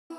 You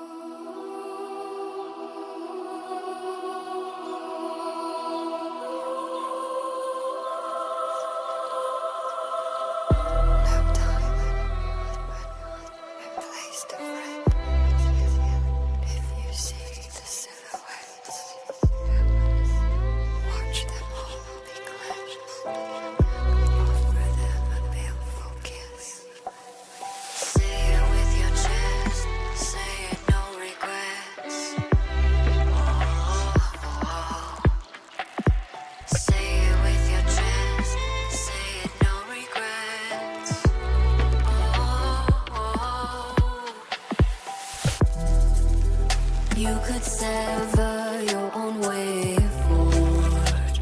could sever your own way forward,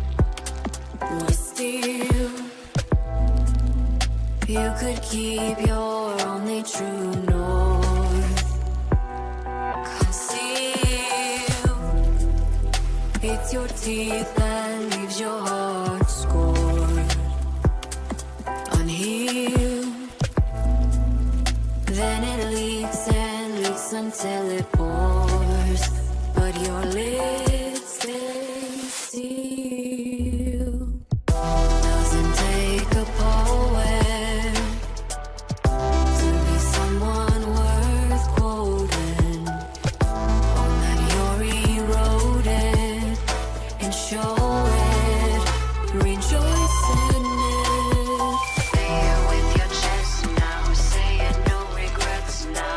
or steal. You could keep your only true north. Conceal. It's your teeth that leaves your heart scored, unhealed. Then it leaks and leaks until it pours, but your lids stay sealed. Doesn't take a poet to be someone worth quoting, on that you're eroded, and show it, rejoice in it. Say it with your chest now, say it, no regrets now.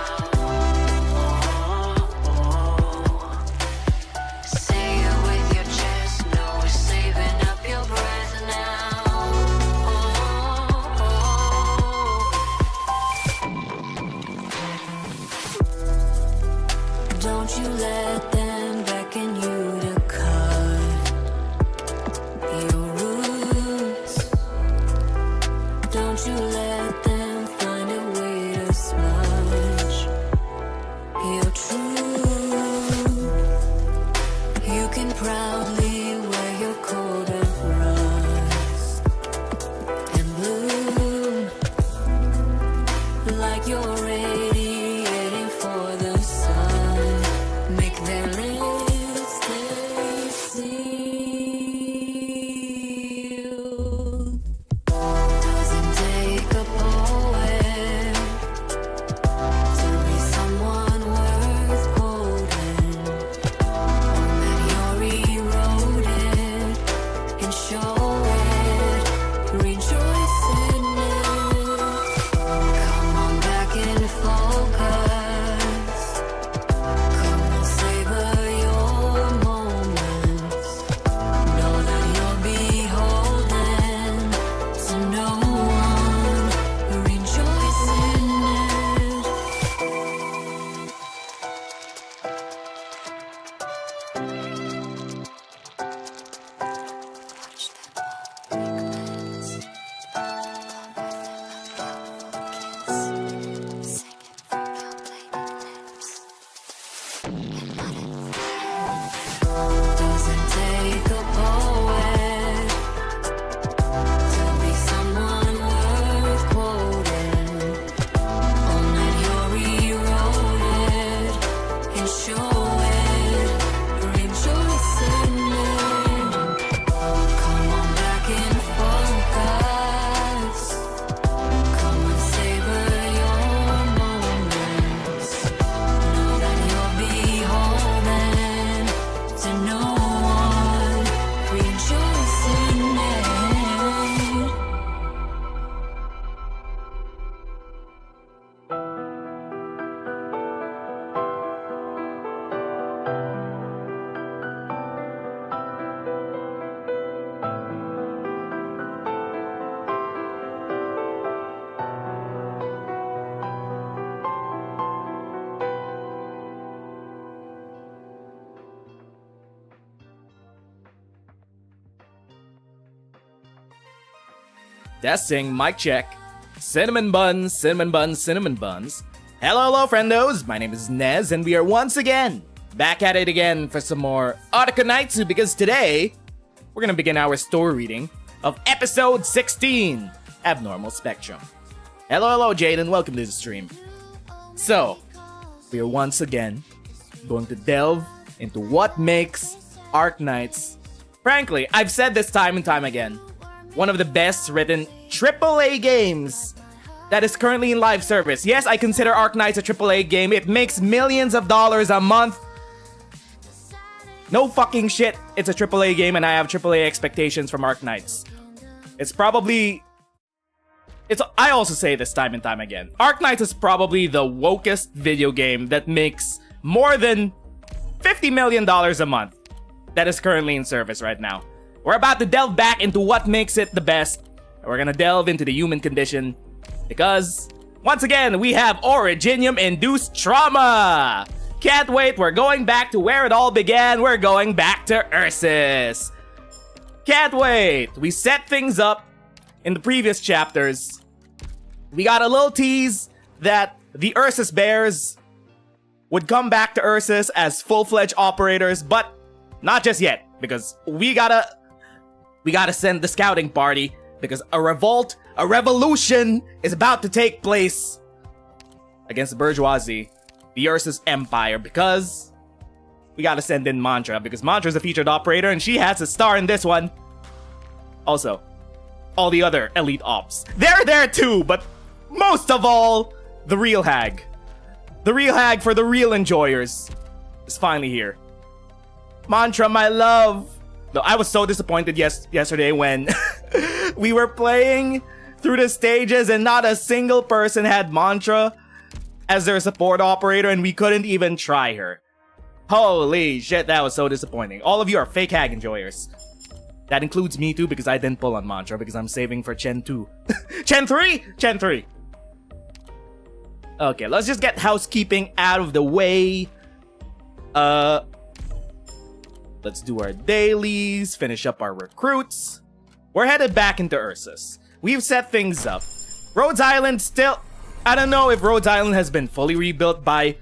Say it with your chest, no saving up your breath now. Don't you let them beckon you to cut your roots. Don't you let them find a way to smudge your truth. You can proudly wear your coat of rust and bloom like you're radiating for the sun. Make their lips stay sealed. Doesn't take a poet to be someone worth quoting, on that you're eroded, and show it, rejoice in it. Come on back in focus. Come and savor your moments. Know that you're beholden to no one. Rejoice in it. Watch them all regrets. Sing it from your bladed lips. Doesn't take a poet to be someone worth quoting, on that you're eroded, and show it, rejoice in it. Come on back in focus. Come and savor your moments. Know that you're beholden to no one. Rejoice in it. Testing, mic check. Cinnamon buns, cinnamon buns, cinnamon buns. Hello, friendos. My name is Nez, and we are once again back at it again for some more Arknights, because today we're gonna begin our story reading of episode 16, Abnormal Spectrum. Hello, Jaden. Welcome to the stream. So, we are once again going to delve into what makes Arknights, frankly, I've said this time and time again, one of the best written AAA games that is currently in live service. Yes, I consider Arknights a AAA game. It makes millions of dollars a month. No fucking shit. It's a AAA game and I have AAA expectations from Arknights. I also say this time and time again. Arknights is probably the wokest video game that makes more than $50 million a month that is currently in service right now. We're about to delve back into what makes it the best. We're gonna delve into the human condition because, once again, we have Originium-induced trauma! Can't wait, we're going back to where it all began. We're going back to Ursus. Can't wait! We set things up in the previous chapters. We got a little tease that the Ursus Bears would come back to Ursus as full-fledged operators, but not just yet, because we gotta send the scouting party, because a revolution is about to take place against the bourgeoisie, the Ursus Empire, because we gotta send in Mantra, because Mantra's a featured operator and she has a star in this one. Also, all the other elite ops, they're there too, but most of all, the real hag. The real hag for the real enjoyers is finally here. Mantra, my love. No, I was so disappointed yesterday when we were playing through the stages and not a single person had Mantra as their support operator and we couldn't even try her. Holy shit, that was so disappointing. All of you are fake hag enjoyers. That includes me too, because I didn't pull on Mantra because I'm saving for Chen 2. Chen 3? Chen 3. Okay, let's just get housekeeping out of the way. Let's do our dailies, finish up our recruits. We're headed back into Ursus. We've set things up. Rhodes Island still... I don't know if Rhodes Island has been fully rebuilt by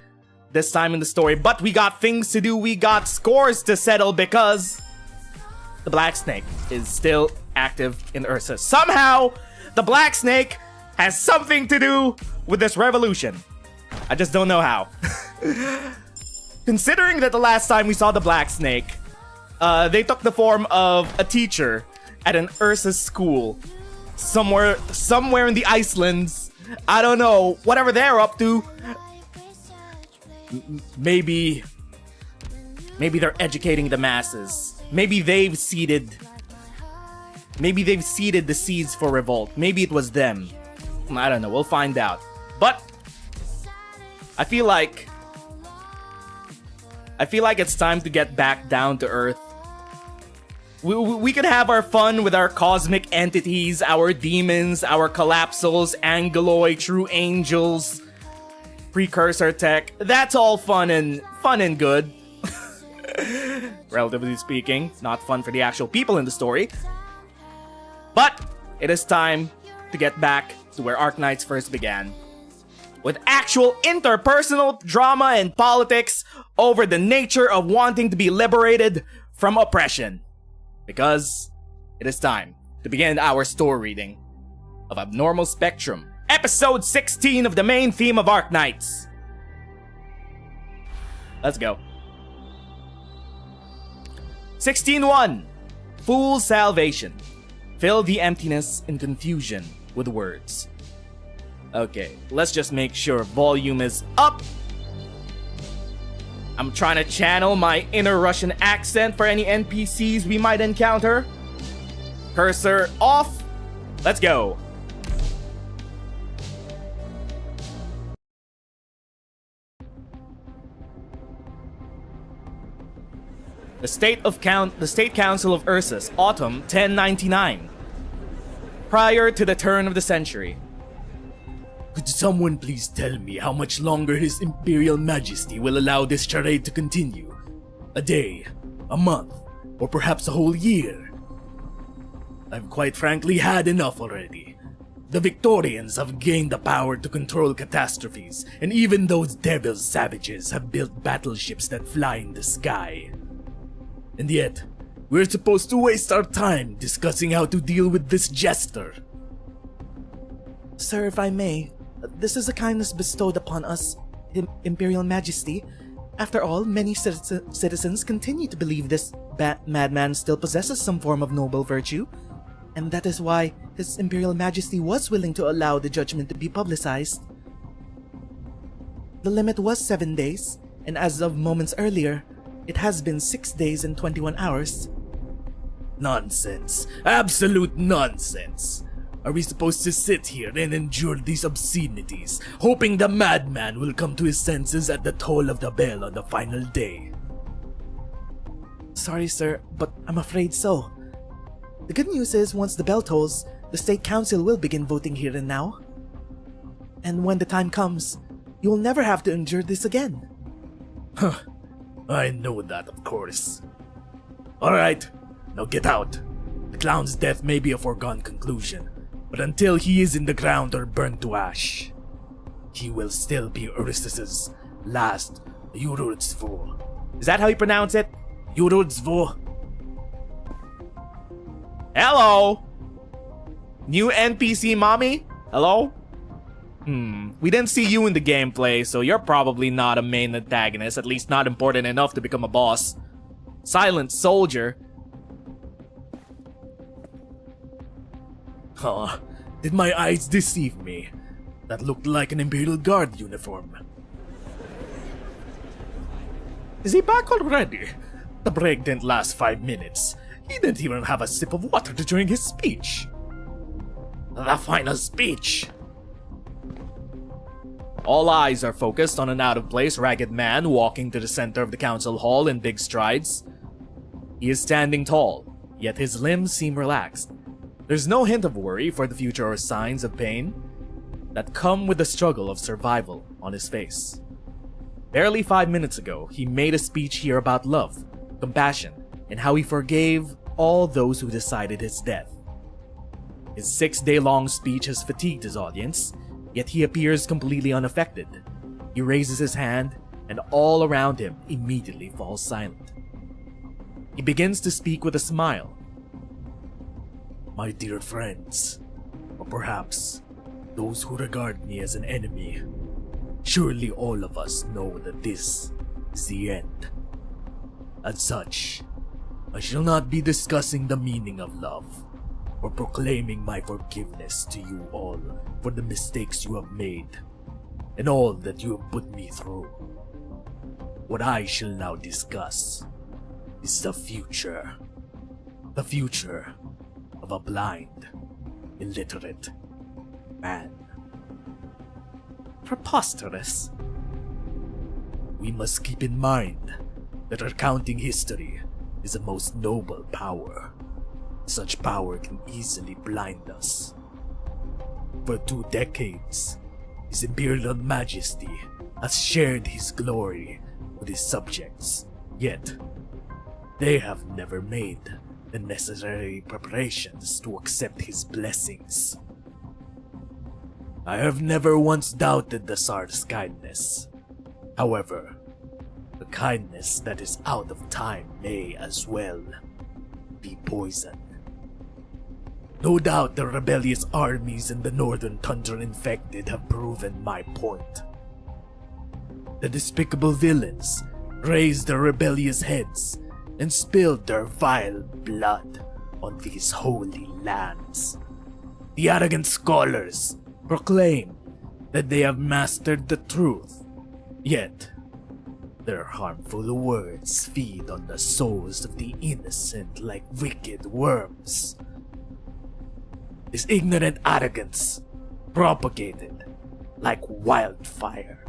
this time in the story, but we got things to do. We got scores to settle because the Black Snake is still active in Ursus. Somehow, the Black Snake has something to do with this revolution. I just don't know how. Considering that the last time we saw the Black Snake, they took the form of a teacher at an Ursus school somewhere in the Icelands. I don't know, whatever they're up to. Maybe they're educating the masses. Maybe they've seeded the seeds for revolt. Maybe it was them. I don't know, we'll find out. But I feel like it's time to get back down to earth. We could have our fun with our cosmic entities, our demons, our collapsals, angeloid, true angels, precursor tech. That's all fun and good. Relatively speaking, not fun for the actual people in the story. But it is time to get back to where Arknights first began, with actual interpersonal drama and politics over the nature of wanting to be liberated from oppression. Because it is time to begin our story reading of Abnormal Spectrum, episode 16 of the main theme of Arknights. Let's go. 16.1. Fool's Salvation. Fill the emptiness and confusion with words. Okay, let's just make sure volume is up. I'm trying to channel my inner Russian accent for any NPCs we might encounter. Cursor off. Let's go. The State Council of Ursus, Autumn 1099. Prior to the turn of the century. Could someone please tell me how much longer His Imperial Majesty will allow this charade to continue? A day, a month, or perhaps a whole year? I've quite frankly had enough already. The Victorians have gained the power to control catastrophes, and even those devil savages have built battleships that fly in the sky. And yet, we're supposed to waste our time discussing how to deal with this jester. Sir, if I may, this is a kindness bestowed upon us Imperial Majesty. After all, many citizens continue to believe this madman still possesses some form of noble virtue, and that is why His Imperial Majesty was willing to allow the judgment to be publicized. The limit was 7 days, and as of moments earlier, it has been 6 days and 21 hours. Nonsense. Absolute nonsense. Are we supposed to sit here and endure these obscenities, hoping the madman will come to his senses at the toll of the bell on the final day? Sorry, sir, but I'm afraid so. The good news is, once the bell tolls, the State Council will begin voting here and now. And when the time comes, you will never have to endure this again. Huh. I know that, of course. Alright, now get out. The clown's death may be a foregone conclusion, but until he is in the ground or burned to ash, he will still be Eurystheus' last Rhodes. Is that how you pronounce it? Rhodes. Hello? New NPC mommy? Hello? We didn't see you in the gameplay, so you're probably not a main antagonist, at least not important enough to become a boss. Silent soldier. Huh, did my eyes deceive me? That looked like an Imperial Guard uniform. Is he back already? The break didn't last 5 minutes. He didn't even have a sip of water during his speech. The final speech. All eyes are focused on an out-of-place ragged man walking to the center of the council hall in big strides. He is standing tall, yet his limbs seem relaxed. There's no hint of worry for the future or signs of pain that come with the struggle of survival on his face. Barely 5 minutes ago, he made a speech here about love, compassion, and how he forgave all those who decided his death. His 6-day-long speech has fatigued his audience, yet he appears completely unaffected. He raises his hand, and all around him immediately falls silent. He begins to speak with a smile. My dear friends, or perhaps those who regard me as an enemy, surely all of us know that this is the end. As such, I shall not be discussing the meaning of love, or proclaiming my forgiveness to you all for the mistakes you have made, and all that you have put me through. What I shall now discuss is the future. The future of a blind, illiterate man. Preposterous. We must keep in mind that recounting history is a most noble power. Such power can easily blind us. For 2 decades, His Imperial Majesty has shared his glory with his subjects, yet they have never made the necessary preparations to accept his blessings. I have never once doubted the Tsar's kindness. However, the kindness that is out of time may as well be poison. No doubt the rebellious armies in the northern tundra infected have proven my point. The despicable villains raised their rebellious heads and spilled their vile blood on these holy lands. The arrogant scholars proclaim that they have mastered the truth, yet their harmful words feed on the souls of the innocent like wicked worms. This ignorant arrogance propagated like wildfire.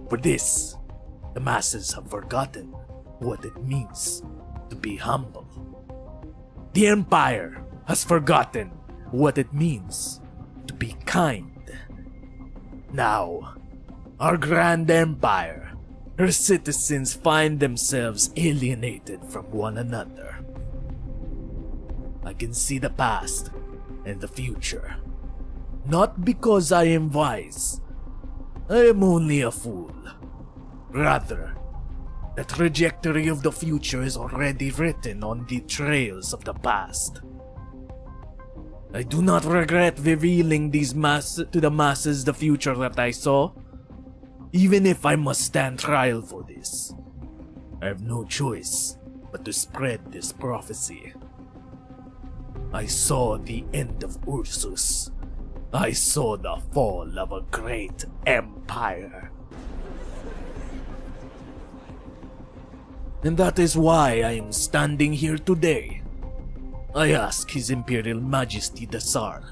For this, the masses have forgotten what it means to be humble. The Empire has forgotten what it means to be kind. Now, our grand empire, her citizens find themselves alienated from one another. I can see the past and the future. Not because I am wise. I am only a fool. Rather, the trajectory of the future is already written on the trails of the past. I do not regret revealing to the masses the future that I saw. Even if I must stand trial for this, I have no choice but to spread this prophecy. I saw the end of Ursus. I saw the fall of a great empire. And that is why I am standing here today. I ask His Imperial Majesty the Tsar,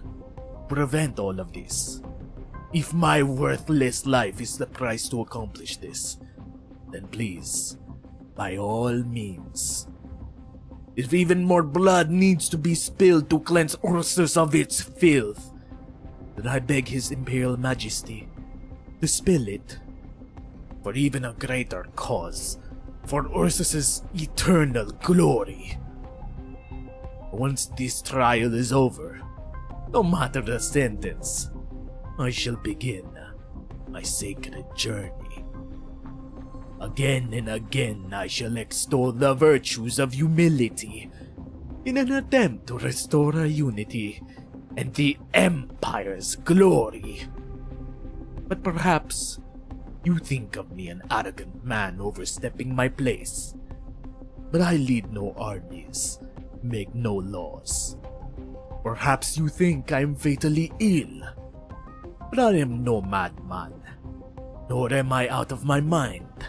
prevent all of this. If my worthless life is the price to accomplish this, then please, by all means. If even more blood needs to be spilled to cleanse Ursus of its filth, then I beg His Imperial Majesty to spill it. For even a greater cause, for Ursus's eternal glory. Once this trial is over, no matter the sentence, I shall begin my sacred journey. Again and again I shall extol the virtues of humility in an attempt to restore our unity and the Empire's glory. But perhaps you think of me an arrogant man overstepping my place. But I lead no armies, make no laws. Perhaps you think I am fatally ill. But I am no madman, nor am I out of my mind.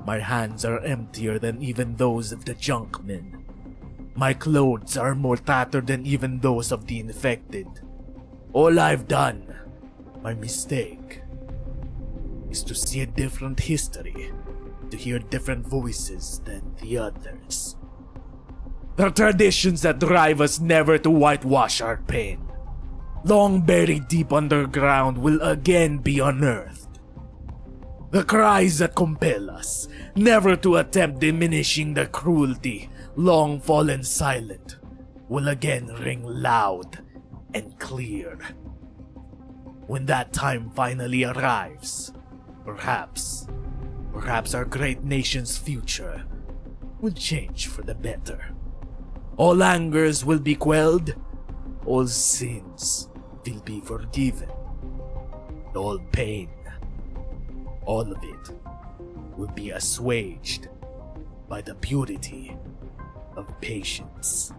My hands are emptier than even those of the junkmen. My clothes are more tattered than even those of the infected. All I've done, my mistake, is to see a different history, to hear different voices than the others. The traditions that drive us never to whitewash our pain, long buried deep underground, will again be unearthed. The cries that compel us never to attempt diminishing the cruelty long fallen silent will again ring loud and clear. When that time finally arrives, perhaps our great nation's future will change for the better. All angers will be quelled, all sins will be forgiven, all pain, all of it will be assuaged by the purity of patience.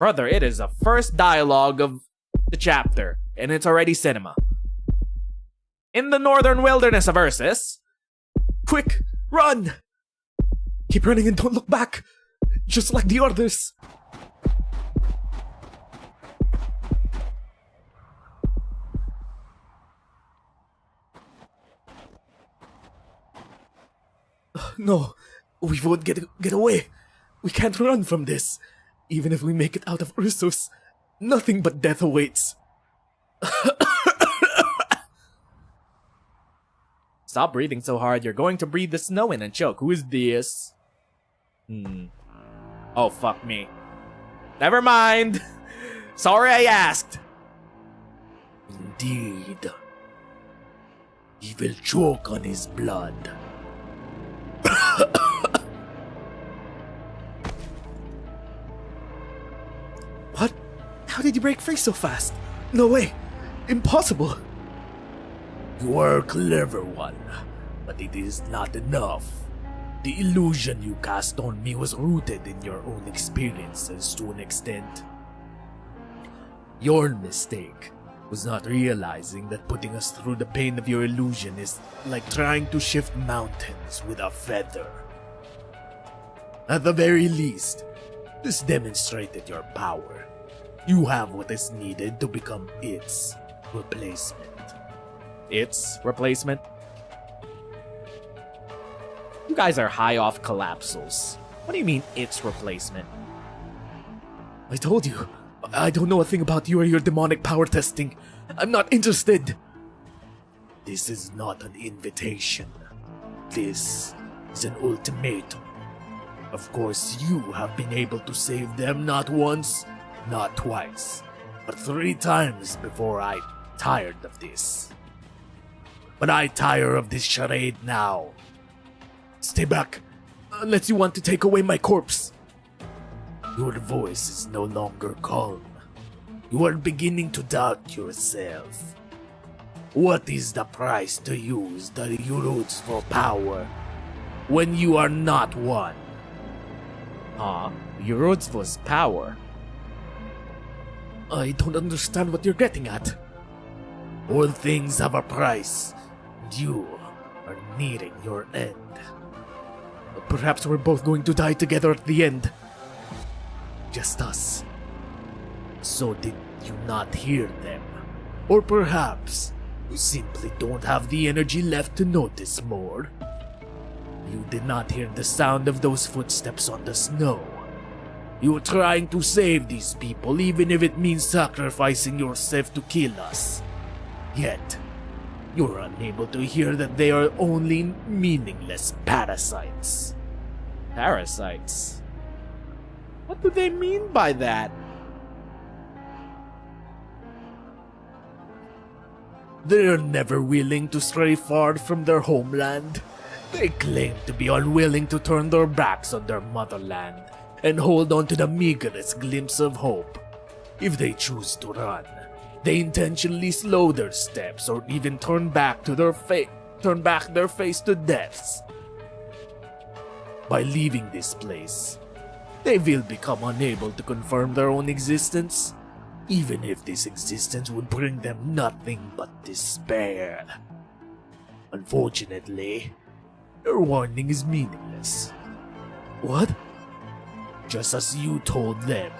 Brother, it is the first dialogue of the chapter, and it's already cinema. In the northern wilderness of Ursus. Quick, run! Keep running and don't look back, just like the others. No, we won't get away. We can't run from this. Even if we make it out of Ursus, nothing but death awaits. Stop breathing so hard, you're going to breathe the snow in and choke. Who is this? Oh, fuck me. Never mind. Sorry I asked. Indeed. He will choke on his blood. What? How did you break free so fast? No way. Impossible. You are a clever one, but it is not enough. The illusion you cast on me was rooted in your own experiences to an extent. Your mistake was not realizing that putting us through the pain of your illusion is like trying to shift mountains with a feather. At the very least, this demonstrated your power. You have what is needed to become its replacement. Its replacement? You guys are high off collapsals. What do you mean, its replacement? I told you, I don't know a thing about you or your demonic power testing. I'm not interested. This is not an invitation. This is an ultimatum. Of course, you have been able to save them not once, not twice, but 3 times before I tired of this. But I tire of this charade now. Stay back, unless you want to take away my corpse. Your voice is no longer calm. You are beginning to doubt yourself. What is the price to use the Rhodes for power when you are not one? Huh? Rhodes was power. I don't understand what you're getting at. All things have a price, and you are nearing your end. Perhaps we're both going to die together at the end. Just us. So did you not hear them? Or perhaps you simply don't have the energy left to notice more? You did not hear the sound of those footsteps on the snow. You were trying to save these people even if it means sacrificing yourself to kill us. Yet, you're unable to hear that they are only meaningless parasites. Parasites? What do they mean by that? They're never willing to stray far from their homeland. They claim to be unwilling to turn their backs on their motherland and hold on to the meagerest glimpse of hope. If they choose to run, they intentionally slow their steps or even turn back their face to deaths. By leaving this place, they will become unable to confirm their own existence, even if this existence would bring them nothing but despair. Unfortunately, your warning is meaningless. What? Just as you told them,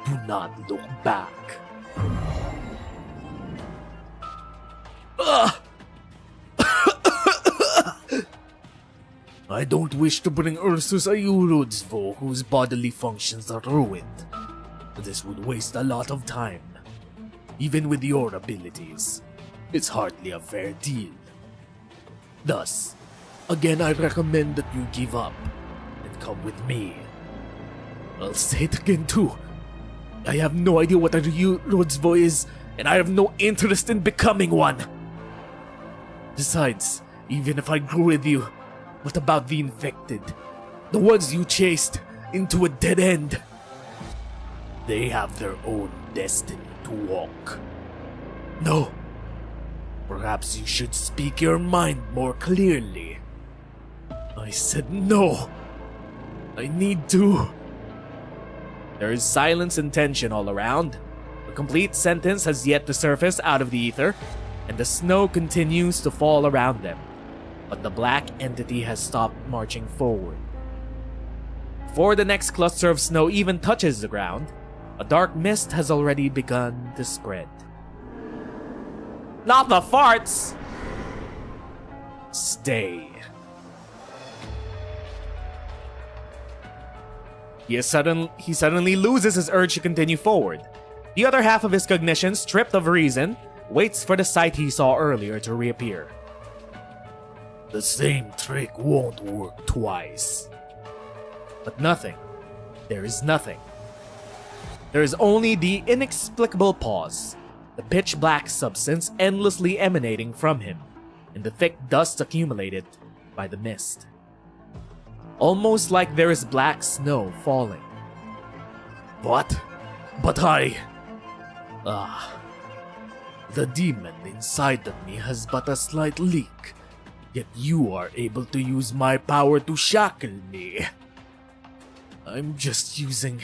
do not look back. I don't wish to bring Ursus a Rhodesvo whose bodily functions are ruined. This would waste a lot of time. Even with your abilities, it's hardly a fair deal. Thus, again I recommend that you give up and come with me. I'll say it again too. I have no idea what a Rhodesvo is, and I have no interest in becoming one. Besides, even if I grew with you, what about the infected? The ones you chased into a dead end? They have their own destiny to walk. No. Perhaps you should speak your mind more clearly. I said no. I need to. There is silence and tension all around. A complete sentence has yet to surface out of the ether, and the snow continues to fall around them. But the black entity has stopped marching forward. Before the next cluster of snow even touches the ground, a dark mist has already begun to spread. Not the farts! Stay. He suddenly loses his urge to continue forward. The other half of his cognition, stripped of reason, waits for the sight he saw earlier to reappear. The same trick won't work twice. But nothing. There is nothing. There is only the inexplicable pause, the pitch black substance endlessly emanating from him, and the thick dust accumulated by the mist. Almost like there is black snow falling. What? But the demon inside of me has but a slight leak, yet you are able to use my power to shackle me. I'm just using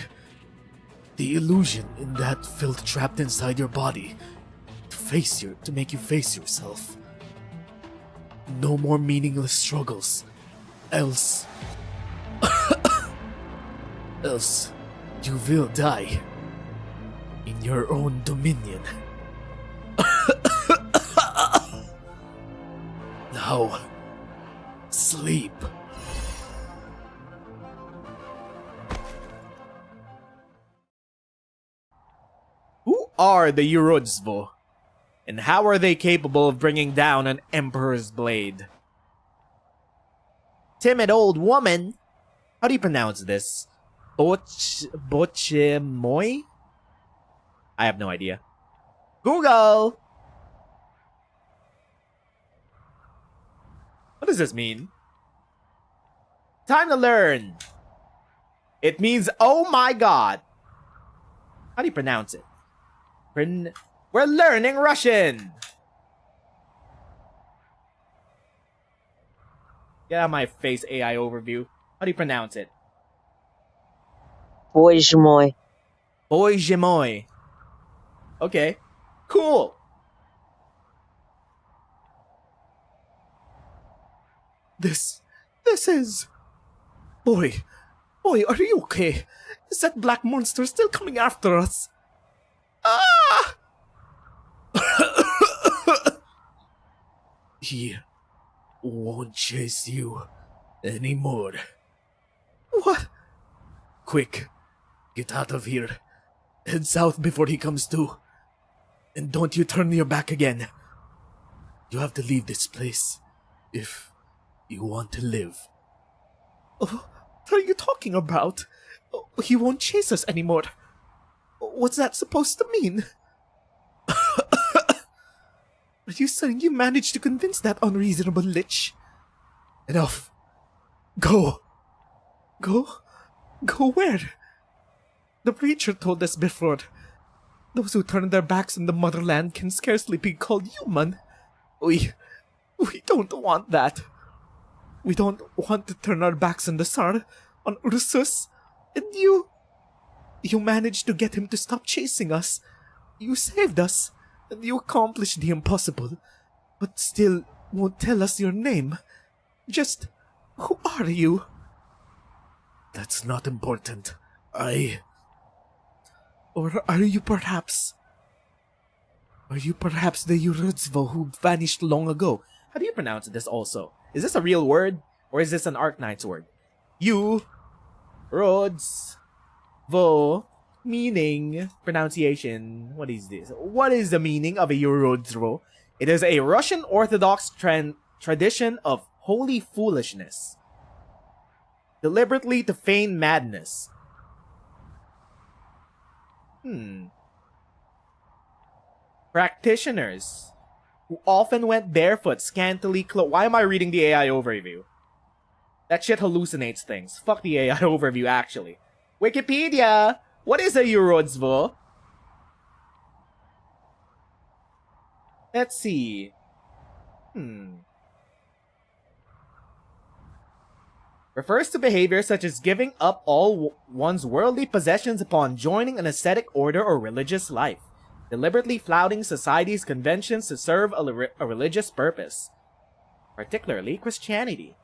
the illusion in that filth trapped inside your body to make you face yourself. No more meaningless struggles, else you will die in your own dominion. Now, sleep. Who are the Rhodesvo? And how are they capable of bringing down an emperor's blade? Timid old woman? How do you pronounce this? Bochemoy? I have no idea. Google! What does this mean? Time to learn. It means, oh my god. How do you pronounce it? We're learning Russian. Get out of my face, AI overview. How do you pronounce it? Boijmoy. Boy Jemoy. Okay. Cool. This is... Boy, are you okay? Is that black monster still coming after us? Ah! He won't chase you anymore. What? Quick, get out of here. Head south before he comes to. And don't you turn your back again. You have to leave this place if you want to live. Oh, what are you talking about? Oh, he won't chase us anymore. What's that supposed to mean? Are you saying you managed to convince that unreasonable lich? Enough. Go where? The preacher told us before. Those who turn their backs on the motherland can scarcely be called human. We don't want that. We don't want to turn our backs on the Tsar, on Ursus. And you managed to get him to stop chasing us. You saved us, and you accomplished the impossible. But still won't tell us your name. Just, who are you? That's not important. Or are you perhaps the Yurudzvo who vanished long ago? How do you pronounce this also? Is this a real word? Or is this an Arknights word? You, Rhodes, Vo, meaning, pronunciation, what is this? What is the meaning of a Yurudzvo? It is a Russian Orthodox tradition of holy foolishness. Deliberately to feign madness. Practitioners who often went barefoot, scantily clothed. Why am I reading the AI overview? That shit hallucinates things. Fuck the AI overview, actually. Wikipedia! What is a Yurodzvo? Let's see. Refers to behavior such as giving up all one's worldly possessions upon joining an ascetic order or religious life, deliberately flouting society's conventions to serve a religious purpose, particularly Christianity.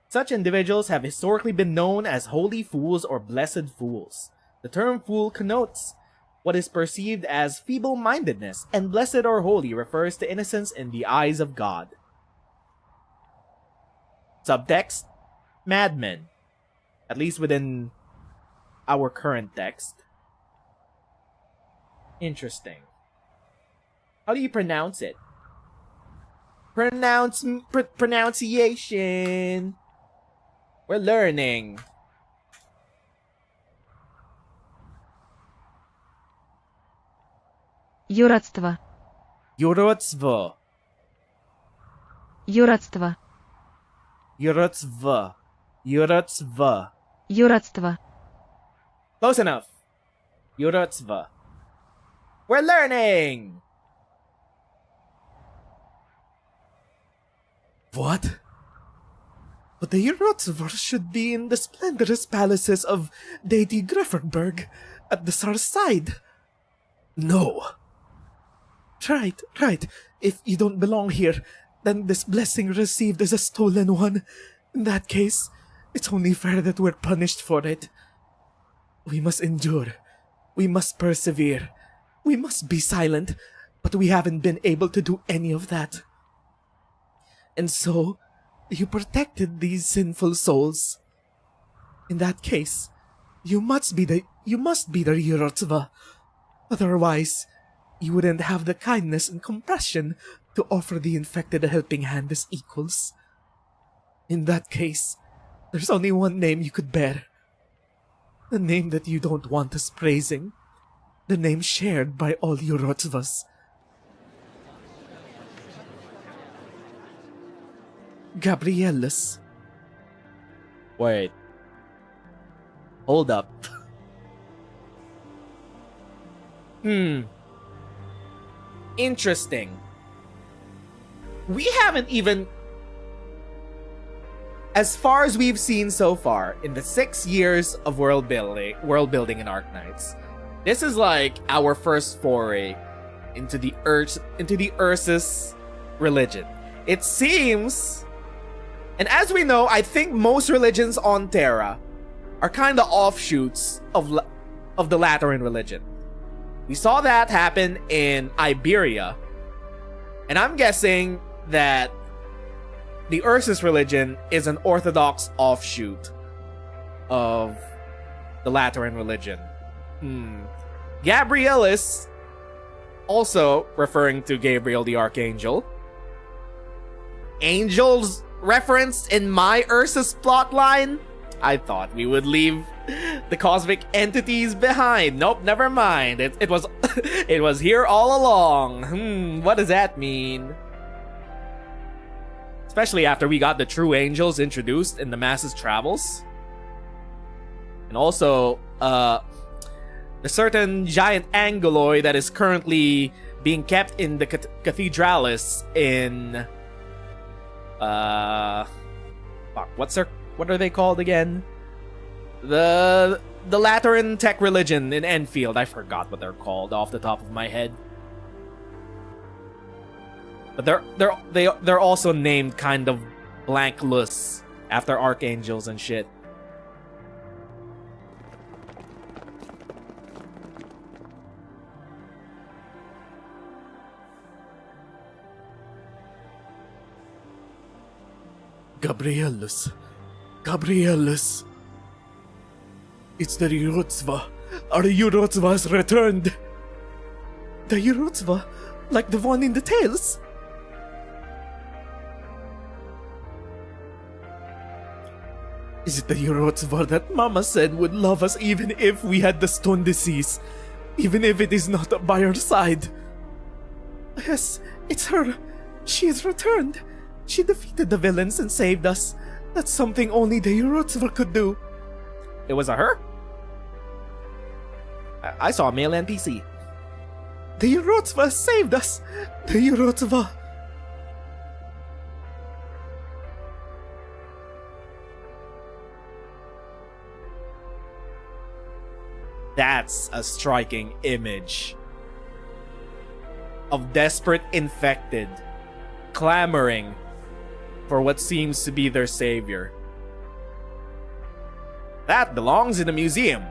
Such individuals have historically been known as holy fools or blessed fools. The term fool connotes what is perceived as feeble-mindedness, and blessed or holy refers to innocence in the eyes of God. Subtext: madmen, at least within our current text. Interesting. How do you pronounce it? Pronunciation. We're learning. Юродство. Юродство. Юродство. Юродство. Юродство. Юродство. Close enough. Юродство. We're learning! What? But the Yurodzvor should be in the splendorous palaces of deity Grifferberg, at the Tsar's side. No. Right. If you don't belong here, then this blessing received is a stolen one. In that case, it's only fair that we're punished for it. We must endure. We must persevere. We must be silent, but we haven't been able to do any of that. And so, you protected these sinful souls. In that case, you must be the Yurodzva. Otherwise, you wouldn't have the kindness and compassion to offer the infected a helping hand as equals. In that case, there's only one name you could bear. The name that you don't want us praising. The name shared by all Yurodzvas. Gabrielus. Wait. Hold up. Interesting. We haven't even... as far as we've seen so far in the 6 years of world building in Arknights, this is like our first foray into the Ursus religion. It seems, and as we know, I think most religions on Terra are kind of offshoots of the Lateran religion. We saw that happen in Iberia, and I'm guessing that the Ursus religion is an orthodox offshoot of the Lateran religion. Gabrielis, also referring to Gabriel the Archangel. Angels referenced in my Ursus plotline? I thought we would leave the cosmic entities behind. Nope, never mind. It was it was here all along. What does that mean? Especially after we got the true angels introduced in the Masses Travels. And also, the certain giant anguloid that is currently being kept in the Cathedralis in... what are they called again? The Lateran tech religion in Enfield. I forgot what they're called off the top of my head. But they're also named kind of blankless after archangels and shit. Gabrielus. It's the Yurotsva. Our Yurotsva's returned. The Yurotsva? Like the one in the tales? Is it the Yurotsva that Mama said would love us even if we had the stone disease? Even if it is not by our side? Yes, it's her. She has returned. She defeated the villains and saved us. That's something only the Yurotsva could do. It was a her? I saw a male NPC. The Yurotsva saved us. The Yurotsva. That's a striking image of desperate infected clamoring for what seems to be their savior. That belongs in a museum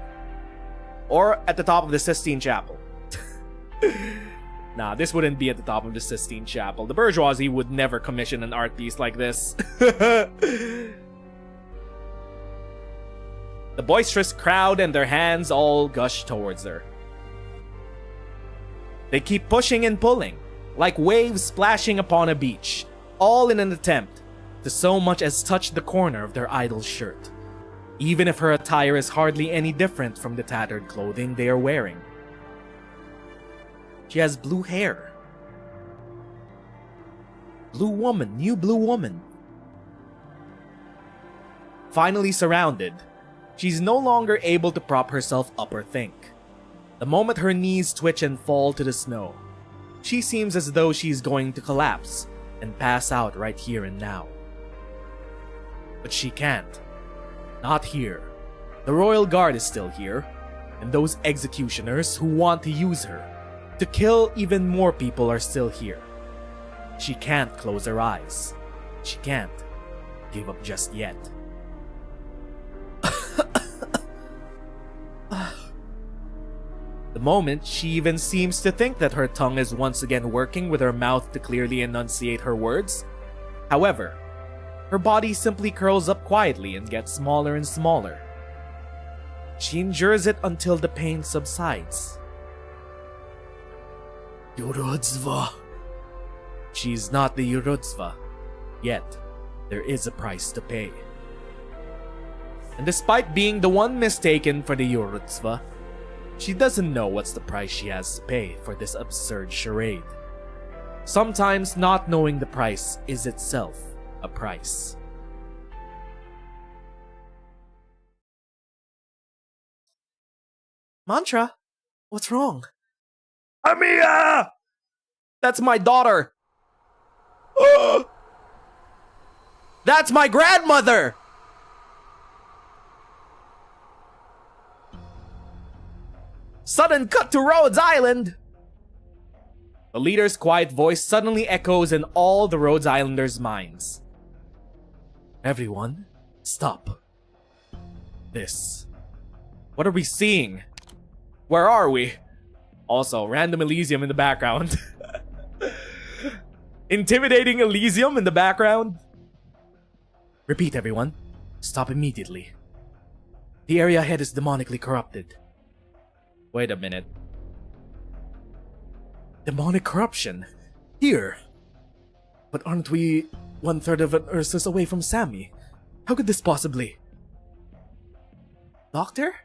or at the top of the Sistine Chapel. Nah, this wouldn't be at the top of the Sistine Chapel. The bourgeoisie would never commission an art piece like this. The boisterous crowd and their hands all gush towards her. They keep pushing and pulling, like waves splashing upon a beach, all in an attempt to so much as touch the corner of their idol's shirt, even if her attire is hardly any different from the tattered clothing they are wearing. She has blue hair. Blue woman, new blue woman. Finally surrounded, she's no longer able to prop herself up or think. The moment her knees twitch and fall to the snow, she seems as though she's going to collapse and pass out right here and now. But she can't. Not here. The Royal Guard is still here, and those executioners who want to use her to kill even more people are still here. She can't close her eyes. She can't give up just yet. The moment, she even seems to think that her tongue is once again working with her mouth to clearly enunciate her words. However, her body simply curls up quietly and gets smaller and smaller. She endures it until the pain subsides. Yurotsva. She's not the Yurotsva, yet there is a price to pay. And despite being the one mistaken for the Yurotsva, she doesn't know what's the price she has to pay for this absurd charade. Sometimes not knowing the price is itself a price. Mantra, what's wrong? Amiya! That's my daughter! That's my grandmother! Sudden cut to Rhodes Island! The leader's quiet voice suddenly echoes in all the Rhodes Islanders' minds. Everyone, stop. This. What are we seeing? Where are we? Also, random Elysium in the background. Intimidating Elysium in the background. Repeat, everyone. Stop immediately. The area ahead is demonically corrupted. Wait a minute. Demonic corruption? Here? But aren't we 1/3 of an Ursus away from Sammy? How could this possibly... Doctor?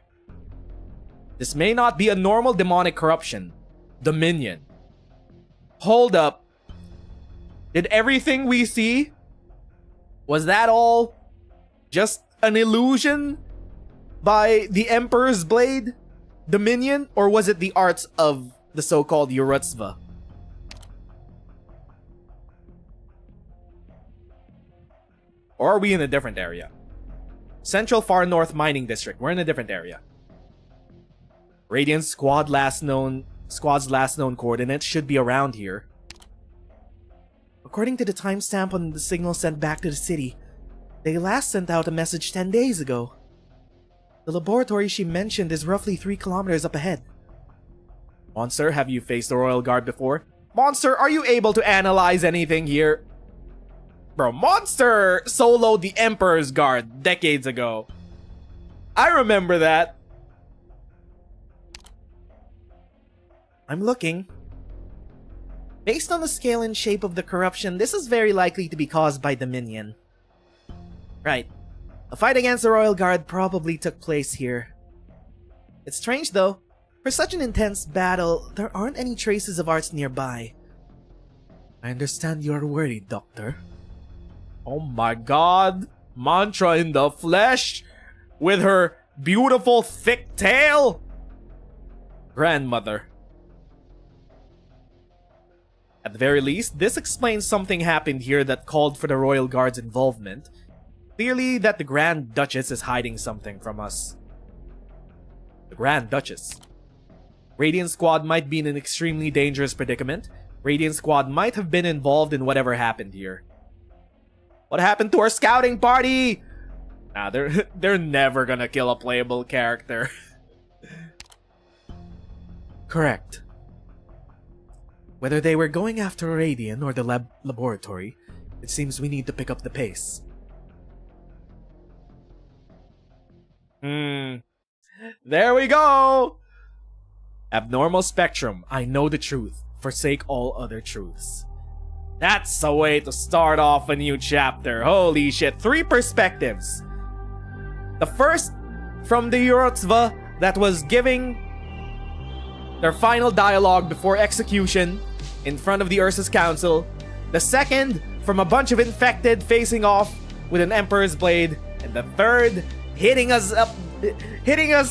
This may not be a normal demonic corruption. Dominion. Hold up. Did everything we see... Was that all just an illusion by the Emperor's Blade? Dominion? Or was it the arts of the so-called Yurutzva? Or are we in a different area? Central Far North Mining District. We're in a different area. Radiant Squad's last known coordinates should be around here. According to the timestamp on the signal sent back to the city, they last sent out a message 10 days ago. The laboratory she mentioned is roughly 3 kilometers up ahead. Monster, have you faced the Royal Guard before? Monster, are you able to analyze anything here? Bro, Monster soloed the Emperor's Guard decades ago. I remember that. I'm looking. Based on the scale and shape of the corruption, this is very likely to be caused by Dominion. Right. A fight against the Royal Guard probably took place here. It's strange though. For such an intense battle, there aren't any traces of arts nearby. I understand you're worried, Doctor. Oh my god. Mantra in the flesh with her beautiful thick tail. Grandmother. At the very least, this explains something happened here that called for the Royal Guard's involvement. Clearly that the Grand Duchess is hiding something from us. The Grand Duchess. Radiant Squad might be in an extremely dangerous predicament. Radiant Squad might have been involved in whatever happened here. What happened to our scouting party? Nah, they're never gonna kill a playable character. Correct. Whether they were going after Radian or the laboratory, it seems we need to pick up the pace. There we go! Abnormal spectrum. I know the truth. Forsake all other truths. That's a way to start off a new chapter. Holy shit. 3 perspectives. The first from the Yurutzva that was giving their final dialogue before execution in front of the Ursus Council. The second from a bunch of infected facing off with an Emperor's Blade. And the third hitting us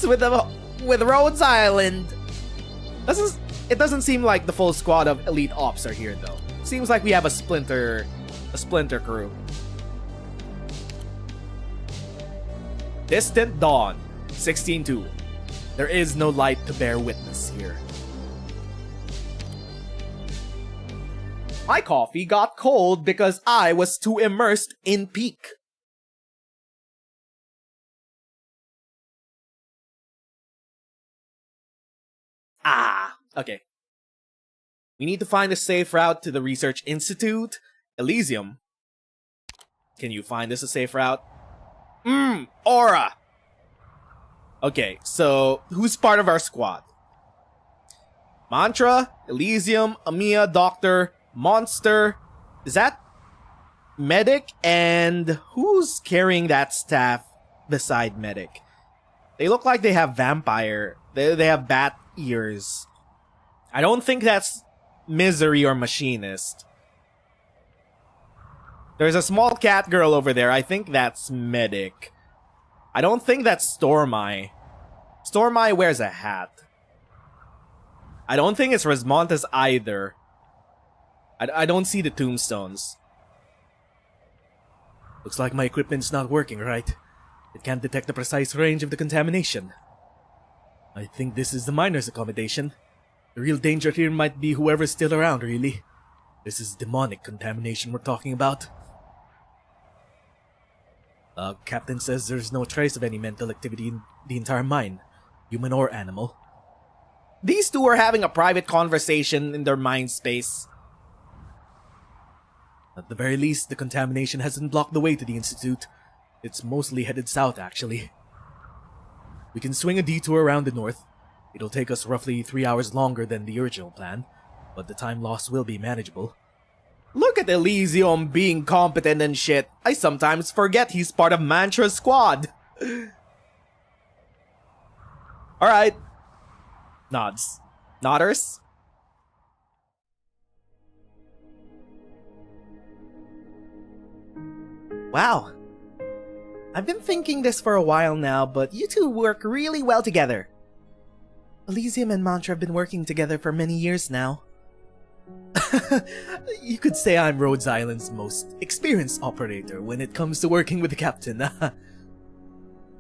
with Rhodes Island. It doesn't seem like the full squad of elite ops are here though. Seems like we have a splinter crew. Distant Dawn, 16-2. There is no light to bear witness here. My coffee got cold because I was too immersed in peak. Okay. We need to find a safe route to the Research Institute. Elysium. Can you find us a safe route? Aura! Okay, so who's part of our squad? Mantra, Elysium, Amiya, Doctor, Monster. Is that Medic? And who's carrying that staff beside Medic? They look like they have vampire. They have bat ears. I don't think that's Misery or Machinist. There's a small cat girl over there. I think that's Medic. I don't think that's Stormeye. Stormeye wears a hat. I don't think it's Resmontes either. I don't see the tombstones. Looks like my equipment's not working right. It can't detect the precise range of the contamination. I think this is the miner's accommodation. The real danger here might be whoever's still around, really. This is demonic contamination we're talking about. Captain says there's no trace of any mental activity in the entire mine, human or animal. These two are having a private conversation in their mind space. At the very least, the contamination hasn't blocked the way to the Institute. It's mostly headed south, actually. We can swing a detour around the north. It'll take us roughly 3 hours longer than the original plan, but the time loss will be manageable. Look at Elysium being competent and shit. I sometimes forget he's part of Mantra's squad. Alright. Nods. Nodders? Wow. I've been thinking this for a while now, but you two work really well together. Elysium and Mantra have been working together for many years now. You could say I'm Rhodes Island's most experienced operator when it comes to working with the captain.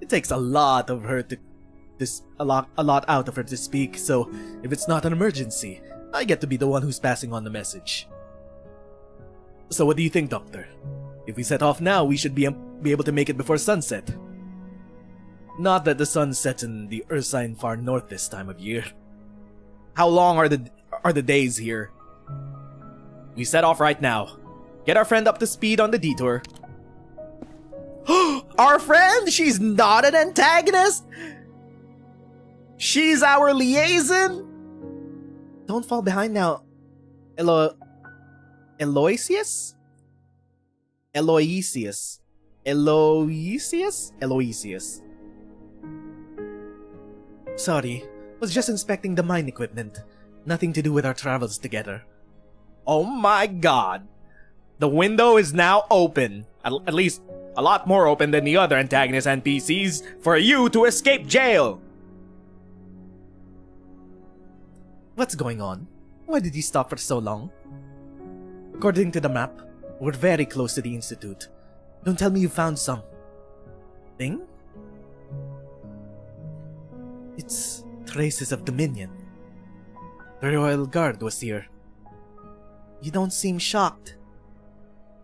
It takes a lot of her to a lot out of her to speak, so if it's not an emergency, I get to be the one who's passing on the message. So what do you think, Doctor? If we set off now, we should be able to make it before sunset. Not that the sun sets in the Earth sign far north this time of year. How long are the days here? We set off right now. Get our friend up to speed on the detour. Our friend? She's not an antagonist? She's our liaison? Don't fall behind now. Aloysius? Aloysius. Aloysius? Aloysius. Sorry, was just inspecting the mine equipment. Nothing to do with our travels together. Oh my god. The window is now open. At least a lot more open than the other antagonist NPCs for you to escape jail. What's going on? Why did you stop for so long? According to the map, we're very close to the Institute. Don't tell me you found some... thing? It's traces of Dominion. The Royal Guard was here. You don't seem shocked.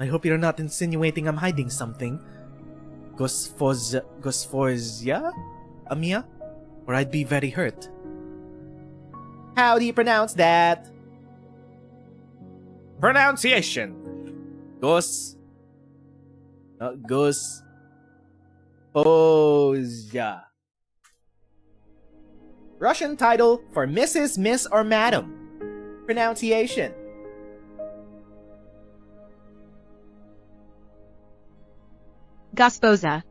I hope you're not insinuating I'm hiding something. Gosfozia? Amia? Or I'd be very hurt. How do you pronounce that? Pronunciation. Gosfozia. Russian title for Mrs., Miss, or Madam. Pronunciation. Gospoza.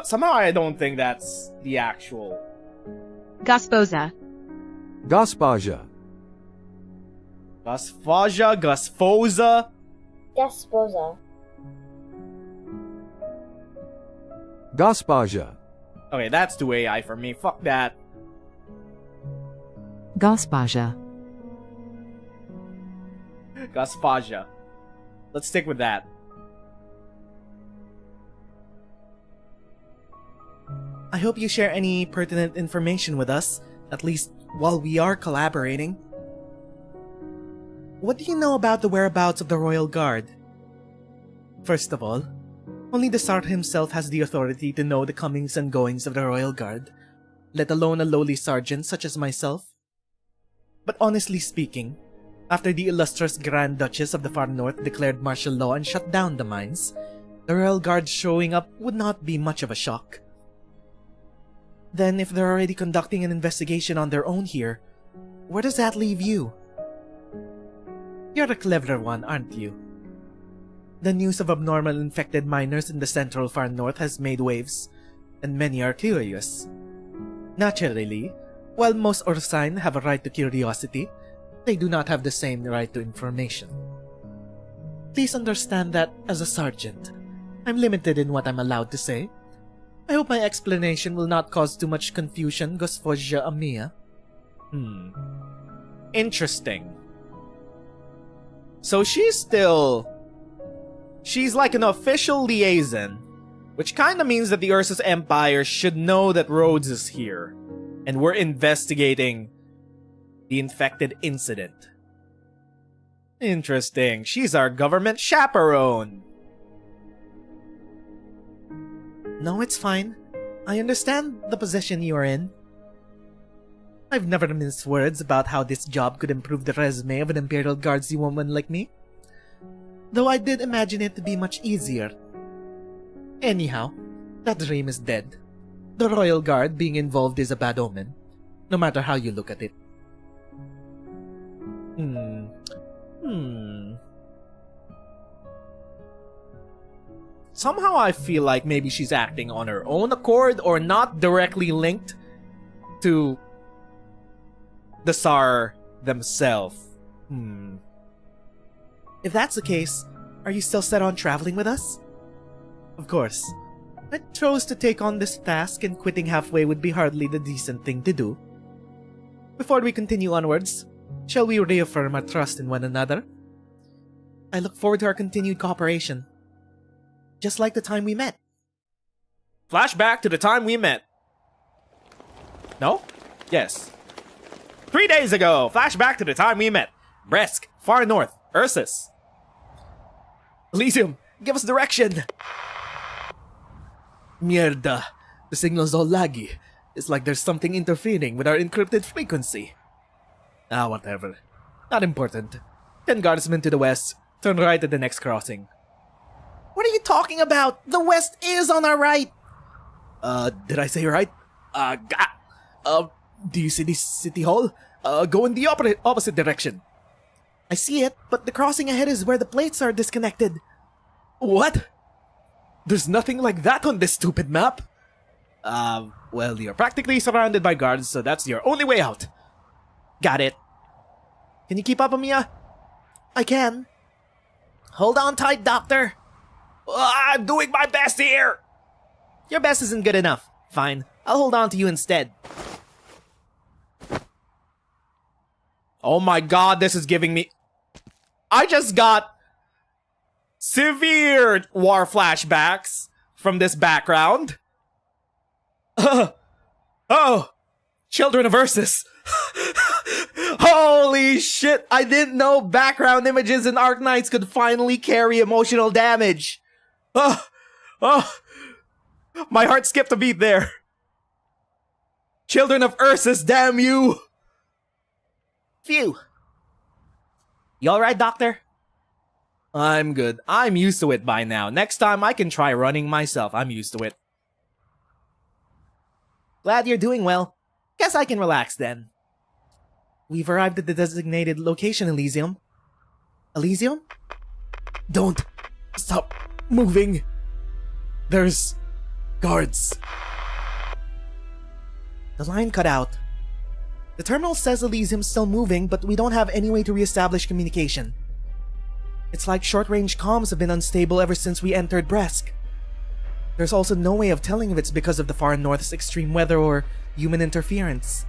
Somehow I don't think that's the actual. Gospoza. Gospaja. Gosfaja, Gosfoza. Desposa. Gospaja. Okay, that's too AI for me. Fuck that. Gospaja. Gosfaja. Let's stick with that. I hope you share any pertinent information with us, at least while we are collaborating. What do you know about the whereabouts of the Royal Guard? First of all, only the Tsar himself has the authority to know the comings and goings of the Royal Guard, let alone a lowly sergeant such as myself. But honestly speaking, after the illustrious Grand Duchess of the Far North declared martial law and shut down the mines, the Royal Guard showing up would not be much of a shock. Then if they're already conducting an investigation on their own here, where does that leave you? You're a clever one, aren't you? The news of abnormal infected miners in the central Far North has made waves, and many are curious. Naturally, while most Ursine have a right to curiosity, they do not have the same right to information. Please understand that, as a sergeant, I'm limited in what I'm allowed to say. I hope my explanation will not cause too much confusion, Gosfozia Amia. Interesting. So she's still She's like an official liaison, which kinda means that the Ursus Empire should know that Rhodes is here, and we're investigating the infected incident. Interesting. She's our government chaperone. No, it's fine. I understand the position you are in. I've never minced words about how this job could improve the resume of an Imperial Guardsy woman like me. Though I did imagine it to be much easier. Anyhow, that dream is dead. The Royal Guard being involved is a bad omen, no matter how you look at it. Somehow I feel like maybe she's acting on her own accord or not directly linked to the Tsar themselves. If that's the case, are you still set on traveling with us? Of course. I chose to take on this task, and quitting halfway would be hardly the decent thing to do. Before we continue onwards, shall we reaffirm our trust in one another? I look forward to our continued cooperation. Just like the time we met. Flashback to the time we met. No? Yes. 3 days ago, flashback to the time we met. Bresk, far north, Ursus. Elysium, give us direction! Mierda, the signal's all laggy. It's like there's something interfering with our encrypted frequency. Whatever. Not important. 10 guardsmen to the west, turn right at the next crossing. What are you talking about? The west is on our right! Did I say right? Do you see this city hall? Go in the opposite direction. I see it, but the crossing ahead is where the plates are disconnected. What? There's nothing like that on this stupid map. Well, you're practically surrounded by guards, so that's your only way out. Got it. Can you keep up, Amiya? I can. Hold on tight, Doctor. I'm doing my best here! Your best isn't good enough. Fine, I'll hold on to you instead. Oh my god, this is giving me... I just got severe war flashbacks from this background. Oh! Children of Ursus! Holy shit! I didn't know background images in Arknights could finally carry emotional damage. My heart skipped a beat there. Children of Ursus, damn you! Phew. You alright, Doctor? I'm good. I'm used to it by now. Next time I can try running myself. I'm used to it. Glad you're doing well. Guess I can relax then. We've arrived at the designated location, Elysium. Elysium? Don't stop moving. There's guards. The line cut out. The terminal says Elysium's still moving, but we don't have any way to reestablish communication. It's like short-range comms have been unstable ever since we entered Bresk. There's also no way of telling if it's because of the far north's extreme weather or human interference.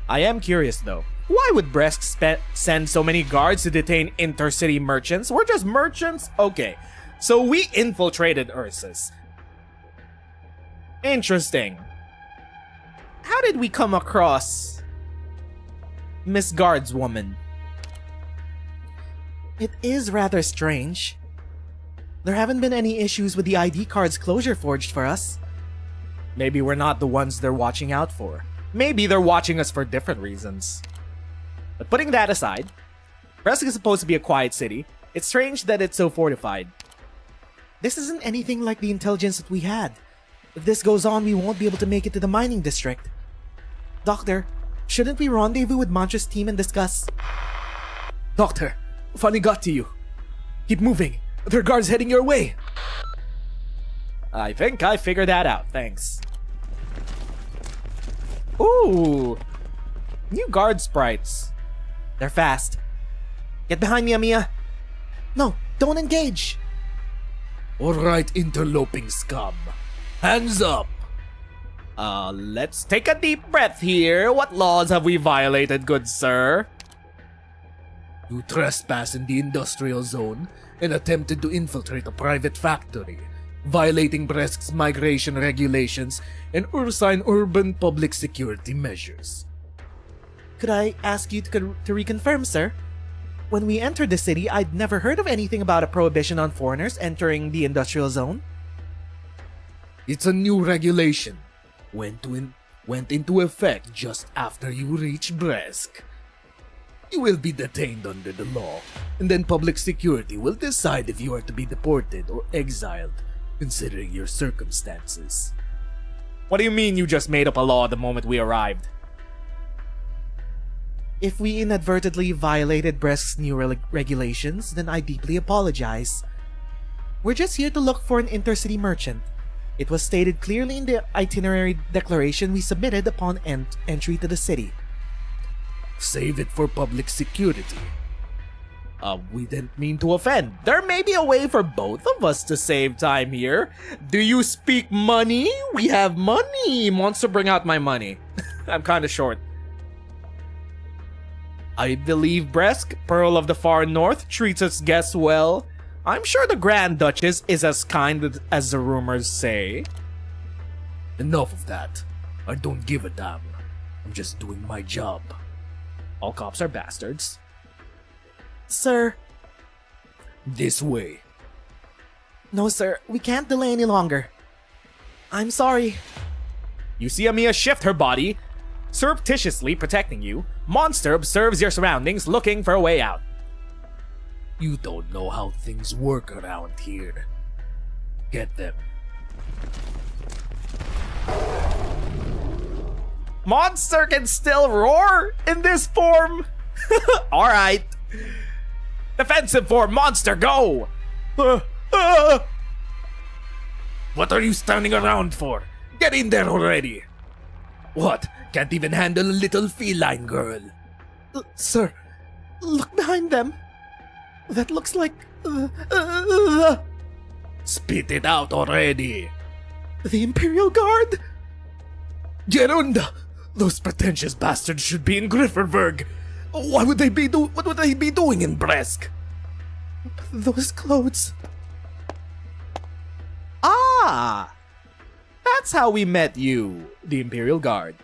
I am curious though. Why would Bresk send so many guards to detain intercity merchants? We're just merchants? Okay. So we infiltrated Ursus. Interesting. How did we come across Miss Guardswoman? It is rather strange. There haven't been any issues with the ID cards closure forged for us. Maybe we're not the ones they're watching out for. Maybe they're watching us for different reasons. But putting that aside, Bresk is supposed to be a quiet city. It's strange that it's so fortified. This isn't anything like the intelligence that we had. If this goes on, we won't be able to make it to the mining district. Doctor, shouldn't we rendezvous with Mantra's team and discuss? Doctor, finally got to you. Keep moving. There are guards heading your way. I think I figured that out, thanks. Ooh! New guard sprites. They're fast. Get behind me, Amiya. No, don't engage. Alright, interloping scum. Hands up! Let's take a deep breath here. What laws have we violated, good sir? You trespassed in the industrial zone and attempted to infiltrate a private factory, violating Bresk's migration regulations and Ursine urban public security measures. Could I ask you to reconfirm, sir? When we entered the city, I'd never heard of anything about a prohibition on foreigners entering the industrial zone. It's a new regulation. Went into effect just after you reach Bresk. You will be detained under the law, and then public security will decide if you are to be deported or exiled, considering your circumstances. What do you mean you just made up a law the moment we arrived? If we inadvertently violated Bresk's new regulations, then I deeply apologize. We're just here to look for an intercity merchant. It was stated clearly in the itinerary declaration we submitted upon entry to the city. Save it for public security. We didn't mean to offend. There may be a way for both of us to save time here. Do you speak money? We have money. Monster, bring out my money. I'm kinda short. I believe Bresk, Pearl of the Far North, treats its guests well. I'm sure the Grand Duchess is as kind as the rumors say. Enough of that. I don't give a damn. I'm just doing my job. All cops are bastards. Sir. This way. No, sir. We can't delay any longer. I'm sorry. You see Amiya shift her body, surreptitiously protecting you. Monster observes your surroundings, looking for a way out. You don't know how things work around here. Get them. Monster can still roar in this form? Alright. Defensive form, Monster, go! What are you standing around for? Get in there already! What? Can't even handle a little feline girl? Sir, look behind them. That looks like... Spit it out already! the Imperial Guard? Gerunda! Those pretentious bastards should be in Grifferberg! What would they be doing in Bresk? Those clothes... Ah! That's how we met you, the Imperial Guard.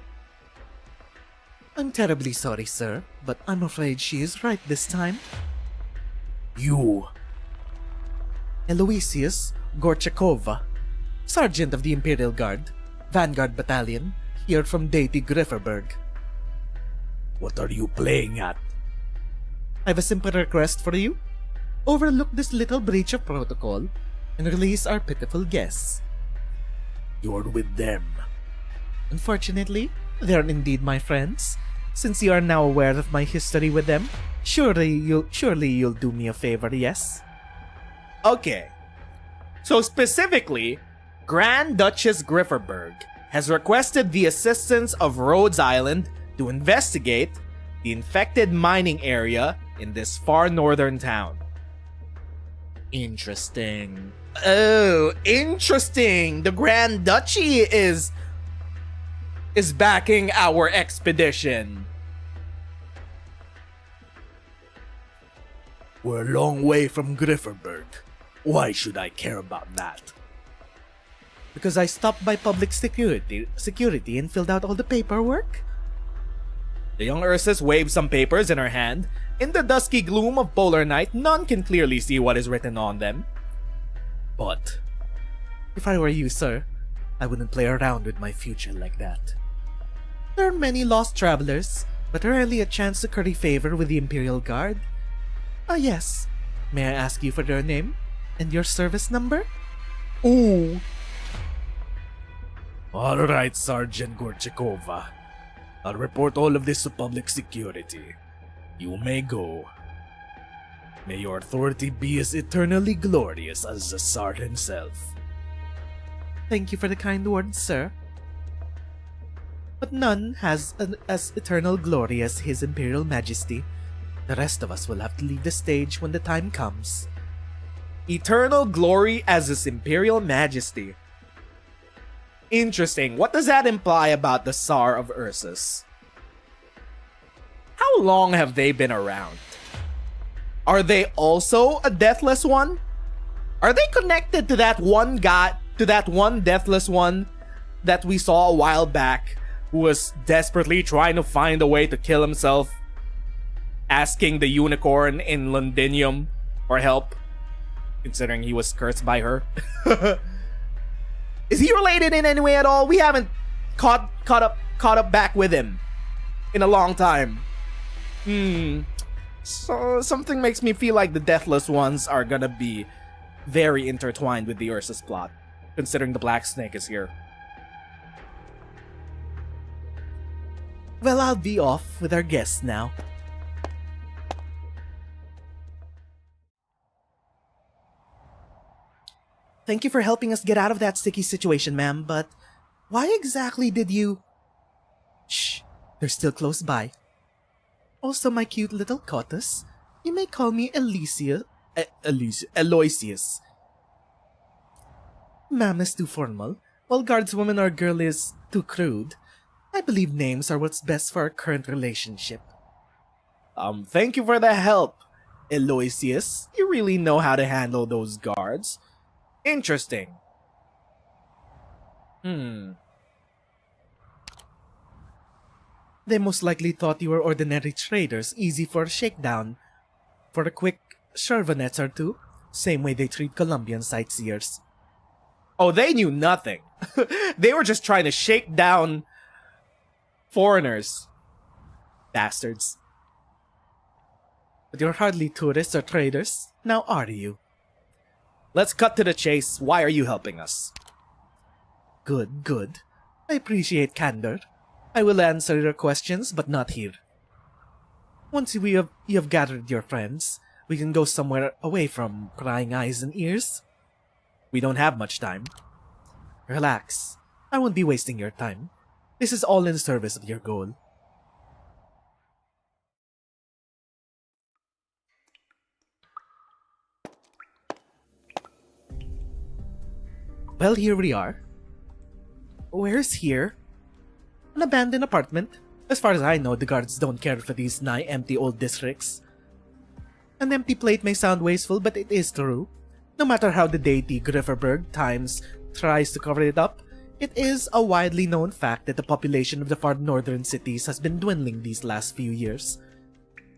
I'm terribly sorry, sir, but I'm afraid she is right this time. You... Aloysius Gorchakova, Sergeant of the Imperial Guard, Vanguard Battalion, here from Deity Grifferberg. What are you playing at? I have a simple request for you. Overlook this little breach of protocol and release our pitiful guests. You're with them. Unfortunately, they are indeed my friends. Since you are now aware of my history with them, surely you'll do me a favor, yes? Okay. So specifically, Grand Duchess Grifferberg has requested the assistance of Rhodes Island to investigate the infected mining area in this far northern town. Interesting. Oh, interesting. The Grand Duchy is backing our expedition. We're a long way from Grifferberg. Why should I care about that? Because I stopped by public security and filled out all the paperwork? The young Ursus waves some papers in her hand. In the dusky gloom of polar night, none can clearly see what is written on them. But if I were you, sir, I wouldn't play around with my future like that. There are many lost travelers, but rarely a chance to curry favor with the Imperial Guard. Yes. May I ask you for your name and your service number? Ooh. Alright, Sergeant Gorchakova. I'll report all of this to public security. You may go. May your authority be as eternally glorious as the Tsar himself. Thank you for the kind words, sir. But none has as eternal glory as His Imperial Majesty. The rest of us will have to leave the stage when the time comes. Eternal glory as His Imperial Majesty. Interesting. What does that imply about the Tsar of Ursus? How long have they been around? Are they also a deathless one? Are they connected to that one guy, to that one deathless one that we saw a while back, who was desperately trying to find a way to kill himself, asking the unicorn in Londinium for help, considering he was cursed by her? Is he related in any way at all? We haven't caught up back with him in a long time. So something makes me feel like the deathless ones are gonna be very intertwined with the Ursus plot, considering the Black Snake is here. Well, I'll be off with our guests now. Thank you for helping us get out of that sticky situation, ma'am, but why exactly did you... Shh, they're still close by. Also, my cute little Cotus, you may call me Aloysius. Ma'am is too formal, while guardswoman or girl is too crude. I believe names are what's best for our current relationship. Thank you for the help, Aloysius. You really know how to handle those guards. Interesting. They most likely thought you were ordinary traders, easy for a shakedown. For a quick chauvinets or two, same way they treat Colombian sightseers. Oh, they knew nothing. They were just trying to shake down foreigners. Bastards. But you're hardly tourists or traders, now are you? Let's cut to the chase. Why are you helping us? Good, good. I appreciate candor. I will answer your questions, but not here. Once you have gathered your friends, we can go somewhere away from prying eyes and ears. We don't have much time. Relax. I won't be wasting your time. This is all in service of your goal. Well, here we are. Where's here? An abandoned apartment. As far as I know, the guards don't care for these nigh empty old districts. An empty plate may sound wasteful, but it is true. No matter how the deity Grifferberg Times tries to cover it up, it is a widely known fact that the population of the far northern cities has been dwindling these last few years.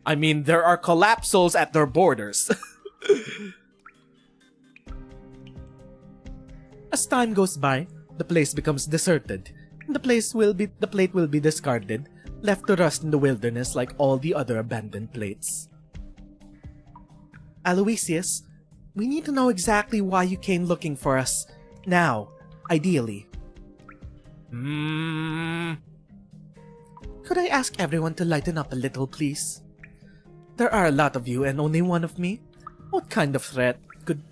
I mean, there are collapsals at their borders. As time goes by, the place becomes deserted, and the plate will be discarded, left to rust in the wilderness like all the other abandoned plates. Aloysius, we need to know exactly why you came looking for us. Now, ideally. Could I ask everyone to lighten up a little, please? There are a lot of you and only one of me. What kind of threat could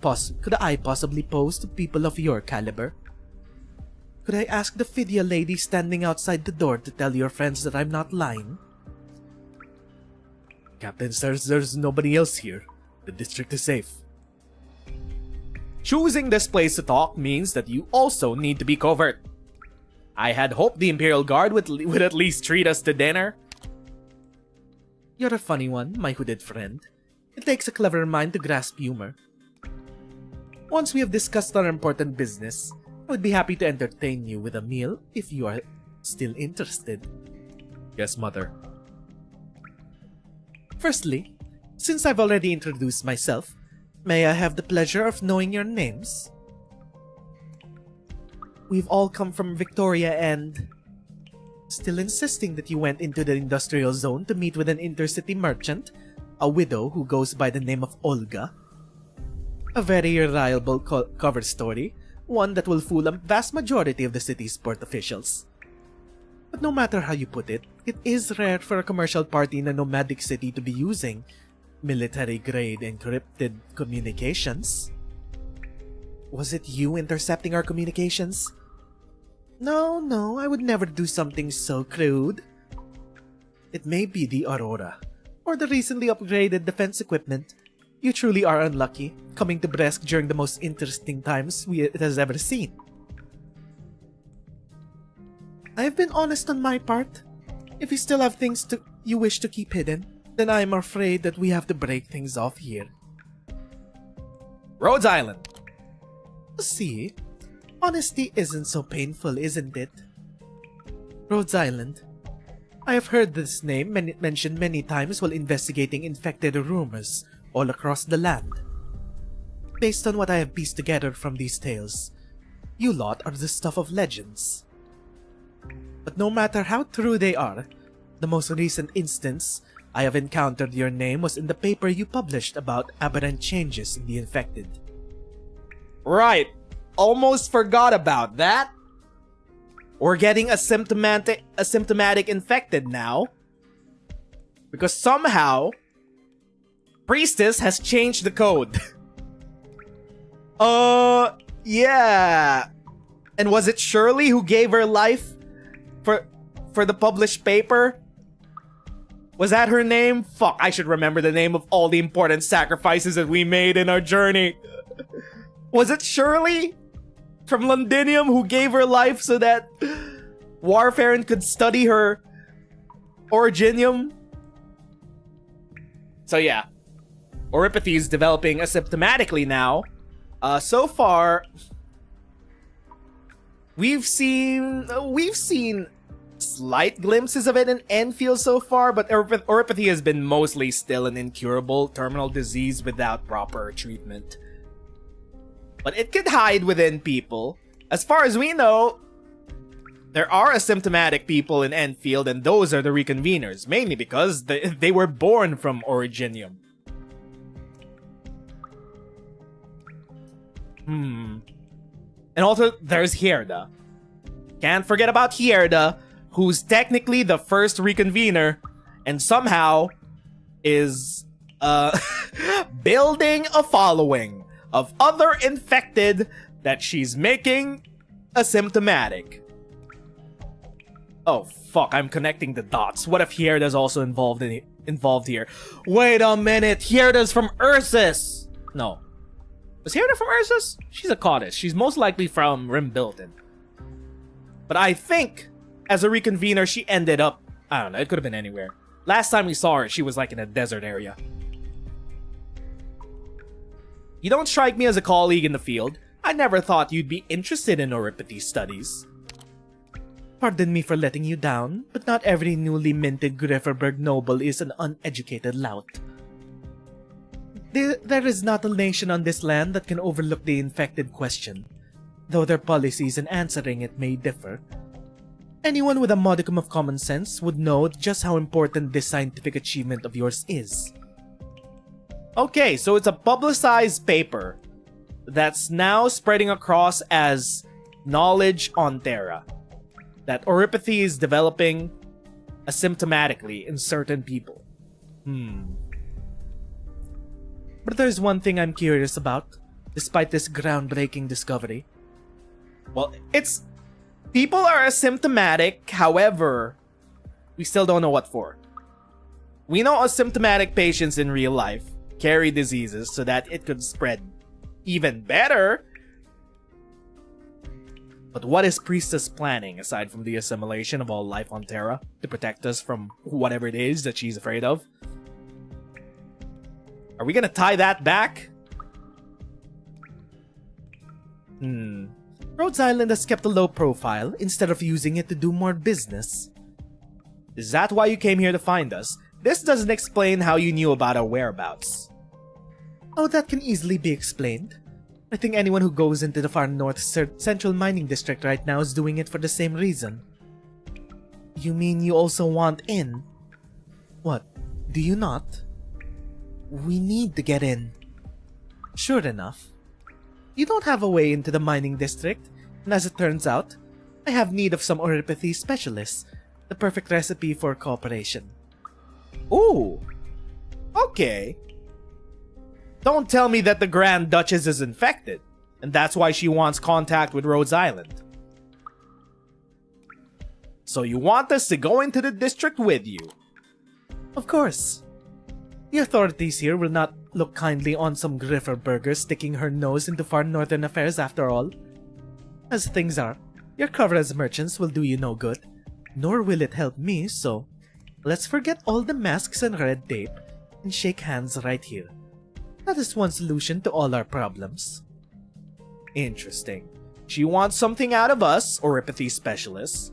I possibly pose to people of your caliber? Could I ask the Fidya lady standing outside the door to tell your friends that I'm not lying? Captain says there's nobody else here. The district is safe. Choosing this place to talk means that you also need to be covert. I had hoped the Imperial Guard would at least treat us to dinner. You're a funny one, my hooded friend. It takes a clever mind to grasp humor. Once we have discussed our important business, I would be happy to entertain you with a meal if you are still interested. Yes, Mother. Firstly, since I've already introduced myself, may I have the pleasure of knowing your names? We've all come from Victoria and... Still insisting that you went into the industrial zone to meet with an intercity merchant, a widow who goes by the name of Olga. A very reliable cover story, one that will fool a vast majority of the city's port officials. But no matter how you put it, it is rare for a commercial party in a nomadic city to be using military-grade encrypted communications. Was it you intercepting our communications? No, I would never do something so crude. It may be the Aurora, or the recently upgraded defense equipment. You truly are unlucky, coming to Brest during the most interesting times it has ever seen. I have been honest on my part. If you still have things you wish to keep hidden, Then I'm afraid that we have to break things off here. Rhodes Island. See, honesty isn't so painful, isn't it? Rhodes Island. I have heard this name mentioned many times while investigating infected rumors all across the land. Based on what I have pieced together from these tales, you lot are the stuff of legends. But no matter how true they are, the most recent instance I have encountered your name was in the paper you published about aberrant changes in the infected. Right. Almost forgot about that. We're getting asymptomatic infected now. Because somehow, Priestess has changed the code. Yeah. And was it Shirley who gave her life for the published paper? Was that her name? Fuck, I should remember the name of all the important sacrifices that we made in our journey. Was it Shirley from Londinium who gave her life so that Warfarin could study her Originium? So yeah, Oripathy is developing asymptomatically now. So far, we've seen slight glimpses of it in Enfield so far, but Oripathy has been mostly still an incurable terminal disease without proper treatment. But it could hide within people. As far as we know, there are asymptomatic people in Enfield, and those are the reconveners, mainly because they were born from Originium. And also, there's Hierda. Can't forget about Hierda, who's technically the first reconvener, and somehow is building a following of other infected that she's making asymptomatic. Oh fuck, I'm connecting the dots. What if Hierda's also involved here? Wait a minute, Hierda's from Ursus! No. Was Hierda from Ursus? She's a Cottis. She's most likely from Rimbilton. But I think, as a reconvener, she ended up... I don't know, it could have been anywhere. Last time we saw her, she was like in a desert area. You don't strike me as a colleague in the field. I never thought you'd be interested in Oripathy studies. Pardon me for letting you down, but not every newly minted Grifferberg noble is an uneducated lout. There is not a nation on this land that can overlook the infected question, though their policies in answering it may differ. Anyone with a modicum of common sense would know just how important this scientific achievement of yours is. Okay, so it's a publicized paper that's now spreading across as knowledge on Terra. That Oripathy is developing asymptomatically in certain people. But there's one thing I'm curious about, despite this groundbreaking discovery. Well, it's... people are asymptomatic, however, we still don't know what for. We know asymptomatic patients in real life carry diseases so that it could spread even better. But what is Priestess planning, aside from the assimilation of all life on Terra, to protect us from whatever it is that she's afraid of? Are we gonna tie that back? Rhodes Island has kept a low profile instead of using it to do more business. Is that why you came here to find us? This doesn't explain how you knew about our whereabouts. Oh, that can easily be explained. I think anyone who goes into the far north central mining district right now is doing it for the same reason. You mean you also want in? What, do you not? We need to get in. Sure enough. You don't have a way into the mining district, and as it turns out, I have need of some Oripathy specialists. The perfect recipe for cooperation. Ooh. Okay. Don't tell me that the Grand Duchess is infected, and that's why she wants contact with Rhodes Island. So you want us to go into the district with you? Of course. The authorities here will not look kindly on some Grifferberger sticking her nose into far northern affairs after all. As things are, your cover as merchants will do you no good, nor will it help me, so Let's forget all the masks and red tape and shake hands right here. That is one solution to all our problems. Interesting. She wants something out of us, oripathy specialists.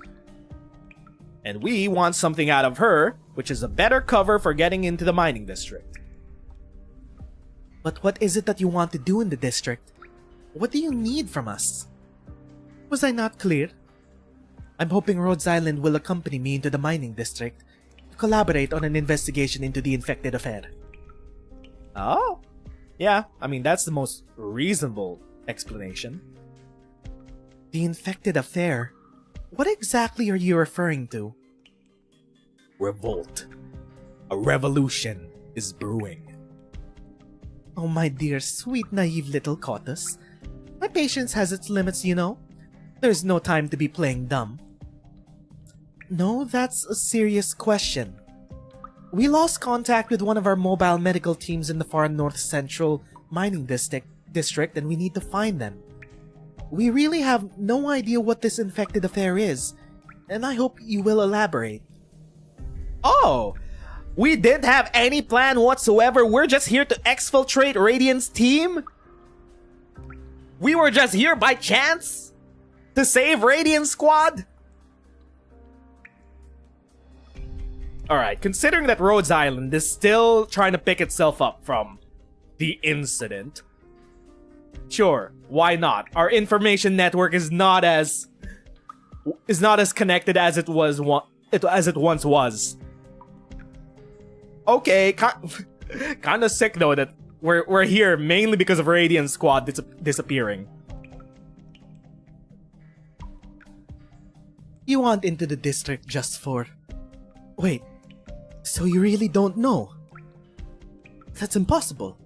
And we want something out of her, which is a better cover for getting into the mining district. But what is it that you want to do in the district? What do you need from us? Was I not clear? I'm hoping Rhodes Island will accompany me into the mining district to collaborate on an investigation into the infected affair. Oh? Yeah, I mean, that's the most reasonable explanation. The infected affair? What exactly are you referring to? Revolt. A revolution is brewing. Oh, my dear, sweet, naive little Cotus. My patience has its limits, you know. There's no time to be playing dumb. No, that's a serious question. We lost contact with one of our mobile medical teams in the far north central mining district and we need to find them. We really have no idea what this infected affair is, and I hope you will elaborate. Oh! We didn't have any plan whatsoever. We're just here to exfiltrate Radiant's team? We were just here by chance? To save Radiant Squad? Alright, considering that Rhodes Island is still trying to pick itself up from the incident, sure, why not? Our information network is not as connected as it once was. Okay, kind of sick though that we're here mainly because of Radiant Squad disappearing. You want into the district just for... Wait, so you really don't know? That's impossible.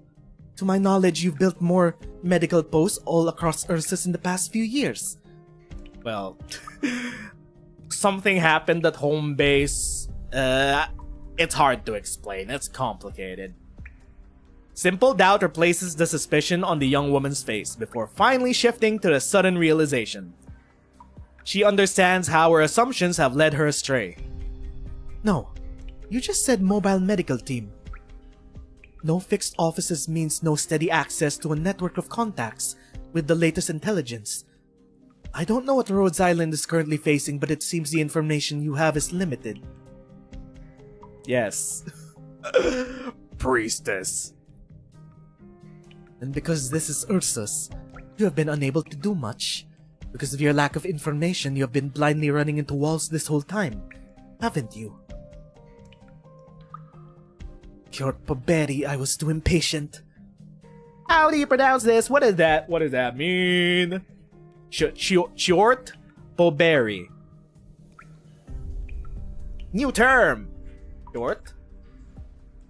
To my knowledge, you've built more medical posts all across Ursus in the past few years. Well, something happened at home base. It's hard to explain. It's complicated. Simple doubt replaces the suspicion on the young woman's face before finally shifting to the sudden realization. She understands how her assumptions have led her astray. No, you just said mobile medical team. No fixed offices means no steady access to a network of contacts with the latest intelligence. I don't know what Rhodes Island is currently facing, but it seems the information you have is limited. Yes. Priestess. And because this is Ursus, you have been unable to do much. Because of your lack of information, you have been blindly running into walls this whole time, haven't you? Kyort Poberi, I was too impatient. How do you pronounce this? What is that? What does that mean? Kyort Poberi. New term. Kyort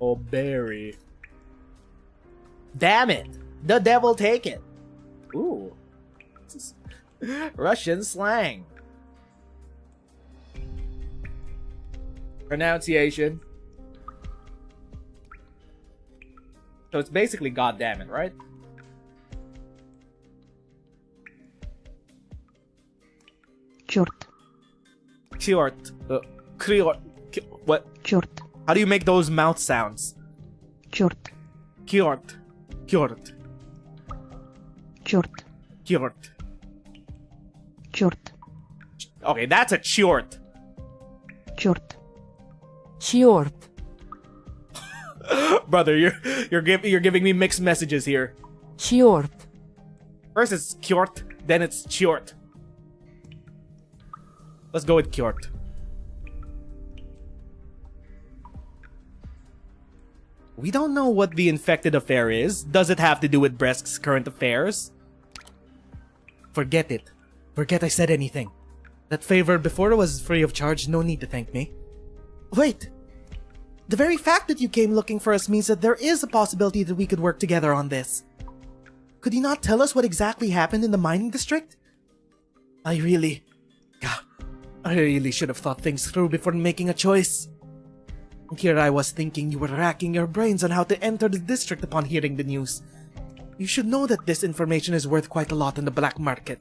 Poberi. Damn it! The devil take it. Ooh. Russian slang. Pronunciation. So it's basically goddamn it, right? Черт. Kyort. Kyort. What? Черт. How do you make those mouth sounds? Черт. Kyort. Kyort. Черт. Kyort. Черт. Okay, that's a chort. Черт. Черт. Brother, you're giving me mixed messages here. Черт. First it's kyort, then it's chort. Let's go with kyort. We don't know what the infected affair is. Does it have to do with Bresk's current affairs? Forget it. Forget I said anything. That favor before was free of charge, no need to thank me. Wait! The very fact that you came looking for us means that there is a possibility that we could work together on this. Could you not tell us what exactly happened in the mining district? I really should have thought things through before making a choice. And here I was thinking you were racking your brains on how to enter the district upon hearing the news. You should know that this information is worth quite a lot in the black market.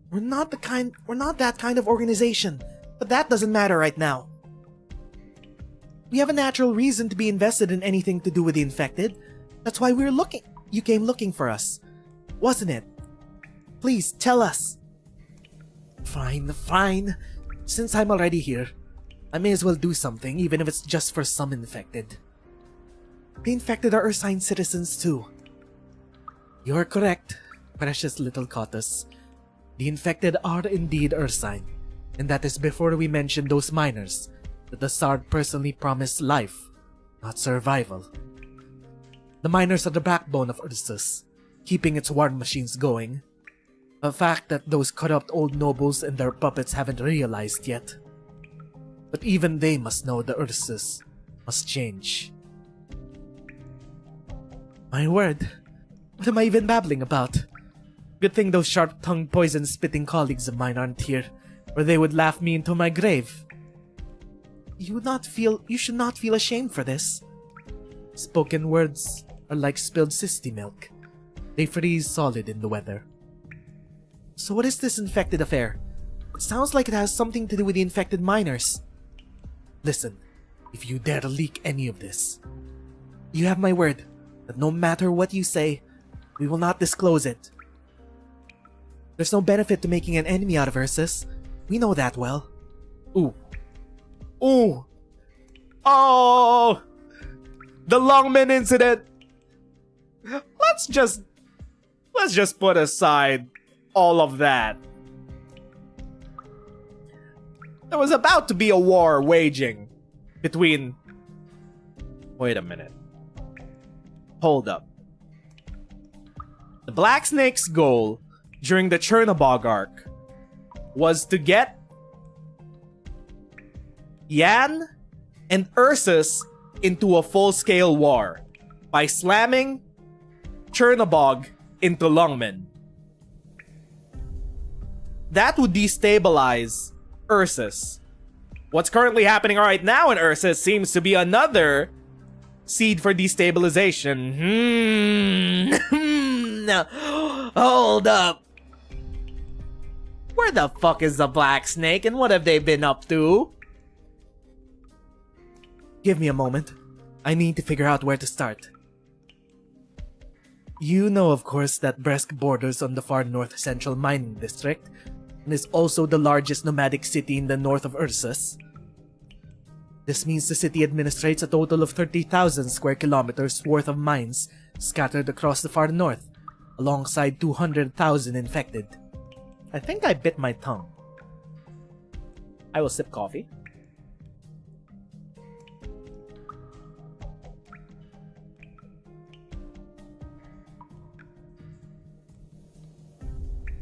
We're not that kind of organization, but that doesn't matter right now. We have a natural reason to be invested in anything to do with the infected. That's why we're looking. You came looking for us, wasn't it? Please, tell us. Fine. Since I'm already here, I may as well do something, even if it's just for some infected. The infected are Ursine citizens too. You're correct, precious little Cotus. The infected are indeed Ursine, and that is before we mention those miners that the Sard personally promised life, not survival. The miners are the backbone of Ursus, keeping its war machines going. A fact that those corrupt old nobles and their puppets haven't realized yet. But even they must know the Ursus must change. My word, what am I even babbling about? Good thing those sharp-tongued, poison-spitting colleagues of mine aren't here, or they would laugh me into my grave. You should not feel ashamed for this. Spoken words are like spilled sissy milk. They freeze solid in the weather. So what is this infected affair? It sounds like it has something to do with the infected miners. Listen, if you dare to leak any of this, you have my word that no matter what you say, we will not disclose it. There's no benefit to making an enemy out of Ursus. We know that well. Ooh. Oh! The Longman incident! Let's just put aside all of that. There was about to be a war waging between... Wait a minute. Hold up. The Black Snake's goal during the Chernobog arc was to get Yan and Ursus into a full-scale war by slamming Chernobog into Longmen. That would destabilize Ursus. What's currently happening right now in Ursus seems to be another seed for destabilization. Hold up. Where the fuck is the Black Snake and what have they been up to? Give me a moment. I need to figure out where to start. You know, of course, that Bresk borders on the far north central mining district and is also the largest nomadic city in the north of Ursus. This means the city administrates a total of 30,000 square kilometers worth of mines scattered across the far north, alongside 200,000 infected. I think I bit my tongue. I will sip coffee.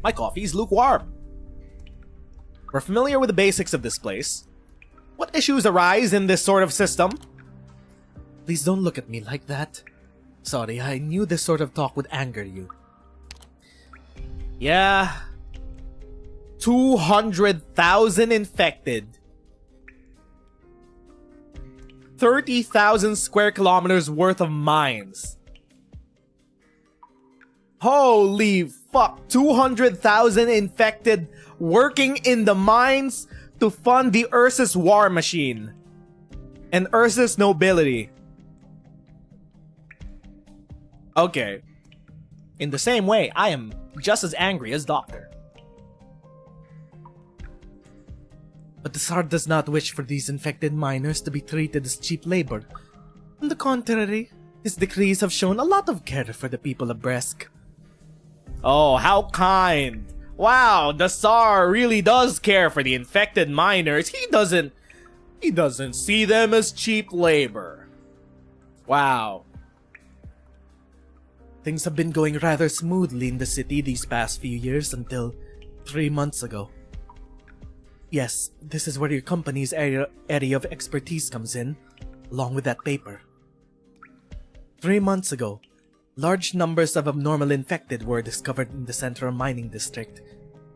My coffee is lukewarm. We're familiar with the basics of this place. What issues arise in this sort of system? Please don't look at me like that. Sorry, I knew this sort of talk would anger you. Yeah. 200,000 infected. 30,000 square kilometers worth of mines. Holy fuck, 200,000 infected working in the mines to fund the Ursus war machine and Ursus nobility. Okay. In the same way, I am just as angry as Doctor. But the Tsar does not wish for these infected miners to be treated as cheap labor. On the contrary, his decrees have shown a lot of care for the people of Bresk. Oh, how kind. Wow, the Tsar really does care for the infected miners. He doesn't see them as cheap labor. Wow. Things have been going rather smoothly in the city these past few years until 3 months ago. Yes, this is where your company's area of expertise comes in, along with that paper. 3 months ago, large numbers of abnormal infected were discovered in the central mining district.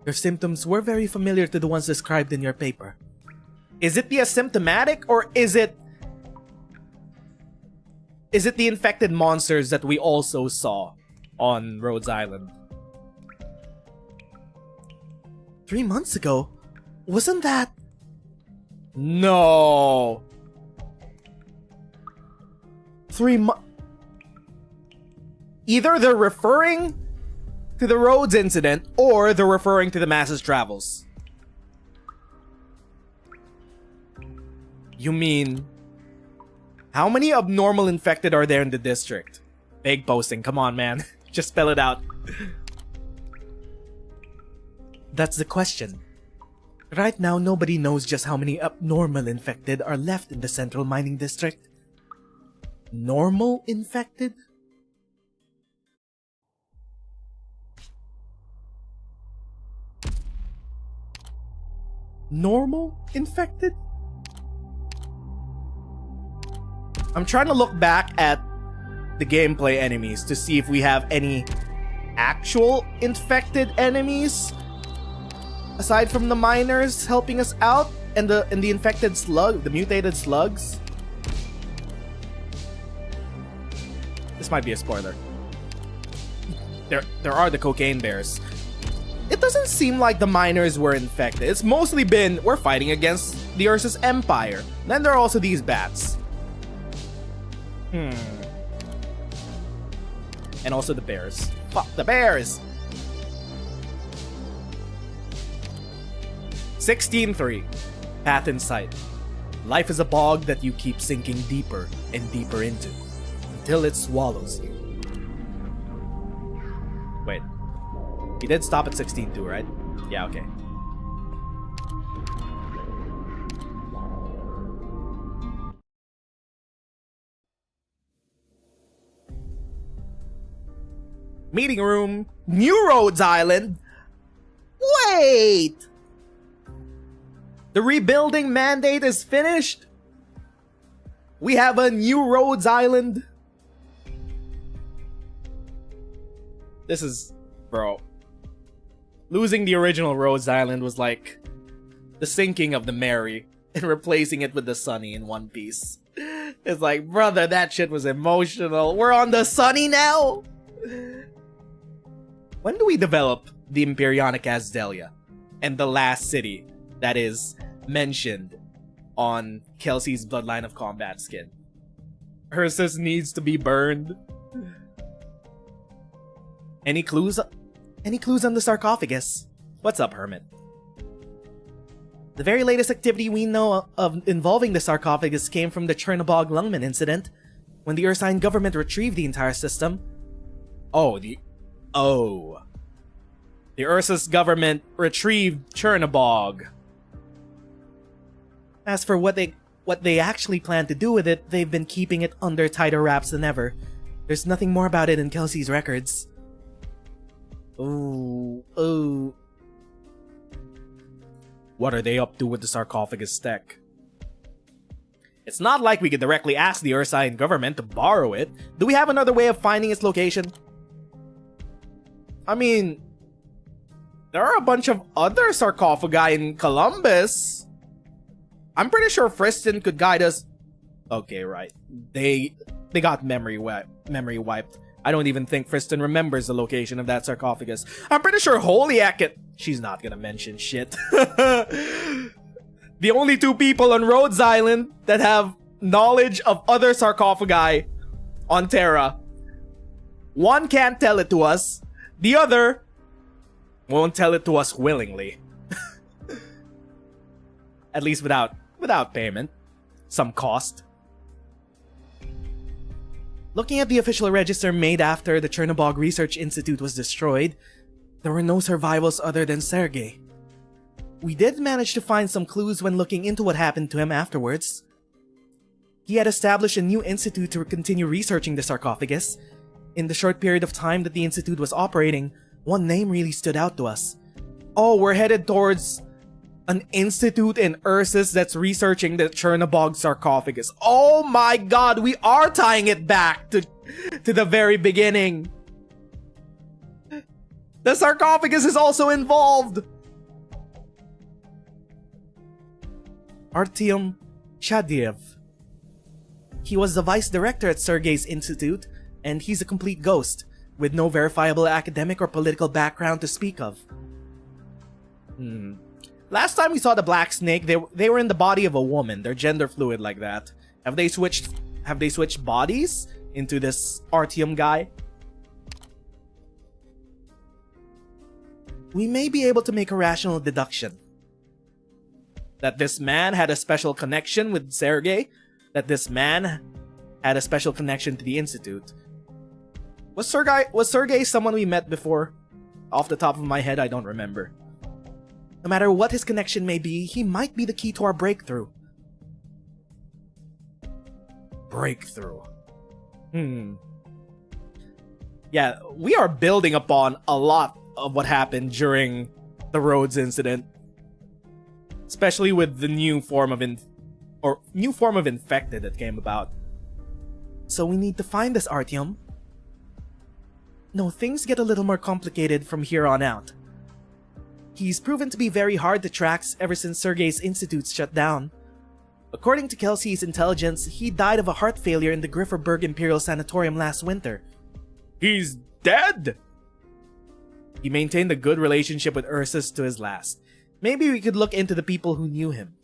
Their symptoms were very familiar to the ones described in your paper. Is it the asymptomatic or is it the infected monsters that we also saw on Rhodes Island? 3 months ago? Wasn't that... No! Either they're referring to the Rhodes incident or they're referring to the masses travels. You mean, how many abnormal infected are there in the district? Big posting, come on, man. Just spell it out. That's the question. Right now, nobody knows just how many abnormal infected are left in the central mining district. Normal infected? Normal infected? I'm trying to look back at the gameplay enemies to see if we have any actual infected enemies aside from the miners helping us out and the infected slug, the mutated slugs. This might be a spoiler. There are the cocaine bears. It doesn't seem like the miners were infected. It's mostly been we're fighting against the Ursus Empire. Then there are also these bats. And also the bears. Fuck the bears! 16:3. Path in sight. Life is a bog that you keep sinking deeper and deeper into until it swallows you. Wait. He did stop at 16:2, right? Yeah, okay. Meeting room. New Rhodes Island. Wait! The rebuilding mandate is finished? We have a new Rhodes Island? This is... Bro. Losing the original Rhodes Island was like the sinking of the Mary and replacing it with the Sunny in One Piece. It's like, brother, that shit was emotional. We're on the Sunny now? When do we develop the Imperionic Asdelia and the last city that is mentioned on Kelsey's Bloodline of Combat skin? Ursus needs to be burned. Any clues? Any clues on the sarcophagus? What's up, Hermit? The very latest activity we know of involving the sarcophagus came from the Chernobog Lungman incident, when the Ursine government retrieved the entire system. The Ursus government retrieved Chernobog. As for what they actually plan to do with it, they've been keeping it under tighter wraps than ever. There's nothing more about it in Kelsey's records. What are they up to with the sarcophagus tech? It's not like we could directly ask the Ursine government to borrow it. Do we have another way of finding its location? I mean, there are a bunch of other sarcophagi in Columbus. I'm pretty sure Friston could guide us. Okay, right. They got memory wiped. I don't even think Friston remembers the location of that sarcophagus. I'm pretty sure Holiak can... She's not gonna mention shit. The only two people on Rhodes Island that have knowledge of other sarcophagi on Terra. One can't tell it to us. The other won't tell it to us willingly. At least without payment. Some cost. Looking at the official register made after the Chernobog Research Institute was destroyed, there were no survivals other than Sergei. We did manage to find some clues when looking into what happened to him afterwards. He had established a new institute to continue researching the sarcophagus. In the short period of time that the institute was operating, one name really stood out to us. Oh, we're headed towards an institute in Ursus that's researching the Chernobog sarcophagus. Oh my god, we are tying it back to the very beginning. The sarcophagus is also involved. Artyom Chadiev. He was the vice director at Sergei's institute, and he's a complete ghost, with no verifiable academic or political background to speak of. Last time we saw the Black Snake, they were in the body of a woman. They're gender fluid like that. Have they switched Have they switched bodies into this Artyom guy? We may be able to make a rational deduction. That this man had a special connection with Sergei. That this man had a special connection to the Institute. Was Sergei someone we met before? Off the top of my head, I don't remember. No matter what his connection may be, he might be the key to our breakthrough. Breakthrough. Yeah, we are building upon a lot of what happened during the Rhodes incident. Especially with the new form of infected that came about. So we need to find this Artyom. No, things get a little more complicated from here on out. He's proven to be very hard to track ever since Sergei's institute shut down. According to Kelsey's intelligence, he died of a heart failure in the Grifferberg Imperial Sanatorium last winter. He's dead! He maintained a good relationship with Ursus to his last. Maybe we could look into the people who knew him.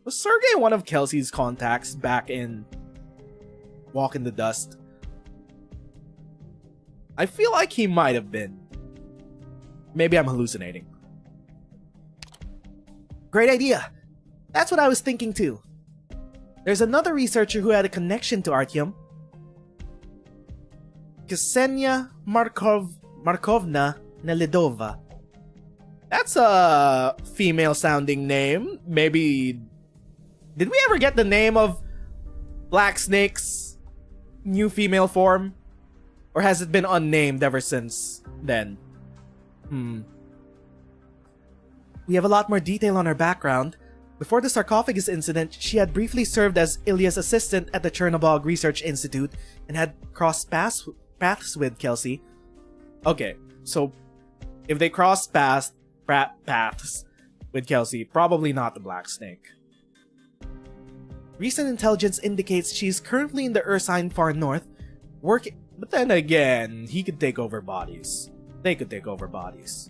Was Sergei one of Kelsey's contacts back in Walk in the Dust? I feel like he might have been. Maybe I'm hallucinating. Great idea. That's what I was thinking too. There's another researcher who had a connection to Artyom. Ksenia Markovna Nelidova. That's a female-sounding name. Maybe... Did we ever get the name of Black Snake's new female form? Or has it been unnamed ever since then? We have a lot more detail on her background. Before the sarcophagus incident, she had briefly served as Ilya's assistant at the Chernobog Research Institute and had crossed paths with Kelsey. Okay, so if they crossed paths with Kelsey, probably not the Black Snake. Recent intelligence indicates she's currently in the Ursine far north, working. But then again, he could take over bodies. They could take over bodies.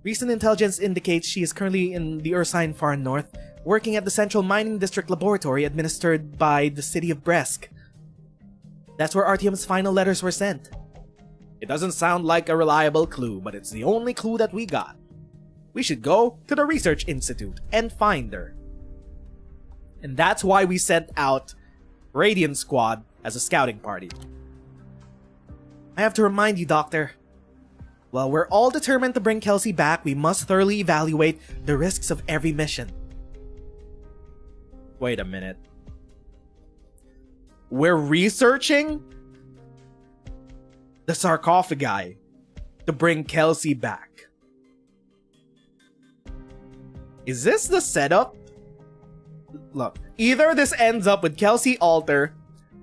Recent intelligence indicates she is currently in the Ursine far north, working at the Central Mining District Laboratory administered by the city of Bresk. That's where Artyom's final letters were sent. It doesn't sound like a reliable clue, but it's the only clue that we got. We should go to the Research Institute and find her. And that's why we sent out Radiant Squad as a scouting party. I have to remind you, Doctor. While we're all determined to bring Kelsey back, we must thoroughly evaluate the risks of every mission. Wait a minute. We're researching the sarcophagi to bring Kelsey back. Is this the setup? Look, either this ends up with Kelsey Alter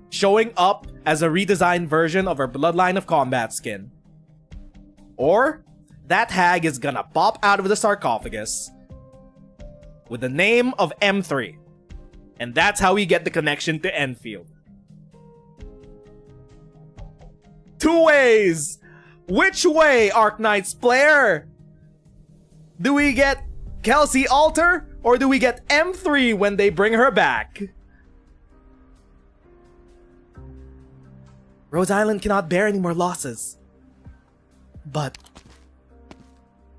showing up as a redesigned version of her Bloodline of Combat skin, or that hag is gonna pop out of the sarcophagus with the name of M3, and that's how we get the connection to Enfield. Two ways! Which way, Arknights player? Do we get Kelsey Alter, or do we get M3 when they bring her back? Rhodes Island cannot bear any more losses. But...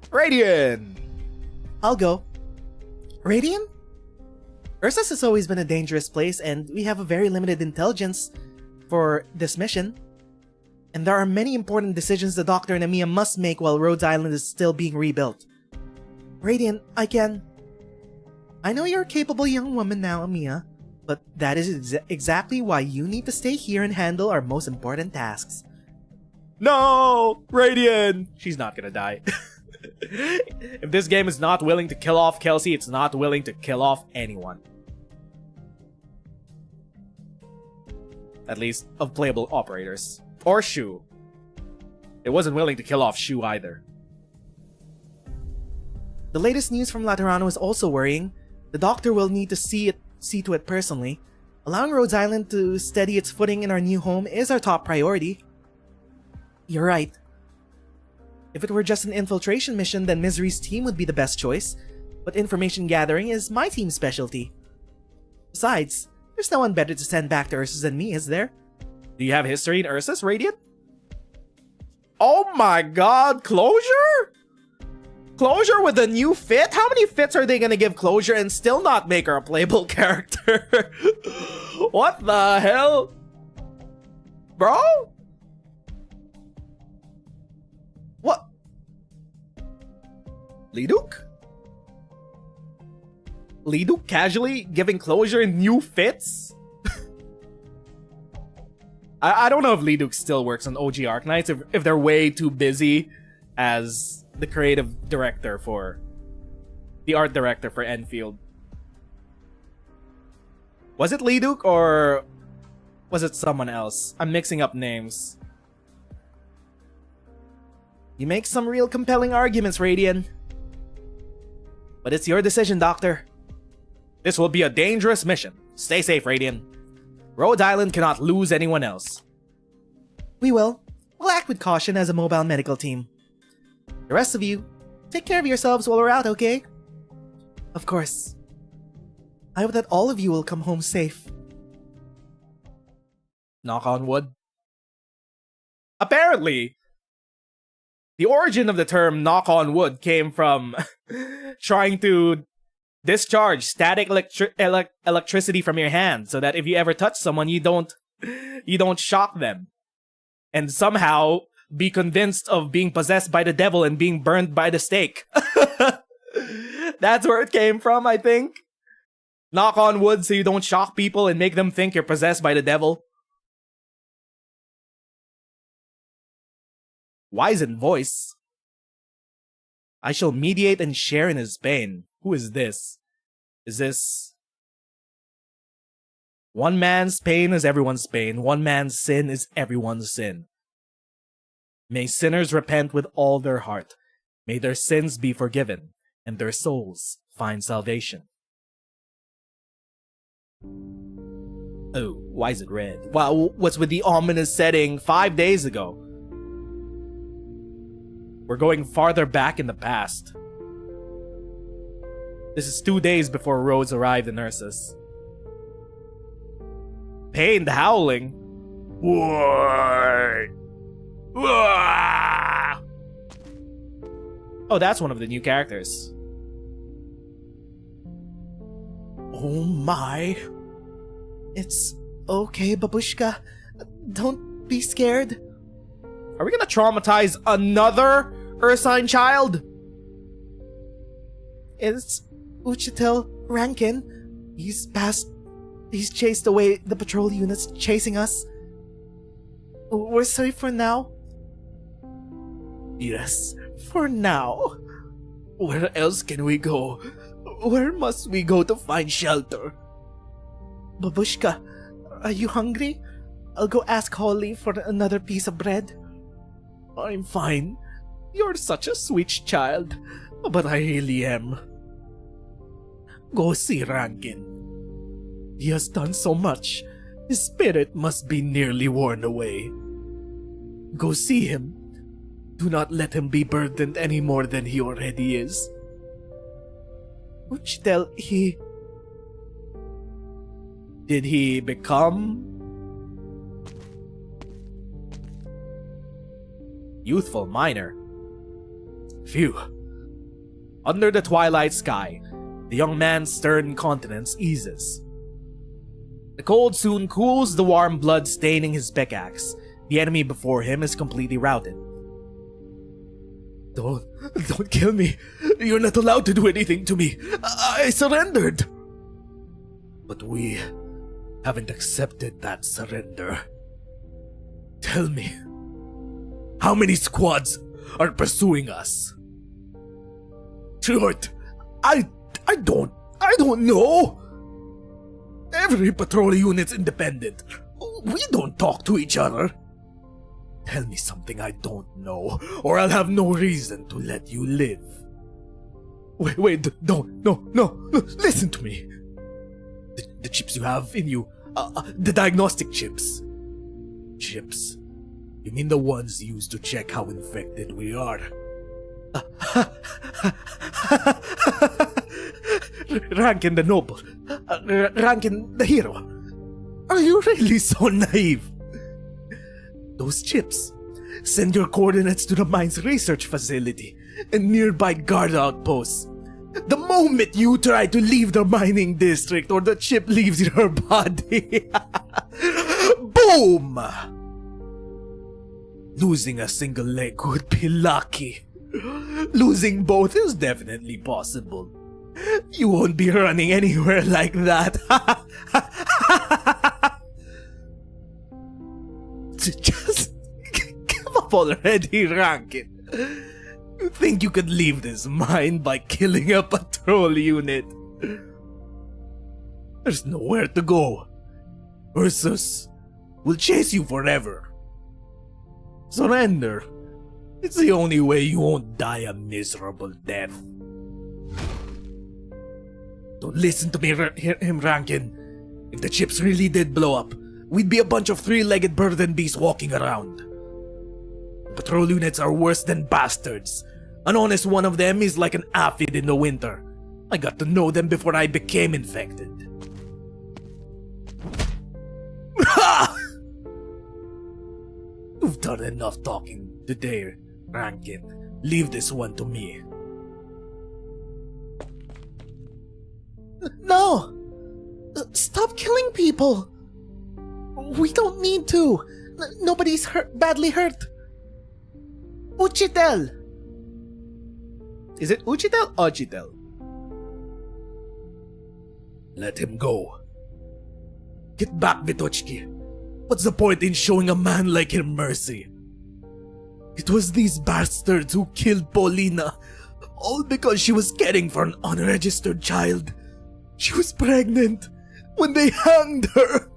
Radian! I'll go. Radian? Ursus has always been a dangerous place, and we have a very limited intelligence for this mission. And there are many important decisions the Doctor and Amiya must make while Rhodes Island is still being rebuilt. Radiant, I know you're a capable young woman now, Amiya, but that is exactly why you need to stay here and handle our most important tasks. No! Radiant! She's not gonna die. If this game is not willing to kill off Kelsey, it's not willing to kill off anyone. At least, of playable operators. Or Shu. It wasn't willing to kill off Shu either. The latest news from Laterano is also worrying. The Doctor will need to see to it personally. Allowing Rhodes Island to steady its footing in our new home is our top priority. You're right. If it were just an infiltration mission, then Misery's team would be the best choice. But information gathering is my team's specialty. Besides, there's no one better to send back to Ursus than me, is there? Do you have history in Ursus, Radiant? Oh my god, Closure? Closure with a new fit? How many fits are they gonna give Closure and still not make her a playable character? What the hell? Bro? What? Leduc? Leduc casually giving Closure new fits? I don't know if Leduc still works on OG Arknights, if they're way too busy as the creative director for... the art director for Enfield. Was it Leduc or was it someone else? I'm mixing up names. You make some real compelling arguments, Radian. But it's your decision, Doctor. This will be a dangerous mission. Stay safe, Radian. Rhodes Island cannot lose anyone else. We will. We'll act with caution as a mobile medical team. The rest of you, take care of yourselves while we're out, okay? Of course. I hope that all of you will come home safe. Knock on wood. Apparently, the origin of the term knock on wood came from trying to discharge static electricity from your hand so that if you ever touch someone, you don't shock them. And somehow be convinced of being possessed by the devil and being burned by the stake. That's where it came from, I think. Knock on wood so you don't shock people and make them think you're possessed by the devil. Wizened voice. I shall mediate and share in his pain. Who is this? Is this... One man's pain is everyone's pain. One man's sin is everyone's sin. May sinners repent with all their heart. May their sins be forgiven, and their souls find salvation. Oh, why is it red? Wow, what's with the ominous setting 5 days ago? We're going farther back in the past. This is 2 days before Rhodes arrived in Ursus. Pain, the howling. What? Oh, that's one of the new characters. Oh my. It's okay, Babushka. Don't be scared. Are we gonna traumatize another Ursine child? It's Uchitel Rankin. He's chased away the patrol units chasing us. We're safe for now. Yes, for now. Where else can we go? Where must we go to find shelter? Babushka, are you hungry? I'll go ask Holly for another piece of bread. I'm fine. You're such a sweet child, but I really am. Go see Rankin. He has done so much. His spirit must be nearly worn away. Go see him. Do not let him be burdened any more than he already is. Uchitel, Did he become... youthful minor? Phew. Under the twilight sky, the young man's stern countenance eases. The cold soon cools the warm blood staining his pickaxe. The enemy before him is completely routed. Don't kill me. You're not allowed to do anything to me. I surrendered. But we haven't accepted that surrender. Tell me, how many squads are pursuing us? Short, I don't know. Every patrol unit's independent. We don't talk to each other. Tell me something I don't know, or I'll have no reason to let you live. Wait, don't, no, listen to me. The chips you have in you, the diagnostic chips. Chips? You mean the ones used to check how infected we are? Rankin the Noble. Rankin, the hero. Are you really so naive? Those chips. Send your coordinates to the mine's research facility and nearby guard outposts. The moment you try to leave the mining district or the chip leaves your body, boom! Losing a single leg would be lucky. Losing both is definitely possible. You won't be running anywhere like that. Just give up already, Rankin. You think you could leave this mine by killing a patrol unit? There's nowhere to go. Ursus will chase you forever. Surrender. It's the only way you won't die a miserable death. Don't listen to me, him, Rankin. If the chips really did blow up, we'd be a bunch of three-legged burden beasts walking around. Patrol units are worse than bastards. An honest one of them is like an aphid in the winter. I got to know them before I became infected. You've done enough talking today, Rankin. Leave this one to me. No! Stop killing people! We don't need to. Nobody's badly hurt. Uchitel! Is it Uchitel or Chitel? Let him go. Get back, Vitochki. What's the point in showing a man like him mercy? It was these bastards who killed Paulina, all because she was caring for an unregistered child. She was pregnant when they hanged her.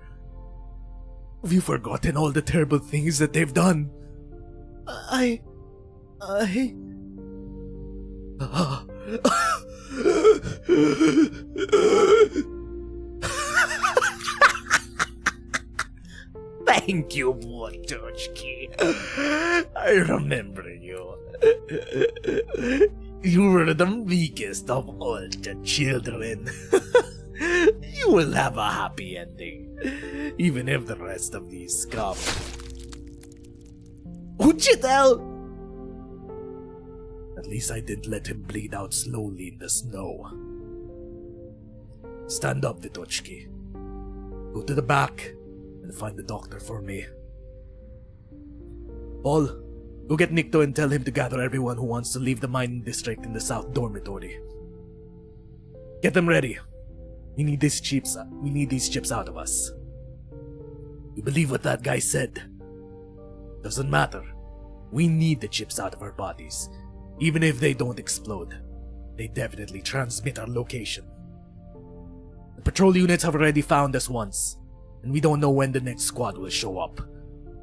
Have you forgotten all the terrible things that they've done? Thank you, Vitochki. I remember you. You were the weakest of all the children. You will have a happy ending, even if the rest of these come. Uchitel! At least I didn't let him bleed out slowly in the snow. Stand up, Vitochki. Go to the back and find the doctor for me. Paul, go get Nikto and tell him to gather everyone who wants to leave the mining district in the south dormitory. Get them ready. We need these chips out of us. You believe what that guy said? Doesn't matter. We need the chips out of our bodies. Even if they don't explode, they definitely transmit our location. The patrol units have already found us once, and we don't know when the next squad will show up.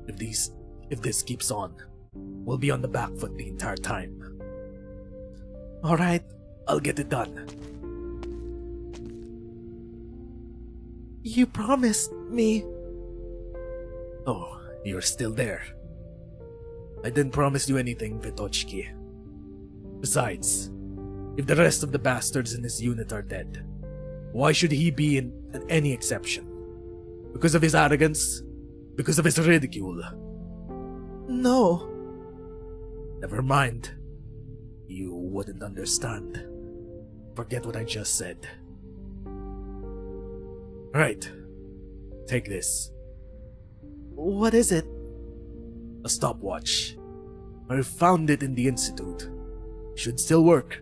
If this keeps on, we'll be on the back foot the entire time. Alright, I'll get it done. You promised me. Oh, you're still there. I didn't promise you anything, Vitochki. Besides, if the rest of the bastards in this unit are dead, why should he be in any exception? Because of his arrogance? Because of his ridicule? No. Never mind. You wouldn't understand. Forget what I just said. Right. Take this. What is it? A stopwatch. I found it in the Institute. Should still work.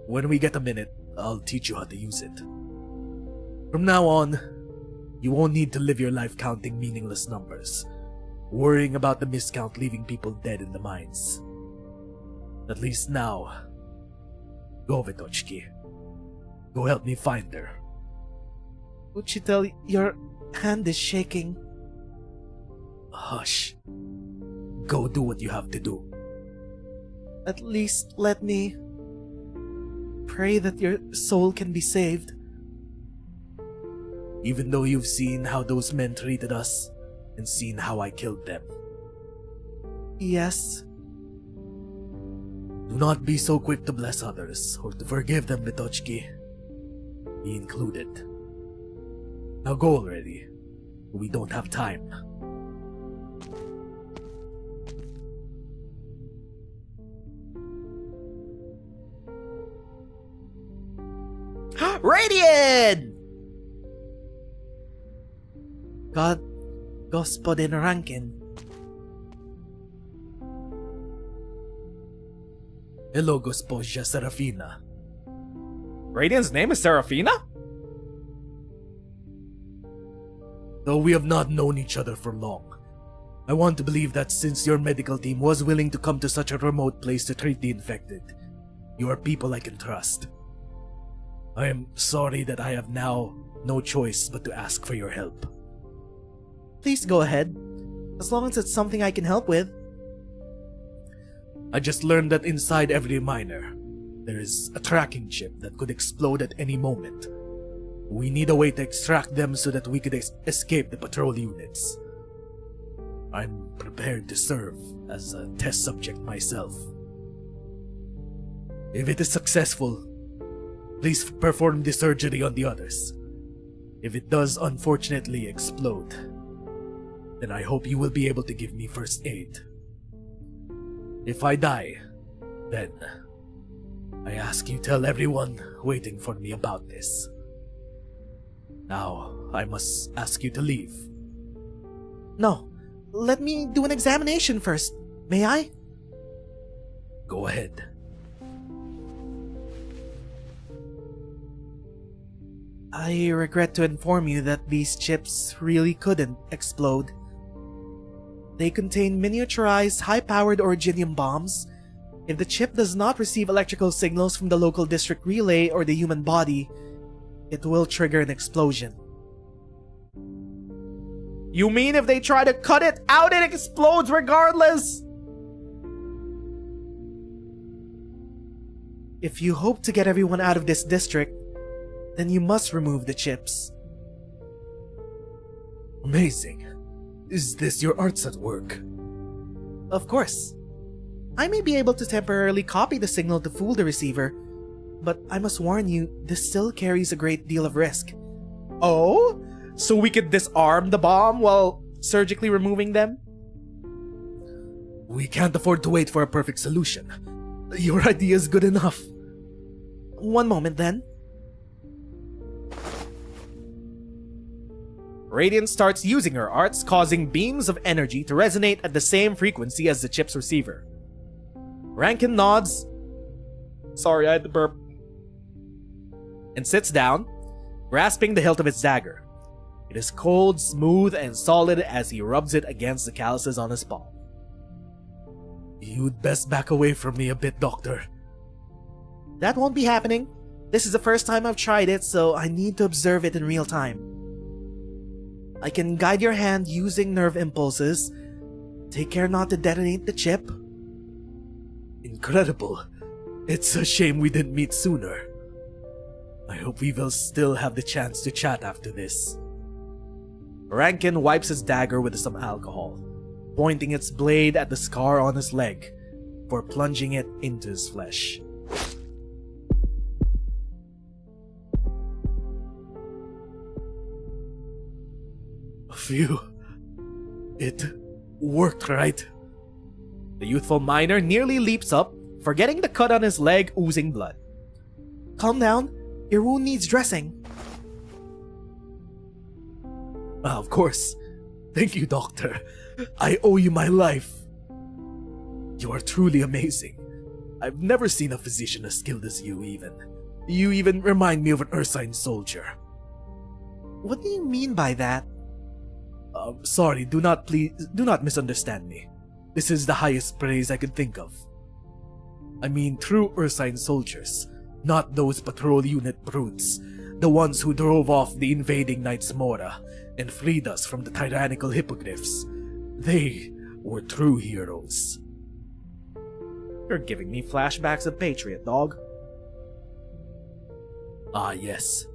When we get a minute, I'll teach you how to use it. From now on, you won't need to live your life counting meaningless numbers, worrying about the miscount leaving people dead in the mines. At least now. Go, Vitochki. Go help me find her. Uchitel, your hand is shaking. Hush. Go do what you have to do. At least let me pray that your soul can be saved. Even though you've seen how those men treated us, and seen how I killed them. Yes. Do not be so quick to bless others, or to forgive them, Vitochki. Me included. Now go already. We don't have time. Radiant! Господин Rankin. Hello, Gosposia Serafina. Radiant's name is Serafina? Though we have not known each other for long, I want to believe that since your medical team was willing to come to such a remote place to treat the infected, you are people I can trust. I am sorry that I have now no choice but to ask for your help. Please go ahead. As long as it's something I can help with. I just learned that inside every miner, there is a tracking chip that could explode at any moment. We need a way to extract them so that we could escape the patrol units. I'm prepared to serve as a test subject myself. If it is successful, please perform the surgery on the others. If it does unfortunately explode, then I hope you will be able to give me first aid. If I die, then I ask you tell everyone waiting for me about this. Now, I must ask you to leave. No, let me do an examination first. May I? Go ahead. I regret to inform you that these chips really couldn't explode. They contain miniaturized, high-powered originium bombs. If the chip does not receive electrical signals from the local district relay or the human body, it will trigger an explosion. You mean if they try to cut it out, it explodes regardless? If you hope to get everyone out of this district, then you must remove the chips. Amazing. Is this your arts at work? Of course. I may be able to temporarily copy the signal to fool the receiver, but I must warn you, this still carries a great deal of risk. Oh? So we could disarm the bomb while surgically removing them? We can't afford to wait for a perfect solution. Your idea is good enough. One moment then. Radiant starts using her arts, causing beams of energy to resonate at the same frequency as the chip's receiver. Rankin nods. Sorry, I had to burp. And sits down, grasping the hilt of his dagger. It is cold, smooth, and solid as he rubs it against the calluses on his palm. You'd best back away from me a bit, Doctor. That won't be happening. This is the first time I've tried it, so I need to observe it in real time. I can guide your hand using nerve impulses. Take care not to detonate the chip. Incredible. It's a shame we didn't meet sooner. I hope we will still have the chance to chat after this. Rankin wipes his dagger with some alcohol, pointing its blade at the scar on his leg, before plunging it into his flesh. Phew. It worked, right? The youthful miner nearly leaps up, forgetting the cut on his leg oozing blood. Calm down. Your wound needs dressing. Of course. Thank you, Doctor. I owe you my life. You are truly amazing. I've never seen a physician as skilled as you even. You even remind me of an Ursine soldier. What do you mean by that? Sorry, do not misunderstand me. This is the highest praise I could think of. I mean true Ursine soldiers, not those patrol unit brutes, the ones who drove off the invading Knights Mora and freed us from the tyrannical hippogriffs. They were true heroes. You're giving me flashbacks of Patriot, dog. Ah, yes.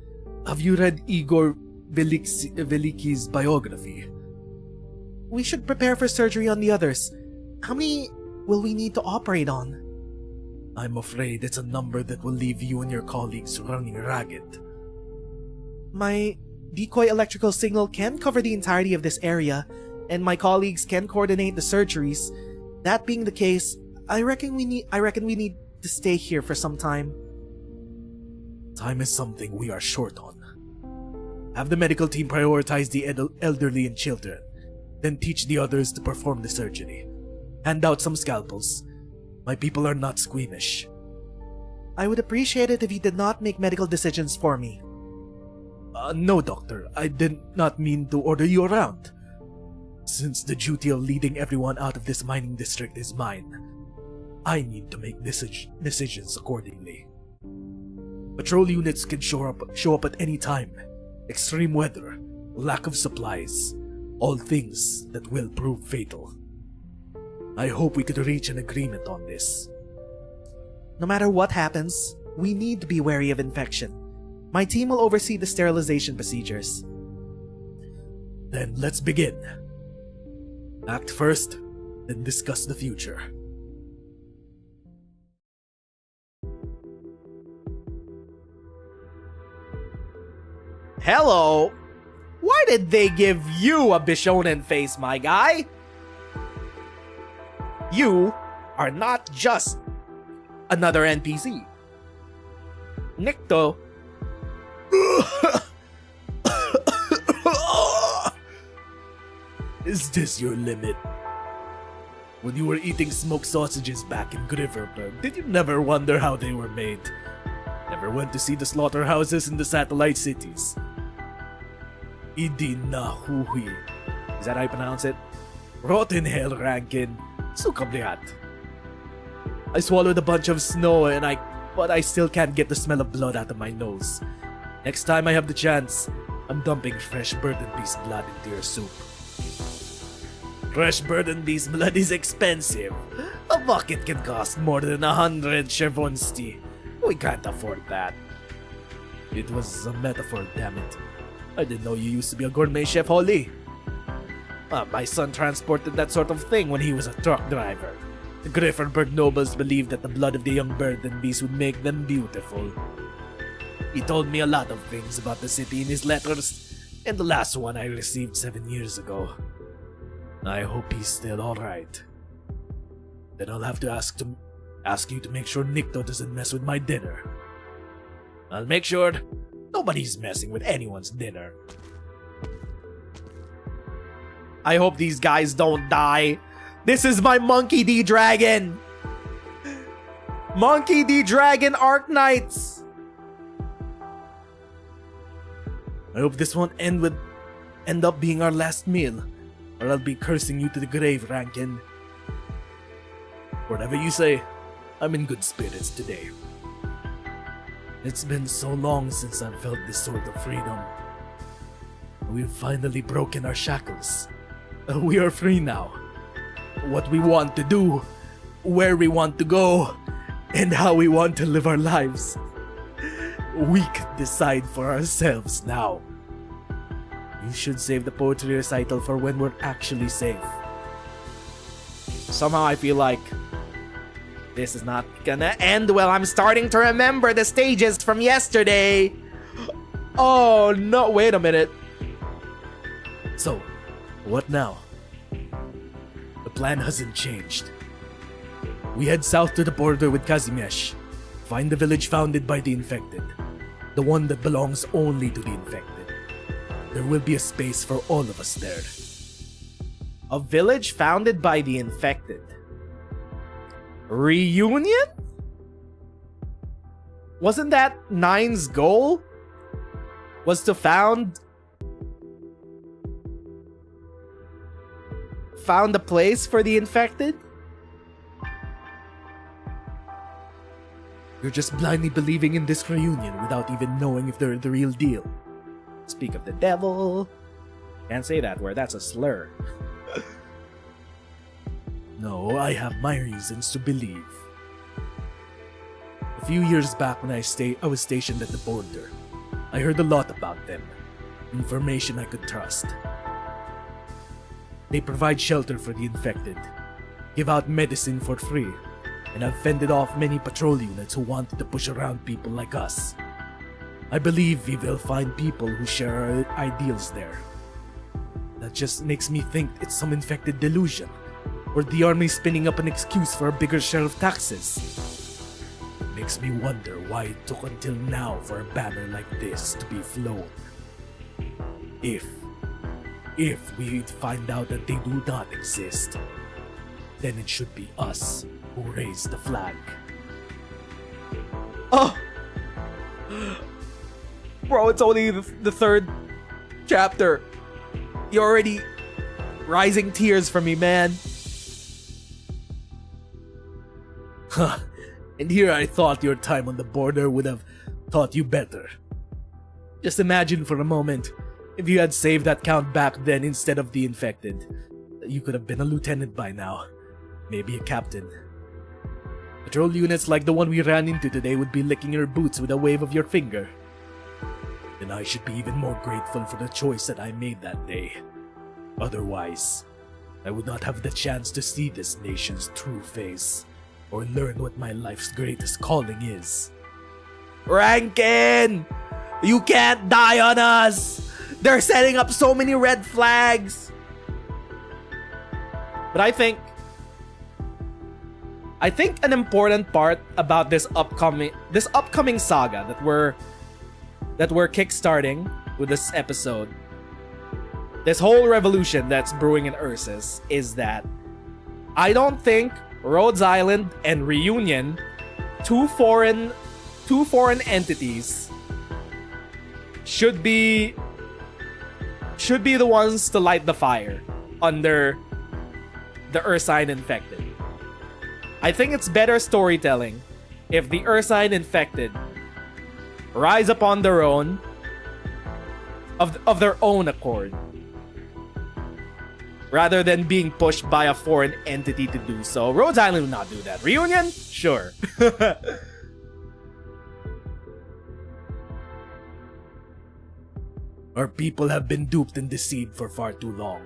Have you read Igor Veliky's biography? We should prepare for surgery on the others. How many will we need to operate on? I'm afraid it's a number that will leave you and your colleagues running ragged. My decoy electrical signal can cover the entirety of this area, and my colleagues can coordinate the surgeries. That being the case, I reckon we need to stay here for some time. Time is something we are short on. Have the medical team prioritize the elderly and children, then teach the others to perform the surgery. Hand out some scalpels. My people are not squeamish. I would appreciate it if you did not make medical decisions for me. No, Doctor. I did not mean to order you around. Since the duty of leading everyone out of this mining district is mine, I need to make decisions accordingly. Patrol units can show up at any time. Extreme weather, lack of supplies, all things that will prove fatal. I hope we could reach an agreement on this. No matter what happens, we need to be wary of infection. My team will oversee the sterilization procedures. Then let's begin. Act first, then discuss the future. Hello? Why did they give you a Bishonen face, my guy? You are not just another NPC. Nikto. Is this your limit? When you were eating smoked sausages back in Griverberg, did you never wonder how they were made? Never went to see the slaughterhouses in the satellite cities? Idinahuhi. Is that how you pronounce it? Rotten hell, Rankin. Sukablihat. I swallowed a bunch of snow but I still can't get the smell of blood out of my nose. Next time I have the chance, I'm dumping fresh bird and beast blood into your soup. Fresh bird and beast blood is expensive. A bucket can cost more than 100 Chervonsty. We can't afford that. It was a metaphor, damn it. I didn't know you used to be a gourmet chef, Holly. My son transported that sort of thing when he was a truck driver. The Grifferberg nobles believed that the blood of the young bird and beast would make them beautiful. He told me a lot of things about the city in his letters, and the last one I received 7 years ago. I hope he's still alright. Then I'll have to ask you to make sure Nikto doesn't mess with my dinner. I'll make sure nobody's messing with anyone's dinner. I hope these guys don't die. This is my Monkey D Dragon! Monkey D Dragon Arknights! I hope this won't end up being our last meal, or I'll be cursing you to the grave, Rankin. Whatever you say, I'm in good spirits today. It's been so long since I've felt this sort of freedom. We've finally broken our shackles. We are free now. What we want to do, where we want to go, and how we want to live our lives. We can decide for ourselves now. You should save the poetry recital for when we're actually safe. Somehow I feel like this is not gonna end well. I'm starting to remember the stages from yesterday. Oh no, wait a minute. So, what now? The plan hasn't changed. We head south to the border with Kazimesh. Find the village founded by the infected. The one that belongs only to the infected. There will be a space for all of us there. A village founded by the infected. Reunion? Wasn't that Nine's goal? Was to found a place for the infected? You're just blindly believing in this reunion without even knowing if they're the real deal. Speak of the devil. Can't say that word, that's a slur. No, I have my reasons to believe. A few years back when I was stationed at the border, I heard a lot about them. Information I could trust. They provide shelter for the infected, give out medicine for free, and have fended off many patrol units who wanted to push around people like us. I believe we will find people who share our ideals there. That just makes me think it's some infected delusion, or the army spinning up an excuse for a bigger share of taxes. It makes me wonder why it took until now for a banner like this to be flown. If we find out that they do not exist, then it should be us who raise the flag. Oh! Bro, it's only the third chapter. You're already rising tears for me, man. Huh. And here I thought your time on the border would have taught you better. Just imagine for a moment, if you had saved that count back then instead of the infected. You could have been a lieutenant by now. Maybe a captain. Patrol units like the one we ran into today would be licking your boots with a wave of your finger. Then I should be even more grateful for the choice that I made that day. Otherwise, I would not have the chance to see this nation's true face, or learn what my life's greatest calling is. Rankin! You can't die on us! They're setting up so many red flags! But I think an important part about this upcoming saga that we're kickstarting with this episode, this whole revolution that's brewing in Ursus, is that I don't think Rhodes Island and Reunion, two foreign entities, should be the ones to light the fire under the Ursine infected. I think it's better storytelling if the Ursine infected rise up on their own of their own accord, rather than being pushed by a foreign entity to do so. Rhodes Island would not do that. Reunion? Sure. Our people have been duped and deceived for far too long.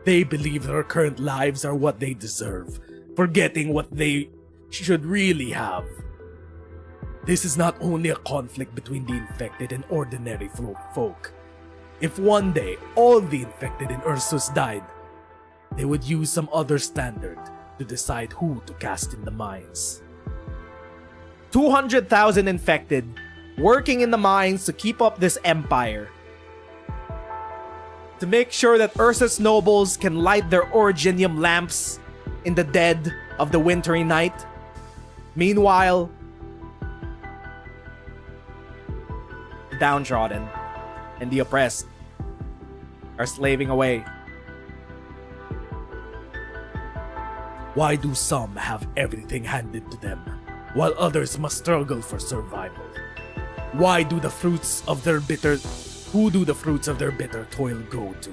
They believe their current lives are what they deserve, forgetting what they should really have. This is not only a conflict between the infected and ordinary folk. If one day all the infected in Ursus died, they would use some other standard to decide who to cast in the mines. 200,000 infected working in the mines to keep up this empire, to make sure that Ursus nobles can light their originium lamps in the dead of the wintry night. Meanwhile, the downtrodden and the oppressed are slaving away. Why do some have everything handed to them, while others must struggle for survival? Who do the fruits of their bitter toil go to?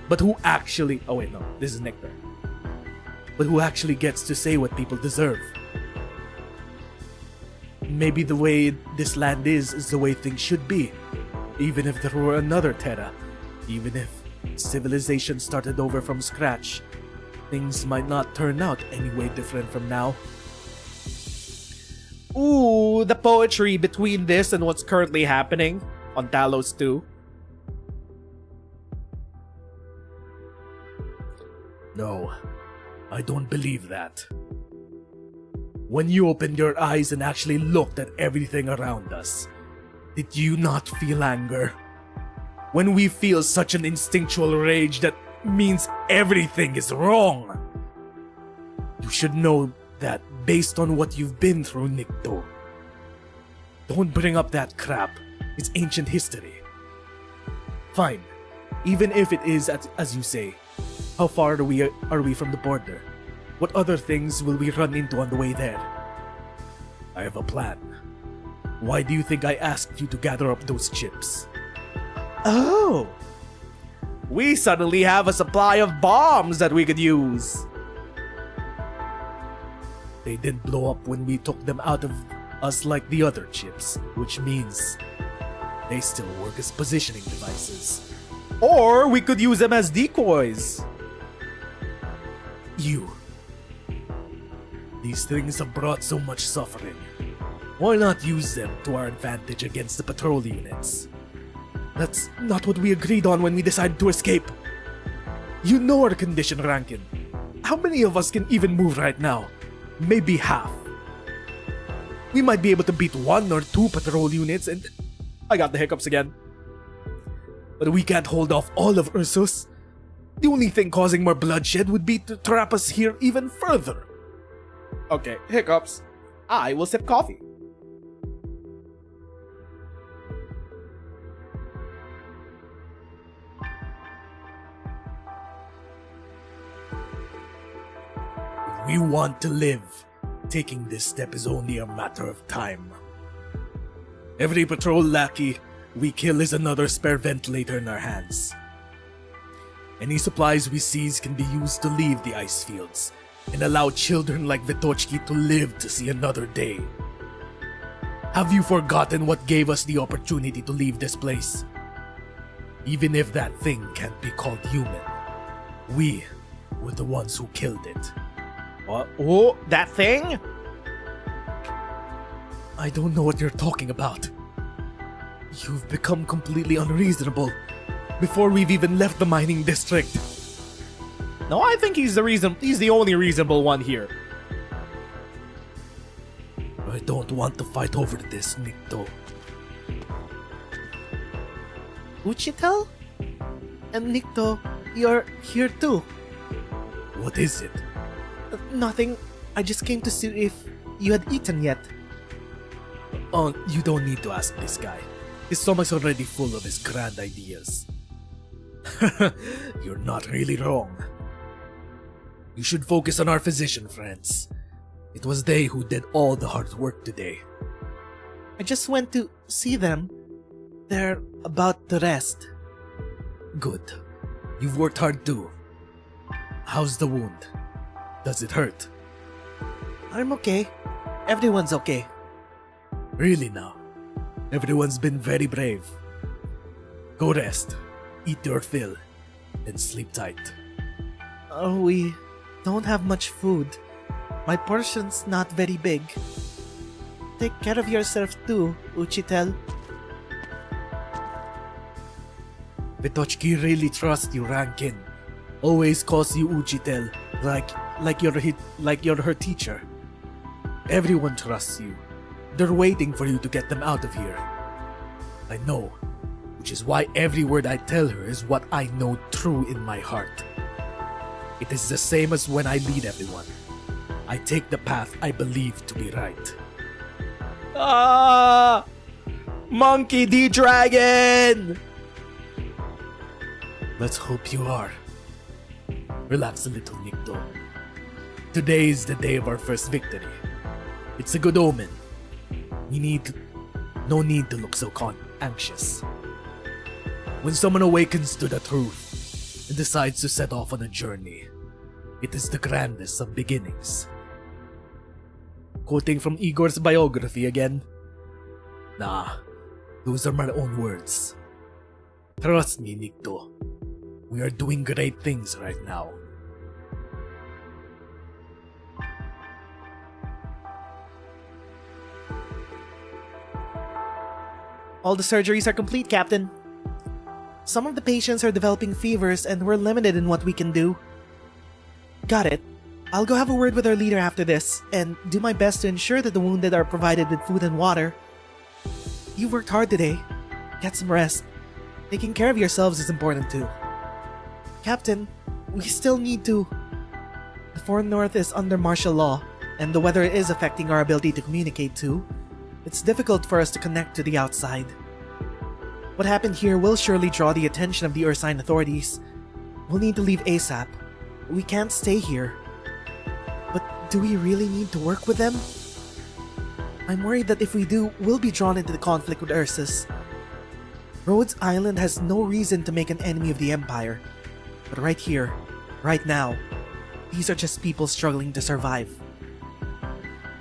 But who actually... Oh wait, no, this is Nectar. But who actually gets to say what people deserve? Maybe the way this land is the way things should be. Even if there were another Terra, even if civilization started over from scratch, things might not turn out any way different from now. Ooh, the poetry between this and what's currently happening on Talos 2. No, I don't believe that. When you opened your eyes and actually looked at everything around us, did you not feel anger? When we feel such an instinctual rage that means everything is wrong, you should know that based on what you've been through, Nikto. Don't bring up that crap. It's ancient history. Fine. Even if it is as you say, how far are we from the border? What other things will we run into on the way there? I have a plan. Why do you think I asked you to gather up those chips? Oh! We suddenly have a supply of bombs that we could use. They didn't blow up when we took them out of us like the other chips, which means they still work as positioning devices. Or we could use them as decoys. These things have brought so much suffering. Why not use them to our advantage against the patrol units? That's not what we agreed on when we decided to escape. You know our condition, Rankin. How many of us can even move right now? Maybe half. We might be able to beat 1 or 2 patrol units and... I got the hiccups again. But we can't hold off all of Ursus. The only thing causing more bloodshed would be to trap us here even further. Okay, hiccups. I will sip coffee. If we want to live, taking this step is only a matter of time. Every patrol lackey we kill is another spare ventilator in our hands. Any supplies we seize can be used to leave the ice fields and allow children like Vitochki to live to see another day. Have you forgotten what gave us the opportunity to leave this place? Even if that thing can't be called human, we were the ones who killed it. Oh, that thing? I don't know what you're talking about. You've become completely unreasonable before we've even left the mining district. No, I think he's the only reasonable one here. I don't want to fight over this, Nikto. Uchitel? And Nikto, you're here too. What is it? Nothing. I just came to see if you had eaten yet. Oh, you don't need to ask this guy. His stomach's already full of his grand ideas. You're not really wrong. You should focus on our physician friends. It was they who did all the hard work today. I just went to see them. They're about to rest. Good. You've worked hard too. How's the wound? Does it hurt? I'm okay. Everyone's okay. Really now? Everyone's been very brave. Go rest, eat your fill, and sleep tight. We don't have much food. My portion's not very big. Take care of yourself too, Uchitel. Vitochki really trusts you, Rankin. Always calls you Uchitel, like you're her teacher. Everyone trusts you. They're waiting for you to get them out of here. I know, which is why every word I tell her is what I know true in my heart. It is the same as when I lead everyone. I take the path I believe to be right. Ah! Monkey D Dragon! Let's hope you are. Relax a little, Nikto. Today is the day of our first victory. It's a good omen. No need to look so anxious. When someone awakens to the truth and decides to set off on a journey, it is the grandest of beginnings. Quoting from Igor's biography again? Nah, those are my own words. Trust me, Nikto. We are doing great things right now. All the surgeries are complete, Captain. Some of the patients are developing fevers and we're limited in what we can do. Got it. I'll go have a word with our leader after this and do my best to ensure that the wounded are provided with food and water. You've worked hard today. Get some rest. Taking care of yourselves is important too. Captain, we still need to... The Foreign North is under martial law, and the weather is affecting our ability to communicate too. It's difficult for us to connect to the outside. What happened here will surely draw the attention of the Ursine authorities. We'll need to leave ASAP. We can't stay here. But do we really need to work with them? I'm worried that if we do, we'll be drawn into the conflict with Ursus. Rhodes Island has no reason to make an enemy of the Empire. But right here, right now, these are just people struggling to survive.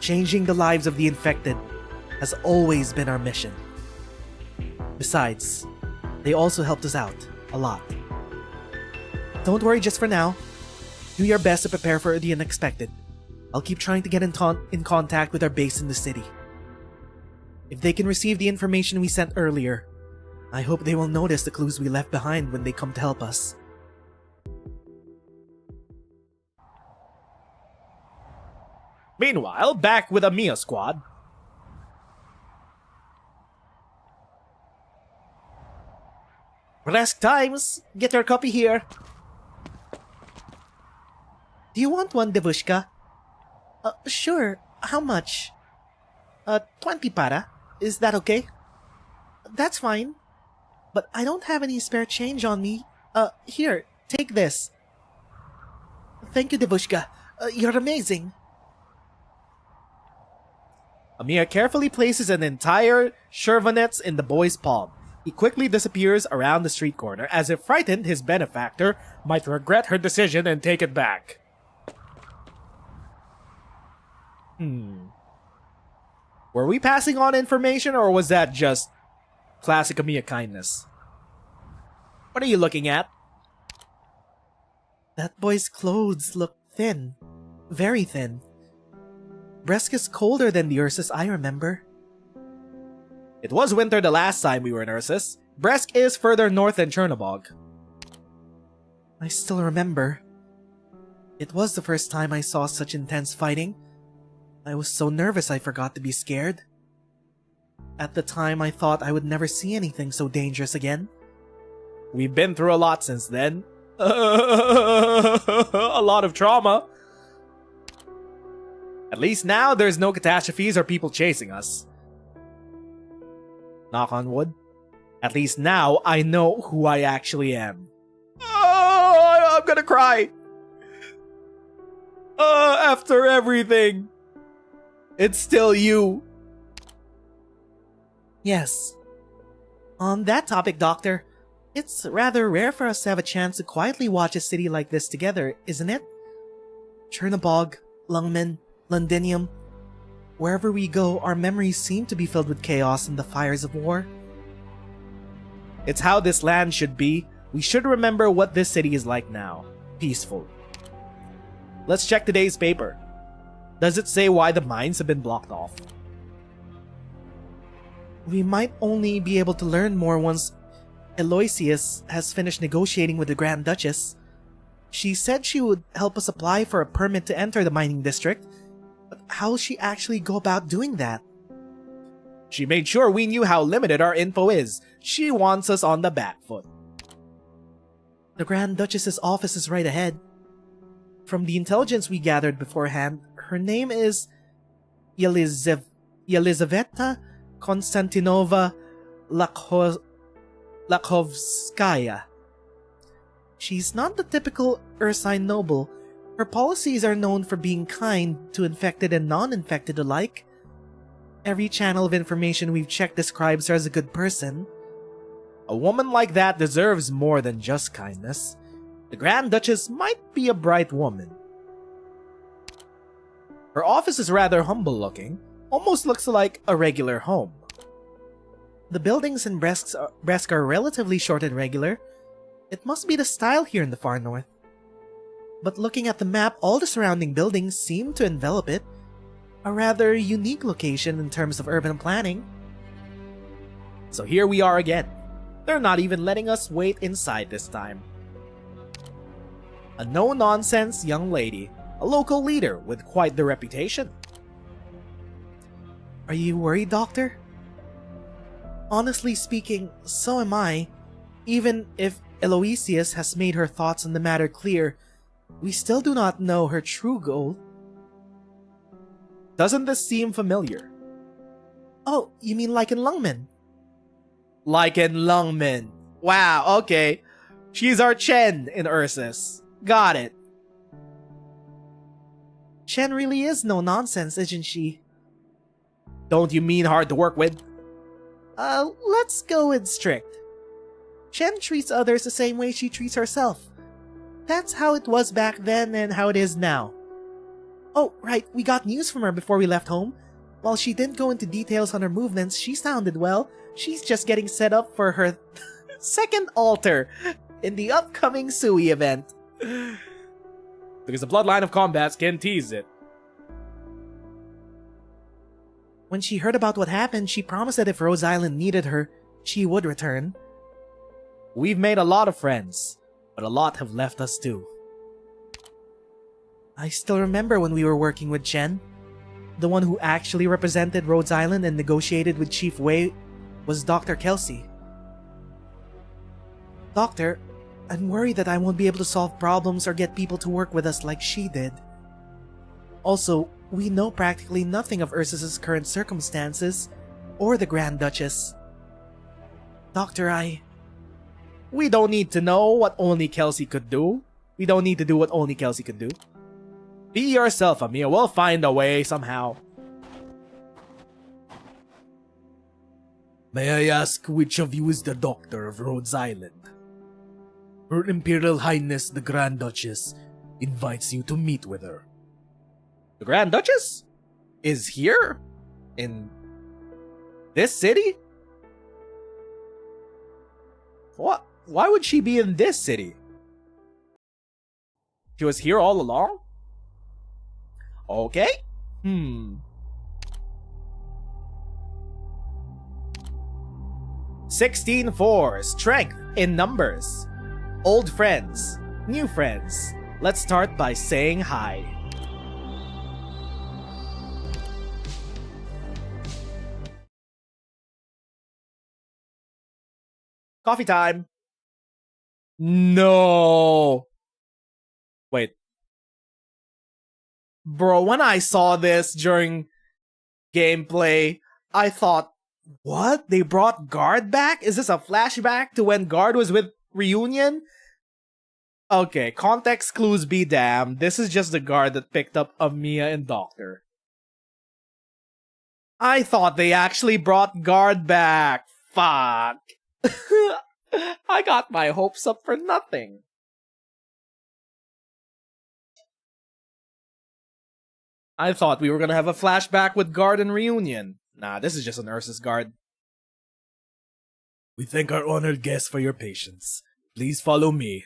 Changing the lives of the infected has always been our mission. Besides, they also helped us out a lot. Don't worry just for now. Do your best to prepare for the unexpected. I'll keep trying to get in contact with our base in the city. If they can receive the information we sent earlier, I hope they will notice the clues we left behind when they come to help us. Meanwhile, back with a Mia squad. Rest times! Get your copy here! Do you want one, Devushka? Sure. How much? 20 para. Is that okay? That's fine. But I don't have any spare change on me. Here, take this. Thank you, Devushka. You're amazing. Amir carefully places an entire Shervanets in the boy's palm. He quickly disappears around the street corner, as if frightened his benefactor might regret her decision and take it back. Were we passing on information, or was that just classic Amiya kindness? What are you looking at? That boy's clothes look thin. Very thin. Bresk is colder than the Ursus I remember. It was winter the last time we were in Ursus. Bresk is further north than Chernobog. I still remember. It was the first time I saw such intense fighting. I was so nervous I forgot to be scared. At the time, I thought I would never see anything so dangerous again. We've been through a lot since then. A lot of trauma. At least now there's no catastrophes or people chasing us. Knock on wood. At least now I know who I actually am. Oh, I'm gonna cry. After everything, it's still you. Yes. On that topic, Doctor, it's rather rare for us to have a chance to quietly watch a city like this together, isn't it? Chernobog, Lungmen, Londinium. Wherever we go, our memories seem to be filled with chaos and the fires of war. It's how this land should be. We should remember what this city is like now. Peaceful. Let's check today's paper. Does it say why the mines have been blocked off? We might only be able to learn more once Aloysius has finished negotiating with the Grand Duchess. She said she would help us apply for a permit to enter the mining district, but how will she actually go about doing that? She made sure we knew how limited our info is. She wants us on the back foot. The Grand Duchess's office is right ahead. From the intelligence we gathered beforehand, her name is Yelizaveta Konstantinova Lakhovskaya. She's not the typical Ursine noble. Her policies are known for being kind to infected and non-infected alike. Every channel of information we've checked describes her as a good person. A woman like that deserves more than just kindness. The Grand Duchess might be a bright woman. Her office is rather humble looking, almost looks like a regular home. The buildings in Bresk are relatively short and regular. It must be the style here in the far north. But looking at the map, all the surrounding buildings seem to envelop it. A rather unique location in terms of urban planning. So here we are again. They're not even letting us wait inside this time. A no-nonsense young lady, a local leader with quite the reputation. Are you worried, Doctor? Honestly speaking, so am I. Even if Aloysius has made her thoughts on the matter clear, we still do not know her true goal. Doesn't this seem familiar? Oh, you mean like in Lungmen? Like in Lungmen. Wow, okay. She's our Chen in Ursus. Got it. Chen really is no nonsense, isn't she? Don't you mean hard to work with? Let's go with strict. Chen treats others the same way she treats herself. That's how it was back then and how it is now. Oh, right, we got news from her before we left home. While she didn't go into details on her movements, she sounded well. She's just getting set up for her second altar in the upcoming Sui event. Because the bloodline of combats can tease it. When she heard about what happened, she promised that if Rhodes Island needed her, she would return. We've made a lot of friends, but a lot have left us too. I still remember when we were working with Chen. The one who actually represented Rhodes Island and negotiated with Chief Wei was Dr. Kelsey. Doctor, I'm worried that I won't be able to solve problems or get people to work with us like she did. Also, we know practically nothing of Ursus's current circumstances or the Grand Duchess. Doctor, We don't need to know what only Kelsey could do. We don't need to do what only Kelsey could do. Be yourself, Amia. We'll find a way somehow. May I ask which of you is the doctor of Rhodes Island? Her Imperial Highness the Grand Duchess invites you to meet with her. The Grand Duchess is here? In this city? What? Why would she be in this city? She was here all along? Okay. 16-4. Strength in numbers. Old friends. New friends. Let's start by saying hi. Coffee time. No. Wait. Bro, when I saw this during gameplay, I thought, what? They brought Guard back? Is this a flashback to when Guard was with Reunion? Okay, context clues be damned. This is just the Guard that picked up Amia and Doctor. I thought they actually brought Guard back. Fuck. I got my hopes up for nothing. I thought we were gonna have a flashback with Guard and Reunion. Nah, this is just an Ursus Guard. We thank our honored guests for your patience. Please follow me.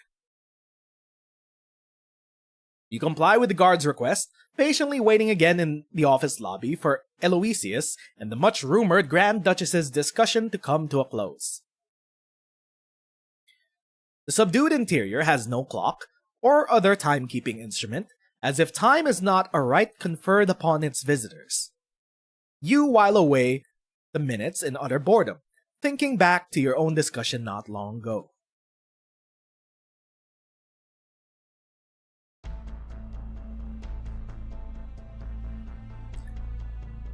You comply with the guard's request, patiently waiting again in the office lobby for Eloisius and the much-rumored Grand Duchess's discussion to come to a close. The subdued interior has no clock or other timekeeping instrument, as if time is not a right conferred upon its visitors. You while away the minutes in utter boredom, thinking back to your own discussion not long ago.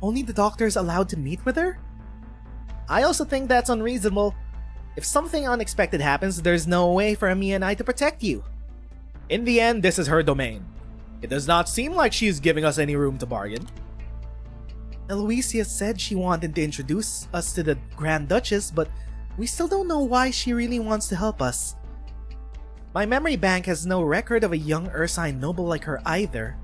only the doctor is allowed to meet with her? I also think that's unreasonable. If something unexpected happens, there's no way for Amia and I to protect you. In the end, this is her domain. It does not seem like she is giving us any room to bargain. Eloisia said she wanted to introduce us to the Grand Duchess, but we still don't know why she really wants to help us. My memory bank has no record of a young Ursine noble like her either.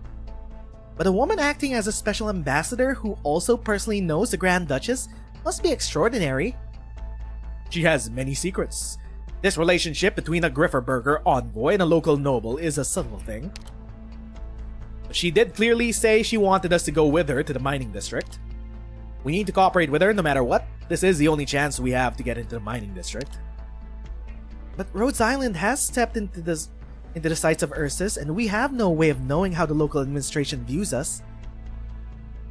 But a woman acting as a special ambassador who also personally knows the Grand Duchess must be extraordinary. She has many secrets. This relationship between a Grifferburger envoy and a local noble is a subtle thing. She did clearly say she wanted us to go with her to the mining district. We need to cooperate with her no matter what. This is the only chance we have to get into the mining district. But Rhodes Island has stepped into the sights of Ursus, and we have no way of knowing how the local administration views us.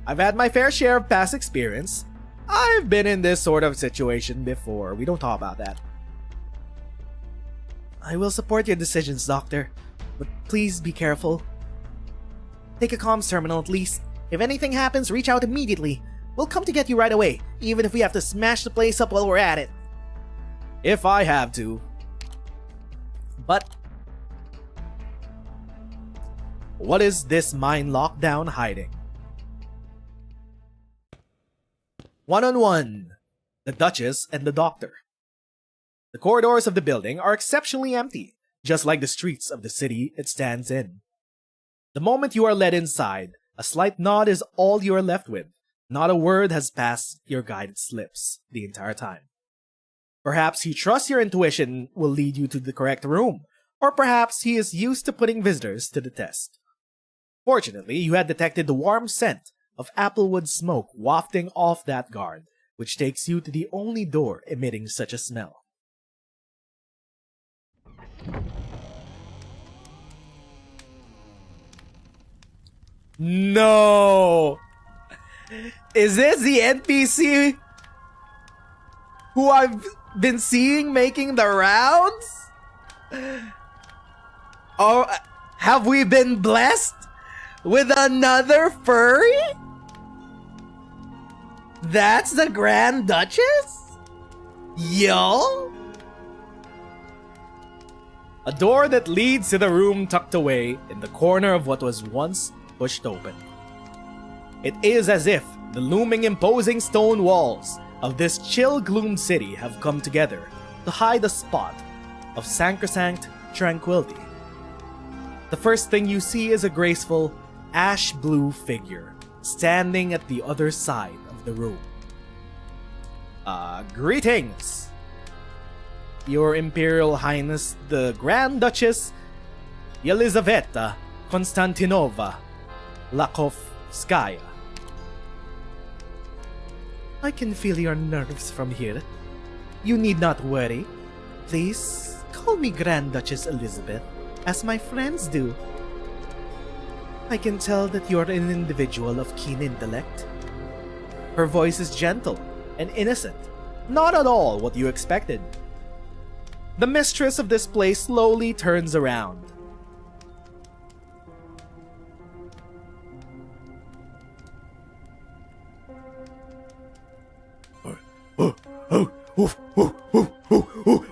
I've had my fair share of past experience. I've been in this sort of situation before. We don't talk about that. I will support your decisions, Doctor, but please be careful. Take a comms terminal at least. If anything happens, reach out immediately. We'll come to get you right away, even if we have to smash the place up while we're at it. If I have to. But what is this mine lockdown hiding? One-on-one. The Duchess and the Doctor. The corridors of the building are exceptionally empty, just like the streets of the city it stands in. The moment you are led inside, a slight nod is all you are left with. Not a word has passed your guide's lips the entire time. Perhaps he trusts your intuition will lead you to the correct room, or perhaps he is used to putting visitors to the test. Fortunately, you had detected the warm scent of applewood smoke wafting off that guard, which takes you to the only door emitting such a smell. No! Is this the NPC who I've been seeing making the rounds? Or have we been blessed with another furry? That's the Grand Duchess? Yo? A door that leads to the room tucked away in the corner of what was once pushed open. It is as if the looming imposing stone walls of this chill-gloomed city have come together to hide a spot of sacrosanct tranquility. The first thing you see is a graceful, ash-blue figure standing at the other side of the room. Greetings! Your Imperial Highness, the Grand Duchess Yelizaveta Konstantinova Lakovskaya. I can feel your nerves from here. You need not worry. Please, call me Grand Duchess Elizabeth, as my friends do. I can tell that you are an individual of keen intellect. Her voice is gentle and innocent, not at all what you expected. The mistress of this place slowly turns around.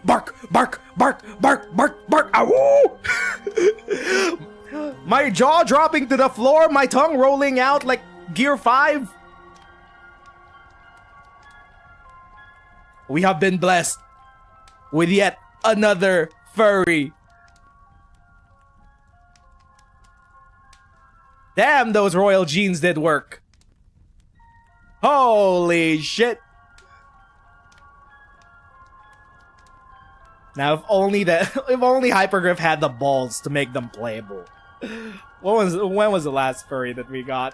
Bark, bark, bark, bark, bark, bark, ow! My jaw dropping to the floor, my tongue rolling out like Gear 5. We have been blessed with yet another furry. Damn, those royal genes did work. Holy shit. Now, if only Hypergriff had the balls to make them playable. When was the last furry that we got?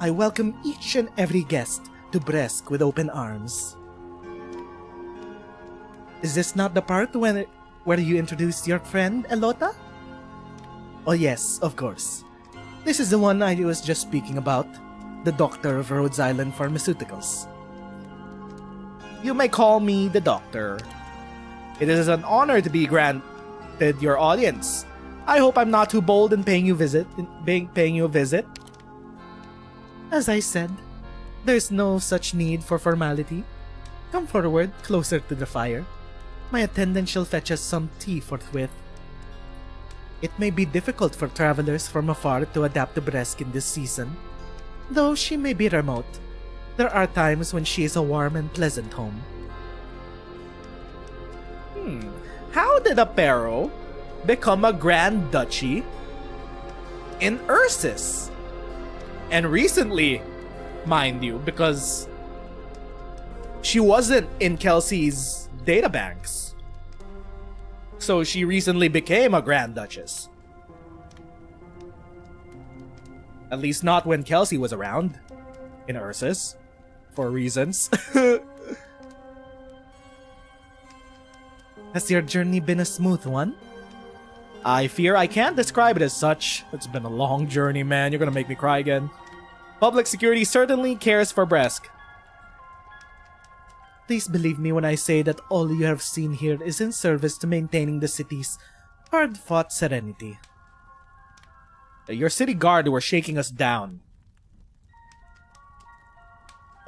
I welcome each and every guest to Bresk with open arms. Is this not the part where you introduced your friend, Elota? Oh yes, of course. This is the one I was just speaking about, the doctor of Rhodes Island Pharmaceuticals. You may call me the Doctor. It is an honor to be granted your audience. I hope I'm not too bold in paying you a visit. As I said, there's no such need for formality. Come forward, closer to the fire. My attendant shall fetch us some tea forthwith. It may be difficult for travelers from afar to adapt to Bresk in this season. Though she may be remote, there are times when she is a warm and pleasant home. How did a Pero become a Grand Duchy in Ursus? And recently, mind you, because she wasn't in Kelsey's databanks. So she recently became a Grand Duchess. At least not when Kelsey was around in Ursus. For reasons. Has your journey been a smooth one? I fear I can't describe it as such. It's been a long journey, man. You're gonna make me cry again. Public security certainly cares for Bresk. Please believe me when I say that all you have seen here is in service to maintaining the city's hard-fought serenity. Your city guard were shaking us down.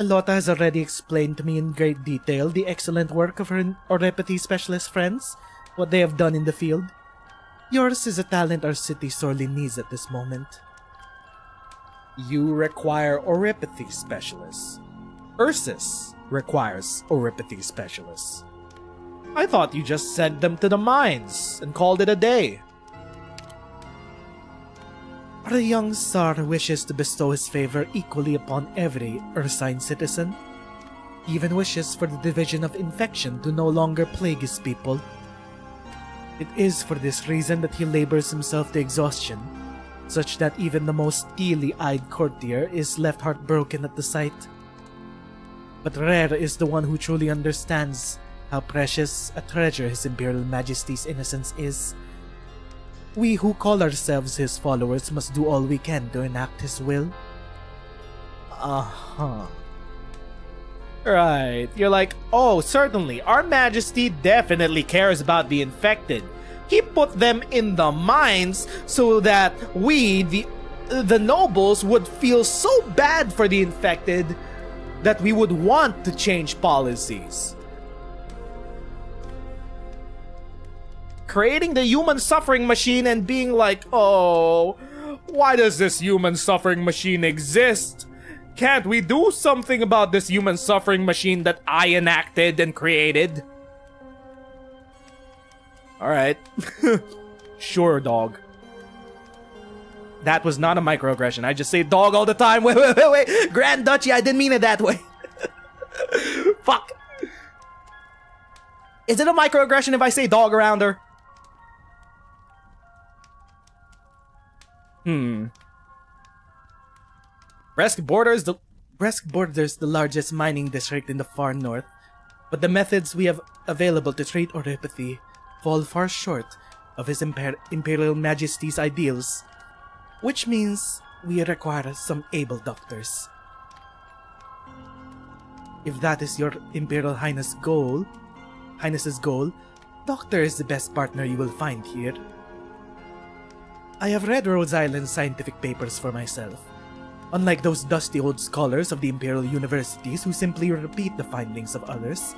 Elota has already explained to me in great detail the excellent work of her orepathy specialist friends, what they have done in the field. Yours is a talent our city sorely needs at this moment. You require orepathy specialists. Ursus requires orepathy specialists. I thought you just sent them to the mines and called it a day. Our young Tsar wishes to bestow his favor equally upon every Ursine citizen. He even wishes for the division of infection to no longer plague his people. It is for this reason that he labors himself to exhaustion such that even the most steely-eyed courtier is left heartbroken at the sight. But rare is the one who truly understands how precious a treasure His Imperial Majesty's innocence is. We who call ourselves his followers must do all we can to enact his will. Uh-huh. Right. You're like, oh, certainly, Our Majesty definitely cares about the infected. He put them in the mines so that we, the nobles, would feel so bad for the infected that we would want to change policies. Creating the human suffering machine and being like, oh, why does this human suffering machine exist? Can't we do something about this human suffering machine that I enacted and created? Alright. Sure, dog. That was not a microaggression. I just say dog all the time. Wait. Grand Duchy, I didn't mean it that way. Fuck. Is it a microaggression if I say dog around her? Bresk borders the largest mining district in the far north, but the methods we have available to treat oropathy fall far short of His Imperial Majesty's ideals, which means we require some able doctors. If that is your Imperial Highness's goal, doctor is the best partner you will find here. I have read Rhodes Island's scientific papers for myself. Unlike those dusty old scholars of the Imperial Universities who simply repeat the findings of others,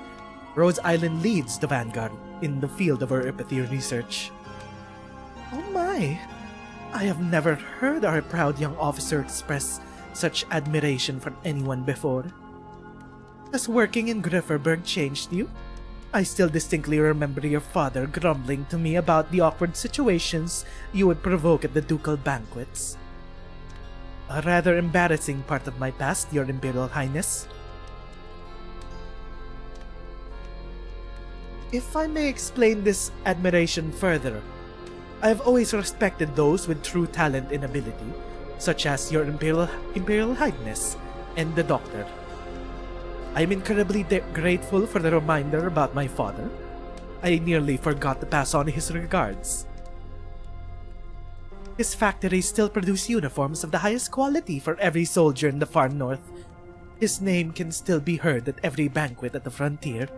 Rhodes Island leads the vanguard in the field of oropathy research. Oh my! I have never heard our proud young officer express such admiration for anyone before. Has working in Grifferberg changed you? I still distinctly remember your father grumbling to me about the awkward situations you would provoke at the ducal banquets. A rather embarrassing part of my past, Your Imperial Highness. If I may explain this admiration further, I have always respected those with true talent and ability, such as Your Imperial Highness and the Doctor. I am incredibly grateful for the reminder about my father. I nearly forgot to pass on his regards. His factories still produce uniforms of the highest quality for every soldier in the far north. His name can still be heard at every banquet at the frontier.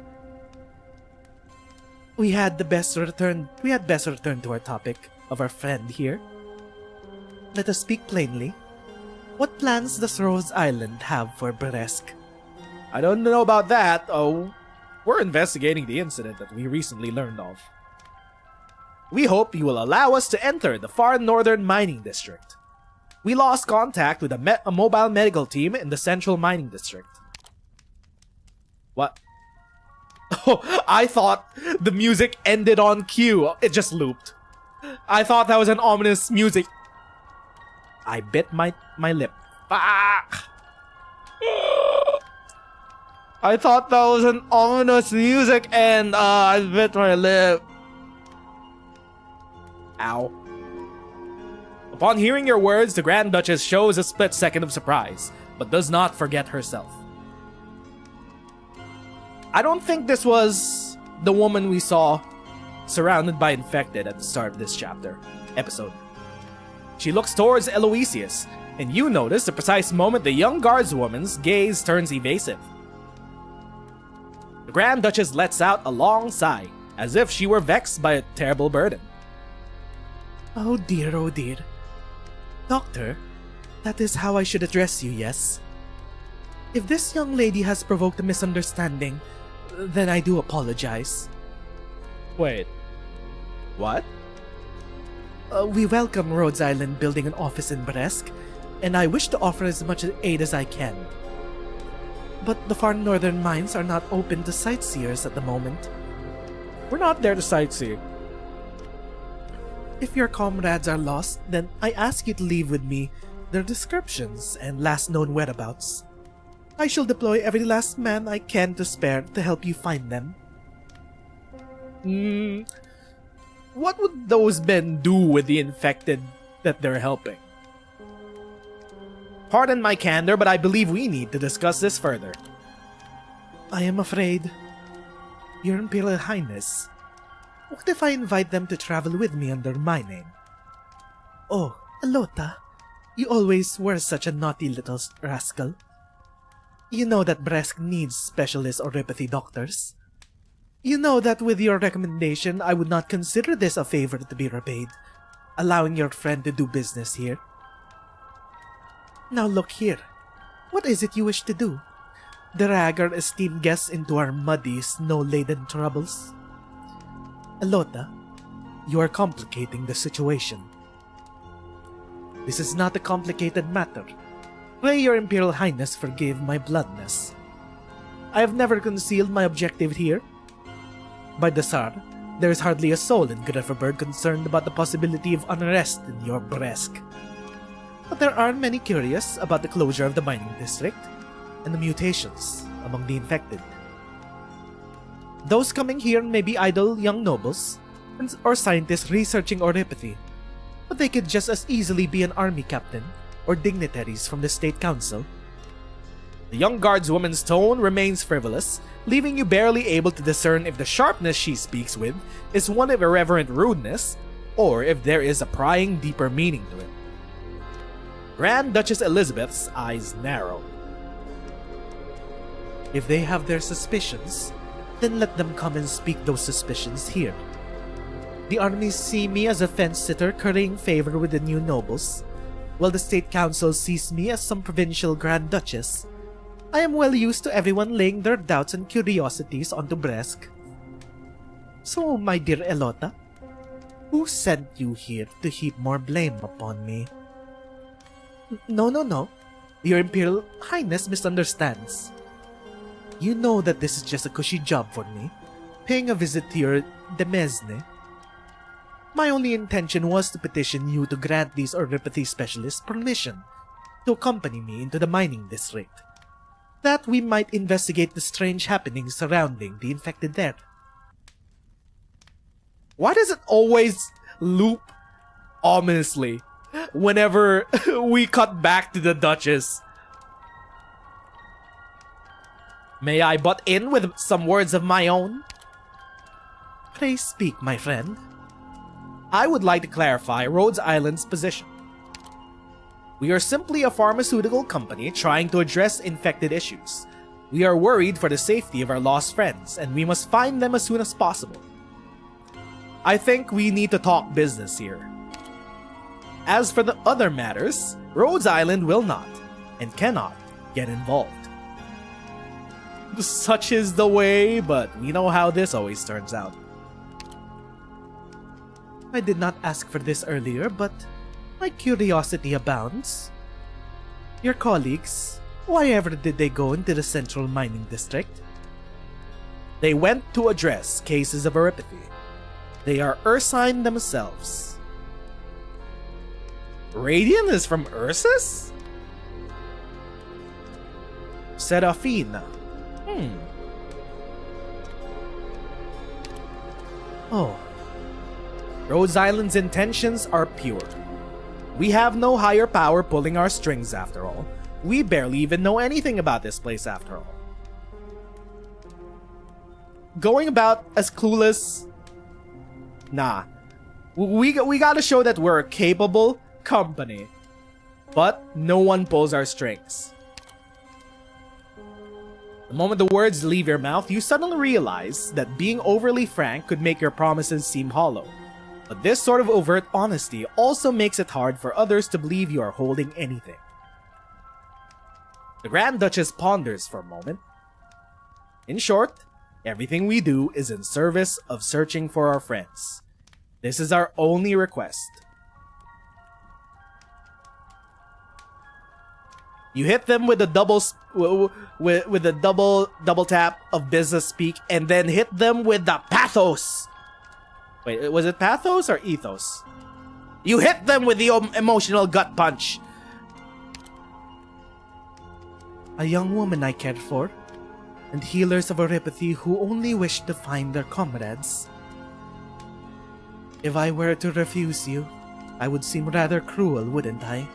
We had best return to our topic of our friend here. Let us speak plainly. What plans does Rhodes Island have for Bresk? I don't know about that. Oh, we're investigating the incident that we recently learned of. We hope you will allow us to enter the far northern mining district. We lost contact with a mobile medical team in the central mining district. What? Oh, I thought the music ended on cue. It just looped. I thought that was an ominous music. I bit my lip. Fuck! I thought that was an ominous music and I bit my lip. Ow. Upon hearing your words, the Grand Duchess shows a split second of surprise, but does not forget herself. I don't think this was the woman we saw surrounded by infected at the start of this episode. She looks towards Eloisius, and you notice the precise moment the young guardswoman's gaze turns evasive. The Grand Duchess lets out a long sigh, as if she were vexed by a terrible burden. Oh dear, oh dear. Doctor, that is how I should address you, yes? If this young lady has provoked a misunderstanding, then I do apologize. Wait. What? We welcome Rhodes Island building an office in Bresk, and I wish to offer as much aid as I can. But the far northern mines are not open to sightseers at the moment. We're not there to sightsee. If your comrades are lost, then I ask you to leave with me their descriptions and last known whereabouts. I shall deploy every last man I can to spare to help you find them. What would those men do with the infected that they're helping. Pardon my candor, but I believe we need to discuss this further. I am afraid, Your Imperial Highness, what if I invite them to travel with me under my name? Oh, Alota, you always were such a naughty little rascal. You know that Bresk needs specialist oropathy doctors. You know that with your recommendation, I would not consider this a favor to be repaid, allowing your friend to do business here. Now look here. What is it you wish to do? Drag our esteemed guests into our muddy, snow-laden troubles? Alota, you are complicating the situation. This is not a complicated matter. Pray your Imperial Highness forgive my bluntness. I have never concealed my objective here. By the Tsar, there is hardly a soul in Grifferberg concerned about the possibility of unrest in your Bresk. But there are many curious about the closure of the mining district and the mutations among the infected. Those coming here may be idle young nobles or scientists researching oropathy, but they could just as easily be an army captain or dignitaries from the State Council. The young guardswoman's tone remains frivolous, leaving you barely able to discern if the sharpness she speaks with is one of irreverent rudeness, or if there is a prying deeper meaning to it. Grand Duchess Elizabeth's eyes narrow. If they have their suspicions, then let them come and speak those suspicions here. The armies see me as a fence-sitter currying favor with the new nobles, while the State Council sees me as some provincial Grand Duchess. I am well used to everyone laying their doubts and curiosities onto Bresk. So, my dear Elota, who sent you here to heap more blame upon me? No. Your Imperial Highness misunderstands. You know that this is just a cushy job for me, paying a visit to your demesne. My only intention was to petition you to grant these oropathy specialists permission to accompany me into the mining district, that we might investigate the strange happenings surrounding the infected there. Why does it always loop ominously whenever we cut back to the Duchess? May I butt in with some words of my own? Pray speak, my friend. I would like to clarify Rhodes Island's position. We are simply a pharmaceutical company trying to address infected issues. We are worried for the safety of our lost friends, and we must find them as soon as possible. I think we need to talk business here. As for the other matters, Rhodes Island will not, and cannot, get involved. Such is the way, but we know how this always turns out. I did not ask for this earlier, but my curiosity abounds. Your colleagues, why ever did they go into the central mining district? They went to address cases of oropathy. They are Ursine themselves. Radiant is from Ursus? Seraphina. Oh. Rhodes Island's intentions are pure. We have no higher power pulling our strings after all. We barely even know anything about this place after all. Going about as clueless? Nah. We gotta show that we're a capable company. But no one pulls our strings. The moment the words leave your mouth, you suddenly realize that being overly frank could make your promises seem hollow. But this sort of overt honesty also makes it hard for others to believe you are holding anything. The Grand Duchess ponders for a moment. In short, everything we do is in service of searching for our friends. This is our only request. You hit them with a double tap of business speak, and then hit them with the pathos. Wait, was it pathos or ethos? You hit them with the emotional gut punch. A young woman I cared for, and healers of oropathy who only wished to find their comrades. If I were to refuse you, I would seem rather cruel, wouldn't I?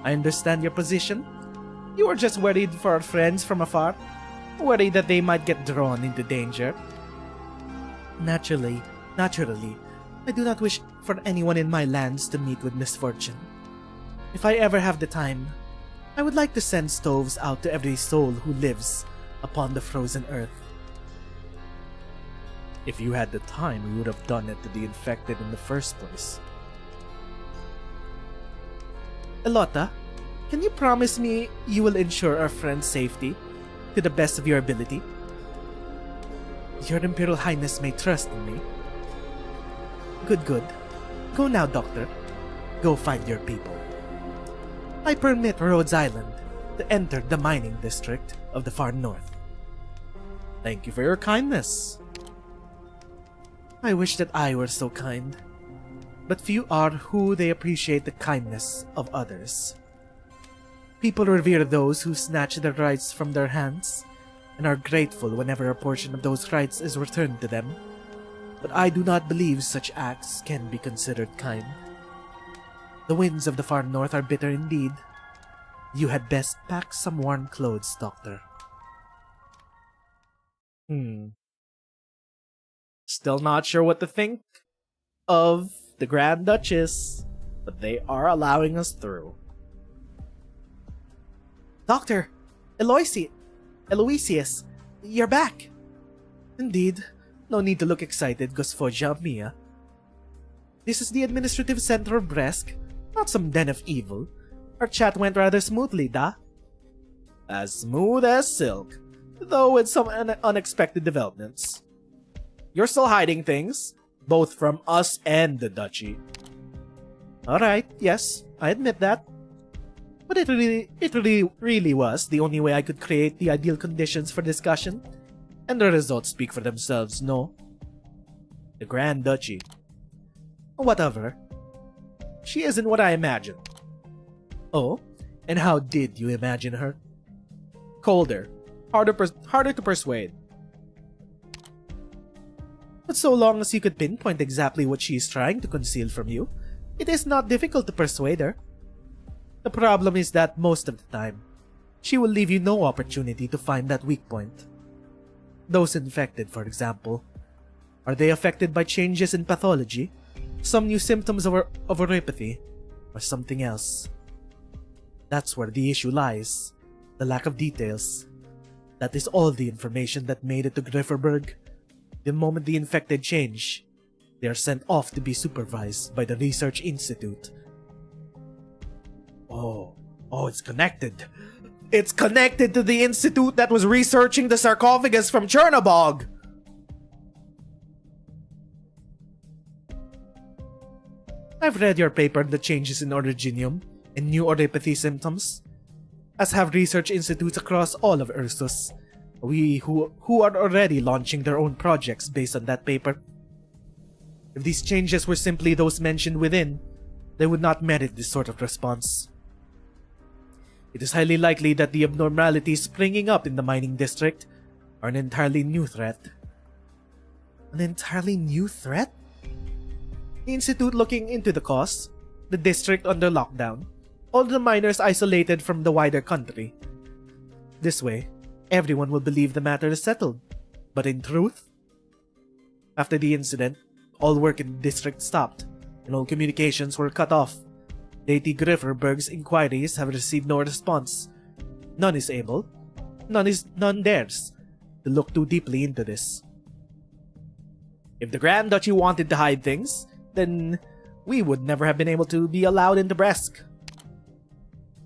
I understand your position. You are just worried for our friends from afar, worried that they might get drawn into danger. Naturally, I do not wish for anyone in my lands to meet with misfortune. If I ever have the time, I would like to send stoves out to every soul who lives upon the frozen earth. If you had the time, you would have done it to the infected in the first place. Elota, can you promise me you will ensure our friend's safety to the best of your ability? Your Imperial Highness may trust in me. Good. Go now, Doctor. Go find your people. I permit Rhodes Island to enter the mining district of the far north. Thank you for your kindness. I wish that I were so kind, but few are who they appreciate the kindness of others. People revere those who snatch their rights from their hands, and are grateful whenever a portion of those rights is returned to them. But I do not believe such acts can be considered kind. The winds of the far north are bitter indeed. You had best pack some warm clothes, Doctor. Still not sure what to think of the Grand Duchess, but they are allowing us through. Doctor, Aloysius, you're back. Indeed, no need to look excited, Gospodja Mia. This is the administrative center of Bresk, not some den of evil. Our chat went rather smoothly, da? As smooth as silk, though with some unexpected developments. You're still hiding things, both from us and the Duchy. Alright, yes, I admit that. But it really was the only way I could create the ideal conditions for discussion. And the results speak for themselves, no? The Grand Duchy. Whatever. She isn't what I imagined. Oh? And how did you imagine her? Colder. Harder to persuade. But so long as you could pinpoint exactly what she is trying to conceal from you, it is not difficult to persuade her. The problem is that most of the time, she will leave you no opportunity to find that weak point. Those infected, for example, are they affected by changes in pathology, some new symptoms of oropathy, or something else? That's where the issue lies, the lack of details. That is all the information that made it to Grifferberg. The moment the infected change, they are sent off to be supervised by the Research Institute. Oh, it's connected. It's connected to the institute that was researching the sarcophagus from Chernobog. I've read your paper on the changes in Originium and new oropathy symptoms, as have research institutes across all of Ursus, who are already launching their own projects based on that paper. If these changes were simply those mentioned within, they would not merit this sort of response. It is highly likely that the abnormalities springing up in the mining district are an entirely new threat. An entirely new threat? The Institute looking into the cause, the district under lockdown, all the miners isolated from the wider country. This way, everyone will believe the matter is settled. But in truth, after the incident, all work in the district stopped, and all communications were cut off. Deity Grifferberg's inquiries have received no response. None is able, none dares, to look too deeply into this. If the Grand Duchy wanted to hide things, then we would never have been able to be allowed into Bresk.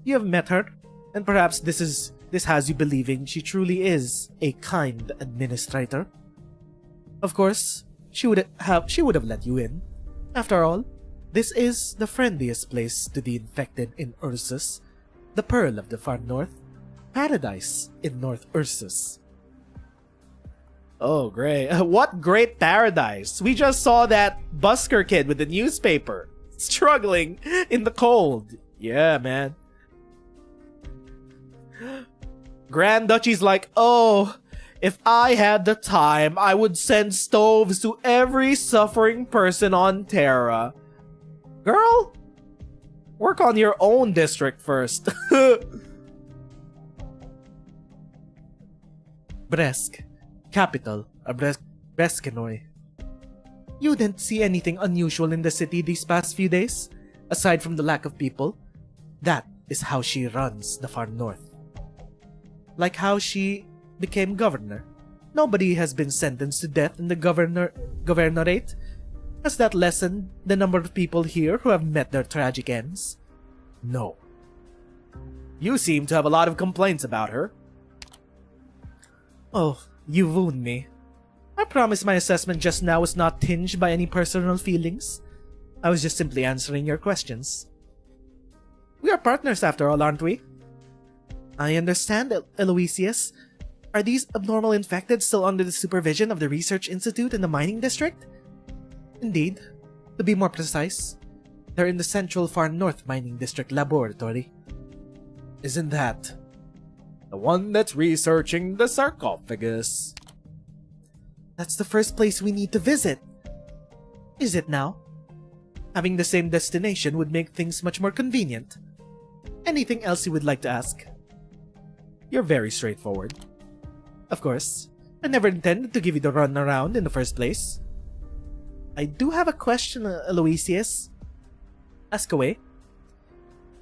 You have met her, and perhaps this has you believing she truly is a kind administrator. Of course, she would have let you in. After all, this is the friendliest place to the infected in Ursus, the Pearl of the Far North, paradise in North Ursus. Oh, great. What great paradise. We just saw that busker kid with the newspaper, struggling in the cold. Yeah, man. Grand Duchy's like, oh, if I had the time, I would send stoves to every suffering person on Terra. Girl, work on your own district first. Bresk, capital of Breskenoy. You didn't see anything unusual in the city these past few days, aside from the lack of people. That is how she runs the far north. Like how she became governor. Nobody has been sentenced to death in the governorate. Has that lessened the number of people here who have met their tragic ends? No. You seem to have a lot of complaints about her. Oh, you wound me. I promise my assessment just now was not tinged by any personal feelings. I was just simply answering your questions. We are partners after all, aren't we? I understand, Aloysius. Are these abnormal infected still under the supervision of the Research Institute in the mining district? Indeed. To be more precise, they're in the Central Far North Mining District Laboratory. Isn't that the one that's researching the sarcophagus? That's the first place we need to visit. Is it now? Having the same destination would make things much more convenient. Anything else you would like to ask? You're very straightforward. Of course. I never intended to give you the runaround in the first place. I do have a question, Aloysius. Ask away.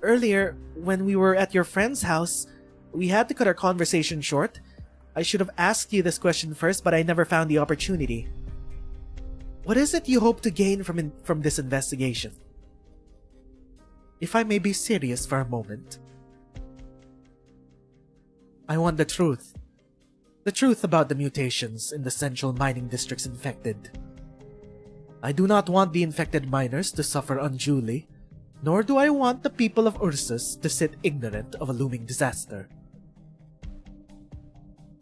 Earlier, when we were at your friend's house, we had to cut our conversation short. I should have asked you this question first, but I never found the opportunity. What is it you hope to gain from this investigation? If I may be serious for a moment. I want the truth. The truth about the mutations in the central mining district's infected. I do not want the infected miners to suffer unduly, nor do I want the people of Ursus to sit ignorant of a looming disaster.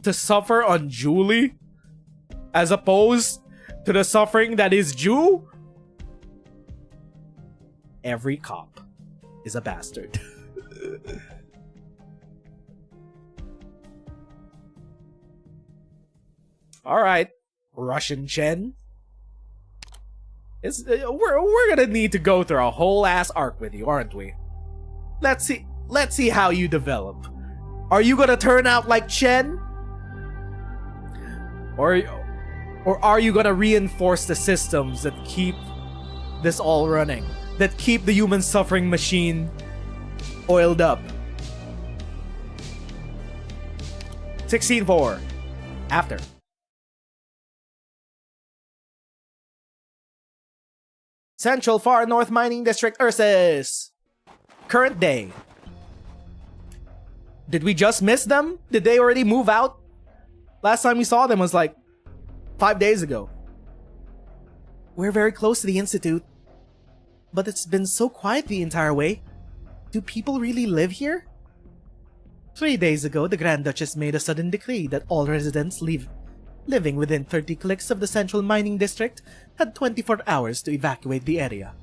To suffer unduly? As opposed to the suffering that is due? Every cop is a bastard. Alright, Russian Chen. We're gonna need to go through a whole ass arc with you, aren't we? Let's see how you develop. Are you gonna turn out like Chen? Or are you gonna reinforce the systems that keep this all running? That keep the human suffering machine oiled up? 16-4. After. Central Far North Mining District, Ursus. Current day. Did we just miss them? Did they already move out? Last time we saw them was like 5 days ago. We're very close to the Institute, but it's been so quiet the entire way. Do people really live here? 3 days ago, the Grand Duchess made a sudden decree that all residents living within 30 clicks of the Central Mining District had 24 hours to evacuate the area.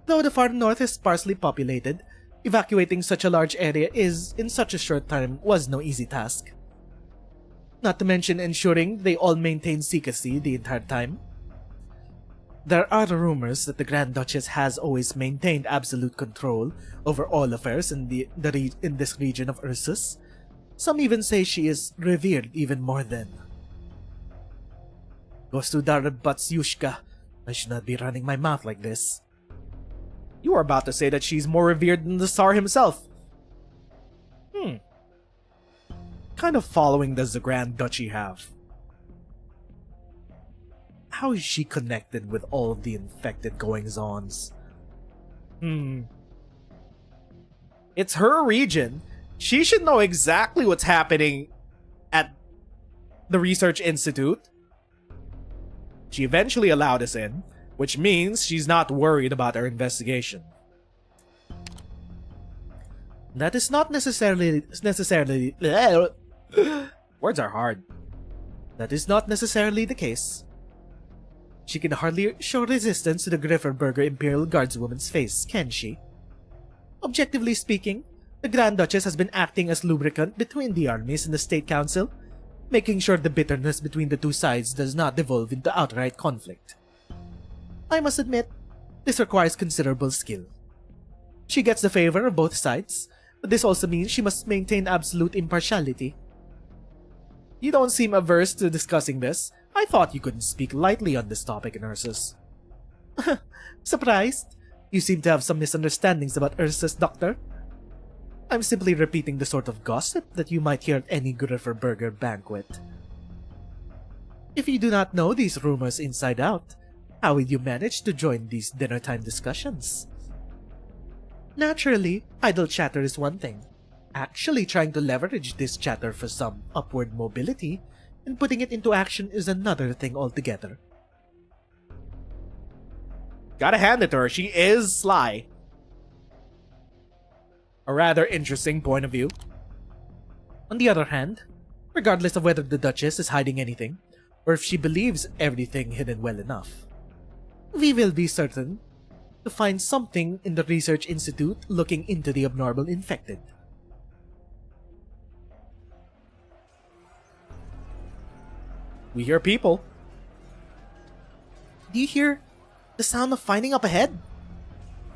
Though the far north is sparsely populated, evacuating such a large area in such a short time was no easy task. Not to mention ensuring they all maintain secrecy the entire time. There are rumors that the Grand Duchess has always maintained absolute control over all affairs in this region of Ursus. Some even say she is revered even more than. Gosudar Batsyushka, I should not be running my mouth like this. You were about to say that she's more revered than the Tsar himself. Kind of following does the Grand Duchy have? How is she connected with all of the infected goings-ons? It's her region. She should know exactly what's happening at the Research Institute. She eventually allowed us in, which means she's not worried about our investigation. That is not necessarily Words are hard. That is not necessarily the case. She can hardly show resistance to the Grifferberger Imperial Guardswoman's face, can she? Objectively speaking, the Grand Duchess has been acting as lubricant between the armies and the State Council, making sure the bitterness between the two sides does not devolve into outright conflict. I must admit, This requires considerable skill. She gets the favor of both sides, but this also means she must maintain absolute impartiality. You don't seem averse to discussing this. I thought you couldn't speak lightly on this topic, Ursus. Surprised? You seem to have some misunderstandings about Ursus, Doctor. I'm simply repeating the sort of gossip that you might hear at any Burger banquet. If you do not know these rumors inside out, how will you manage to join these dinner-time discussions? Naturally, idle chatter is one thing. Actually trying to leverage this chatter for some upward mobility and putting it into action is another thing altogether. Gotta hand it to her, she is sly. A rather interesting point of view. On the other hand, regardless of whether the Duchess is hiding anything, or if she believes everything hidden well enough, we will be certain to find something in the Research Institute looking into the abnormal infected. We hear people. Do you hear the sound of fighting up ahead?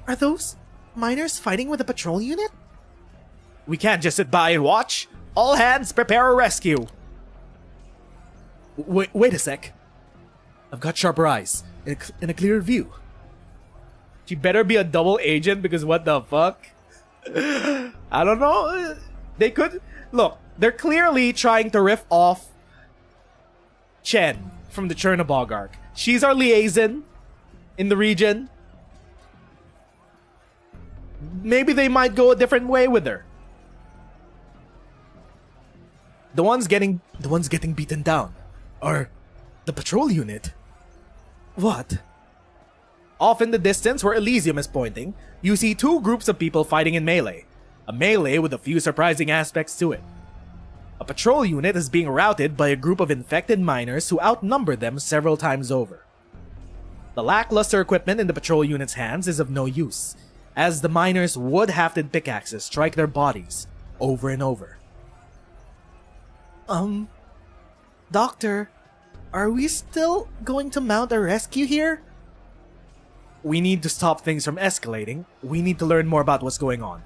Are those miners fighting with a patrol unit? We can't just sit by and watch. All hands, prepare a rescue. Wait a sec. I've got sharper eyes and a clearer view. She better be a double agent because what the fuck? I don't know. They could... Look, they're clearly trying to riff off Chen from the Chernobog arc. She's our liaison in the region. Maybe they might go a different way with her. The ones getting beaten down are the patrol unit. What? Off in the distance where Elysium is pointing, you see two groups of people fighting in melee. A melee with a few surprising aspects to it. A patrol unit is being routed by a group of infected miners who outnumber them several times over. The lackluster equipment in the patrol unit's hands is of no use, as the miners' wood-hafted pickaxes strike their bodies over and over. Doctor, are we still going to mount a rescue here? We need to stop things from escalating. We need to learn more about what's going on.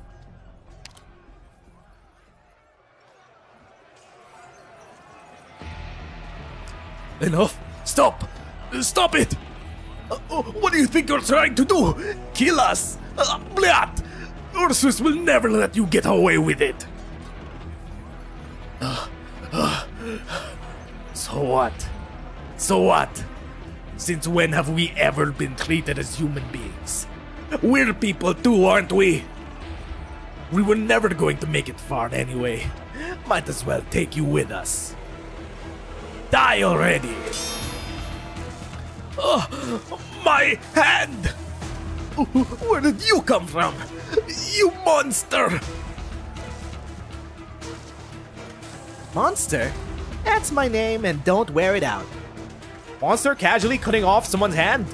Enough! Stop! Stop it! What do you think you're trying to do? Kill us? Blat! Ursus will never let you get away with it! So what? So what? Since when have we ever been treated as human beings? We're people too, aren't we? We were never going to make it far anyway. Might as well take you with us. Die already! My hand! Where did you come from? You monster! Monster? That's my name and don't wear it out. Monster casually cutting off someone's hand?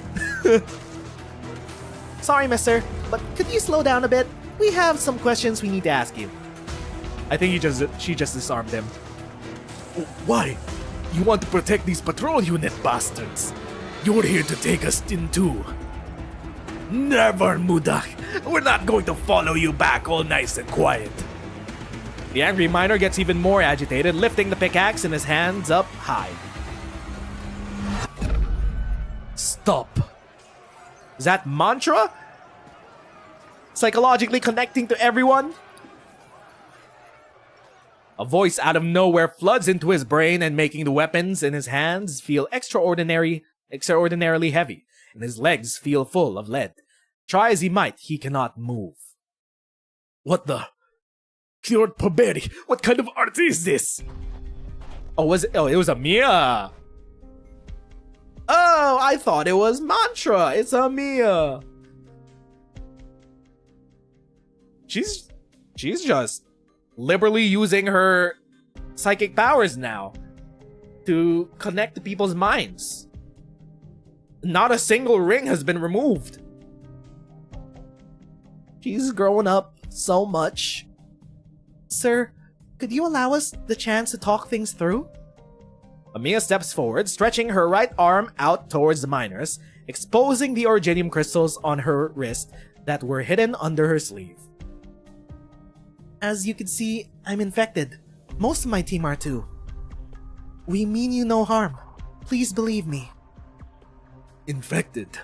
Sorry, mister, but could you slow down a bit? We have some questions we need to ask you. I think she just disarmed him. Why? You want to protect these patrol unit bastards? You're here to take us in too. Never, Mudak. We're not going to follow you back all nice and quiet. The angry miner gets even more agitated, lifting the pickaxe in his hands up high. Stop. Is that mantra? Psychologically connecting to everyone? A voice out of nowhere floods into his brain and making the weapons in his hands feel extraordinarily heavy, and his legs feel full of lead. Try as he might, he cannot move. What the? Cured Poberi, what kind of art is this? It was a Mia. Oh, I thought it was mantra. It's a Mia. She's just liberally using her psychic powers now to connect to people's minds. Not a single ring has been removed. She's grown up so much. Sir, could you allow us the chance to talk things through? Amia steps forward, stretching her right arm out towards the miners, exposing the originium crystals on her wrist that were hidden under her sleeve. As you can see, I'm infected. Most of my team are too. We mean you no harm. Please believe me. Infected?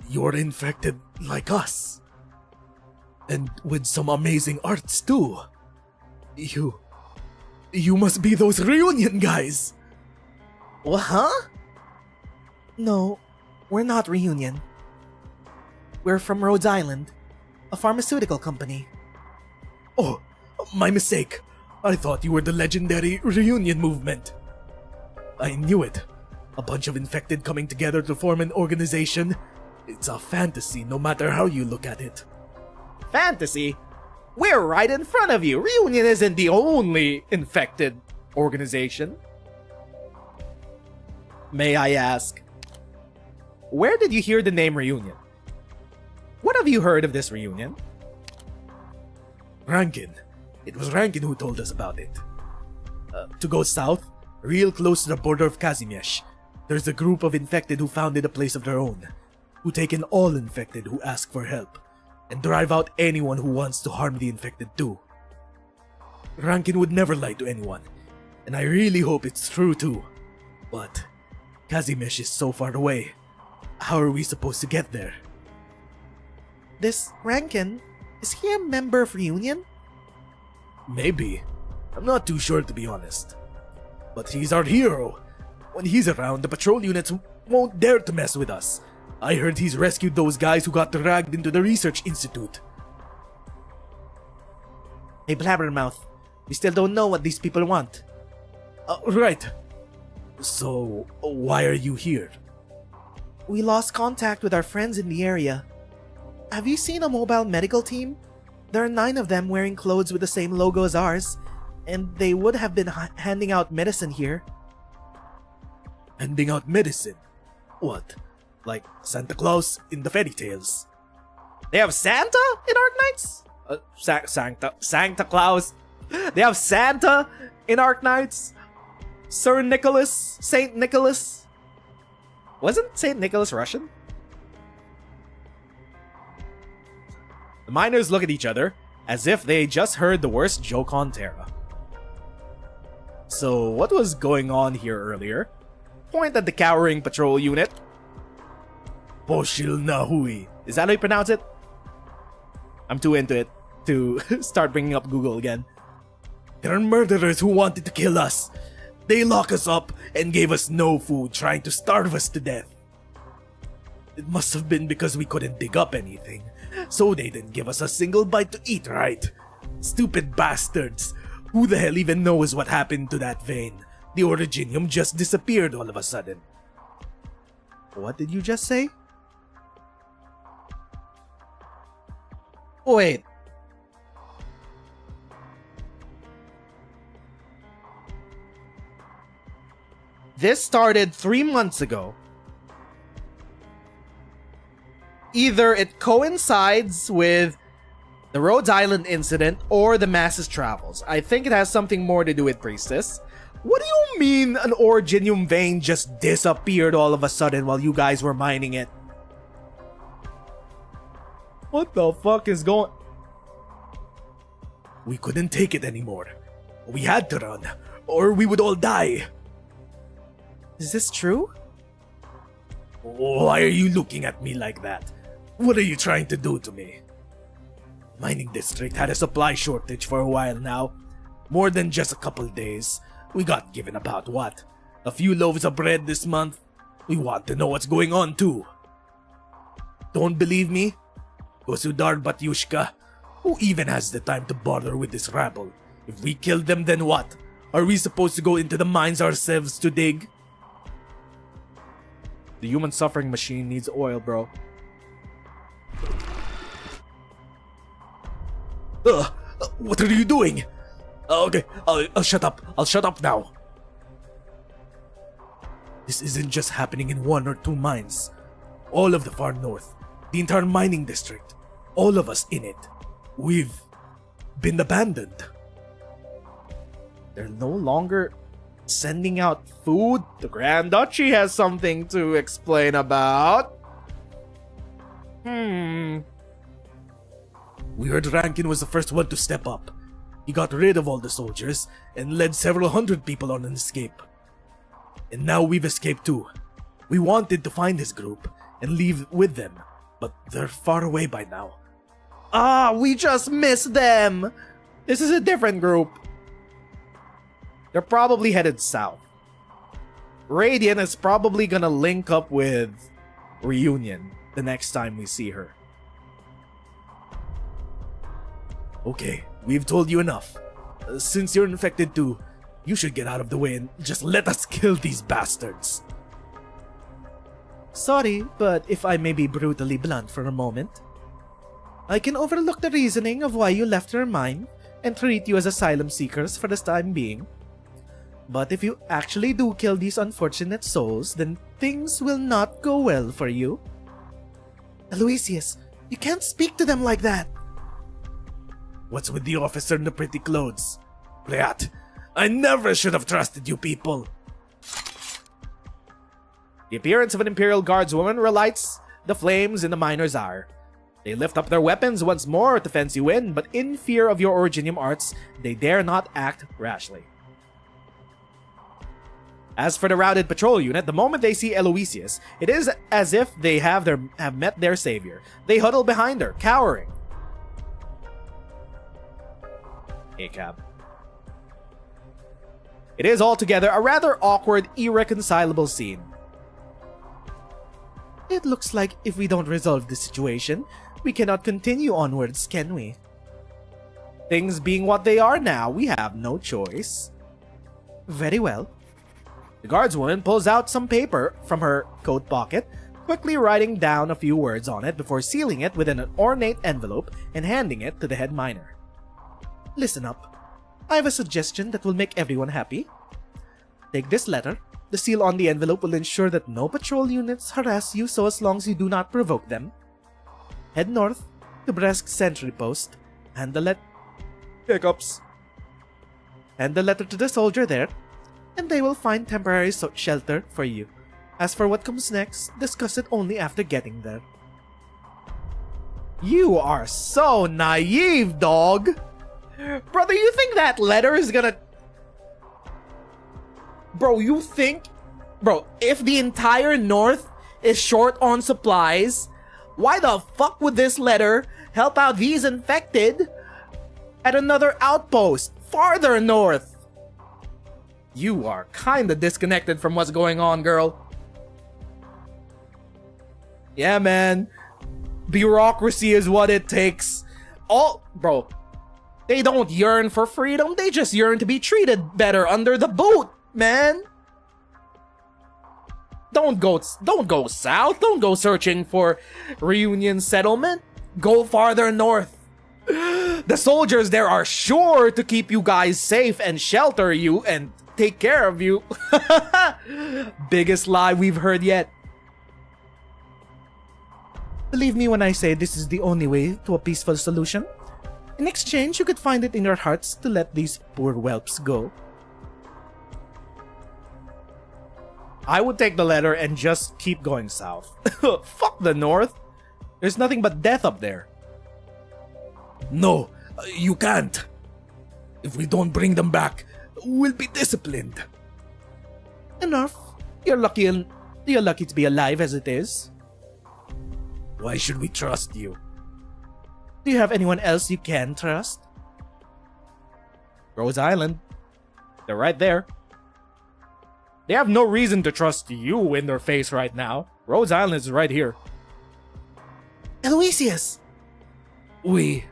You're infected like us. And with some amazing arts too. You must be those reunion guys. What, huh? No, we're not Reunion. We're from Rhodes Island, a pharmaceutical company. Oh, my mistake. I thought you were the legendary reunion movement. I knew it. A bunch of infected coming together to form an organization. It's a fantasy no matter how you look at it. Fantasy? We're right in front of you. Reunion isn't the only infected organization. May I ask, where did you hear the name Reunion? What have you heard of this reunion? Rankin. It was Rankin who told us about it. To go south, real close to the border of Kazimierz, there's a group of infected who founded a place of their own, who take in all infected who ask for help, and drive out anyone who wants to harm the infected too. Rankin would never lie to anyone, and I really hope it's true too. But Kazimierz is so far away. How are we supposed to get there? This Rankin, is he a member of Reunion? Maybe. I'm not too sure to be honest. But he's our hero. When he's around, the patrol units won't dare to mess with us. I heard he's rescued those guys who got dragged into the research institute. Hey, Blabbermouth, we still don't know what these people want. Right. So, why are you here? We lost contact with our friends in the area. Have you seen a mobile medical team? There are 9 of them wearing clothes with the same logo as ours, and they would have been handing out medicine here. Handing out medicine? What? Like Santa Claus in the fairy tales? They have Santa in Arknights? Santa Claus. They have Santa in Arknights? Sir Nicholas? Saint Nicholas? Wasn't Saint Nicholas Russian? The miners look at each other as if they just heard the worst joke on Terra. So, what was going on here earlier? Point at the cowering patrol unit. Poshil Nahui. Is that how you pronounce it? I'm too into it to start bringing up Google again. There are murderers who wanted to kill us. They lock us up and gave us no food, trying to starve us to death. It must have been because we couldn't dig up anything, so they didn't give us a single bite to eat, right? Stupid bastards. Who the hell even knows what happened to that vein? The originium just disappeared all of a sudden. What did you just say? Wait. This started 3 months ago. Either it coincides with the Rhodes Island incident or the masses travels. I think it has something more to do with Priestess. What do you mean an originium vein just disappeared all of a sudden while you guys were mining it? What the fuck is going... We couldn't take it anymore. We had to run, or we would all die. Is this true? Why are you looking at me like that? What are you trying to do to me? Mining district had a supply shortage for a while now. More than just a couple days. We got given about what? A few loaves of bread this month? We want to know what's going on too. Don't believe me? Go to Batyushka. Who even has the time to bother with this rabble? If we kill them, then what? Are we supposed to go into the mines ourselves to dig? The human suffering machine needs oil, bro. What are you doing? Okay, I'll shut up. I'll shut up now. This isn't just happening in 1 or 2 mines. All of the far north, the entire mining district, all of us in it, we've been abandoned. They're no longer sending out food. The Grand Duchy has something to explain about. We heard Rankin was the first one to step up. He got rid of all the soldiers and led several hundred people on an escape. And now we've escaped too. We wanted to find his group and leave with them, but they're far away by now. Ah, we just missed them! This is a different group. They're probably headed south. Radiant is probably gonna link up with Reunion the next time we see her. Okay, we've told you enough. Since you're infected too, you should get out of the way and just let us kill these bastards. Sorry, but if I may be brutally blunt for a moment, I can overlook the reasoning of why you left your mine and treat you as asylum seekers for the time being. But if you actually do kill these unfortunate souls, then things will not go well for you. Aloysius, you can't speak to them like that. What's with the officer in the pretty clothes? Briat, I never should have trusted you people. The appearance of an Imperial Guardswoman relights the flames in the miners' ire. They lift up their weapons once more to fence you in, but in fear of your Originium arts, they dare not act rashly. As for the routed patrol unit, the moment they see Aloysius, it is as if they have met their savior. They huddle behind her, cowering. ACAB. It is altogether a rather awkward, irreconcilable scene. It looks like if we don't resolve this situation, we cannot continue onwards, can we? Things being what they are now, we have no choice. Very well. The guardswoman pulls out some paper from her coat pocket, quickly writing down a few words on it before sealing it within an ornate envelope and handing it to the head miner. Listen up. I have a suggestion that will make everyone happy. Take this letter. The seal on the envelope will ensure that no patrol units harass you so as long as you do not provoke them. Head north to Bresk Sentry Post and the Hiccups. Hand the letter to the soldier there, and they will find temporary shelter for you. As for what comes next, discuss it only after getting there. You are so naive, dog! Brother, you think that letter is gonna... Bro, you think... Bro, if the entire North is short on supplies, why the fuck would this letter help out these infected at another outpost farther north? You are kinda disconnected from what's going on, girl. Yeah, man. Bureaucracy is what it takes. Bro, they don't yearn for freedom, they just yearn to be treated better under the boot, man. Don't go south, don't go searching for Reunion settlement. Go farther north. The soldiers there are sure to keep you guys safe and shelter you and take care of you. Biggest lie we've heard yet. Believe me when I say this is the only way to a peaceful solution. In exchange, you could find it in your hearts to let these poor whelps go. I would take the letter and just keep going south. Fuck the north. There's nothing but death up there. No, you can't. If we don't bring them back, we'll be disciplined. Enough. You're lucky to be alive as it is. Why should we trust you? Do you have anyone else you can trust? Rhodes Island. They're right there. They have no reason to trust you in their face right now. Rhodes Island is right here. Aloysius! If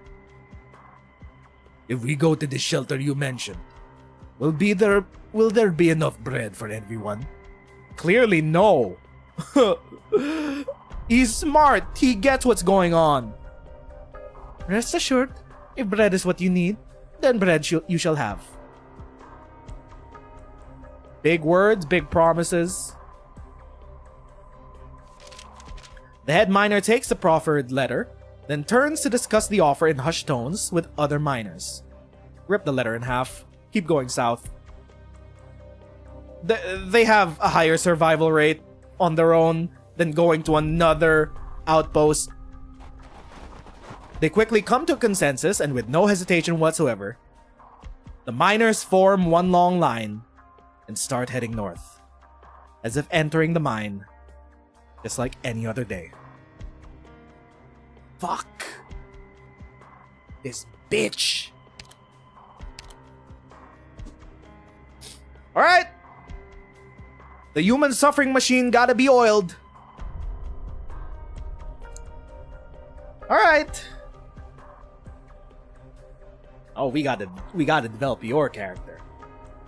we go to the shelter you mentioned, will there be enough bread for everyone? Clearly no. He's smart. He gets what's going on. Rest assured, if bread is what you need, then bread you shall have. Big words, big promises. The head miner takes the proffered letter, then turns to discuss the offer in hushed tones with other miners. Rip the letter in half. Keep going south. They have a higher survival rate on their own than going to another outpost They quickly come to a consensus, and with no hesitation whatsoever, the miners form one long line and start heading north, as if entering the mine just like any other day. Fuck. This bitch. Alright. The human suffering machine gotta be oiled. Alright. Oh, we gotta develop your character.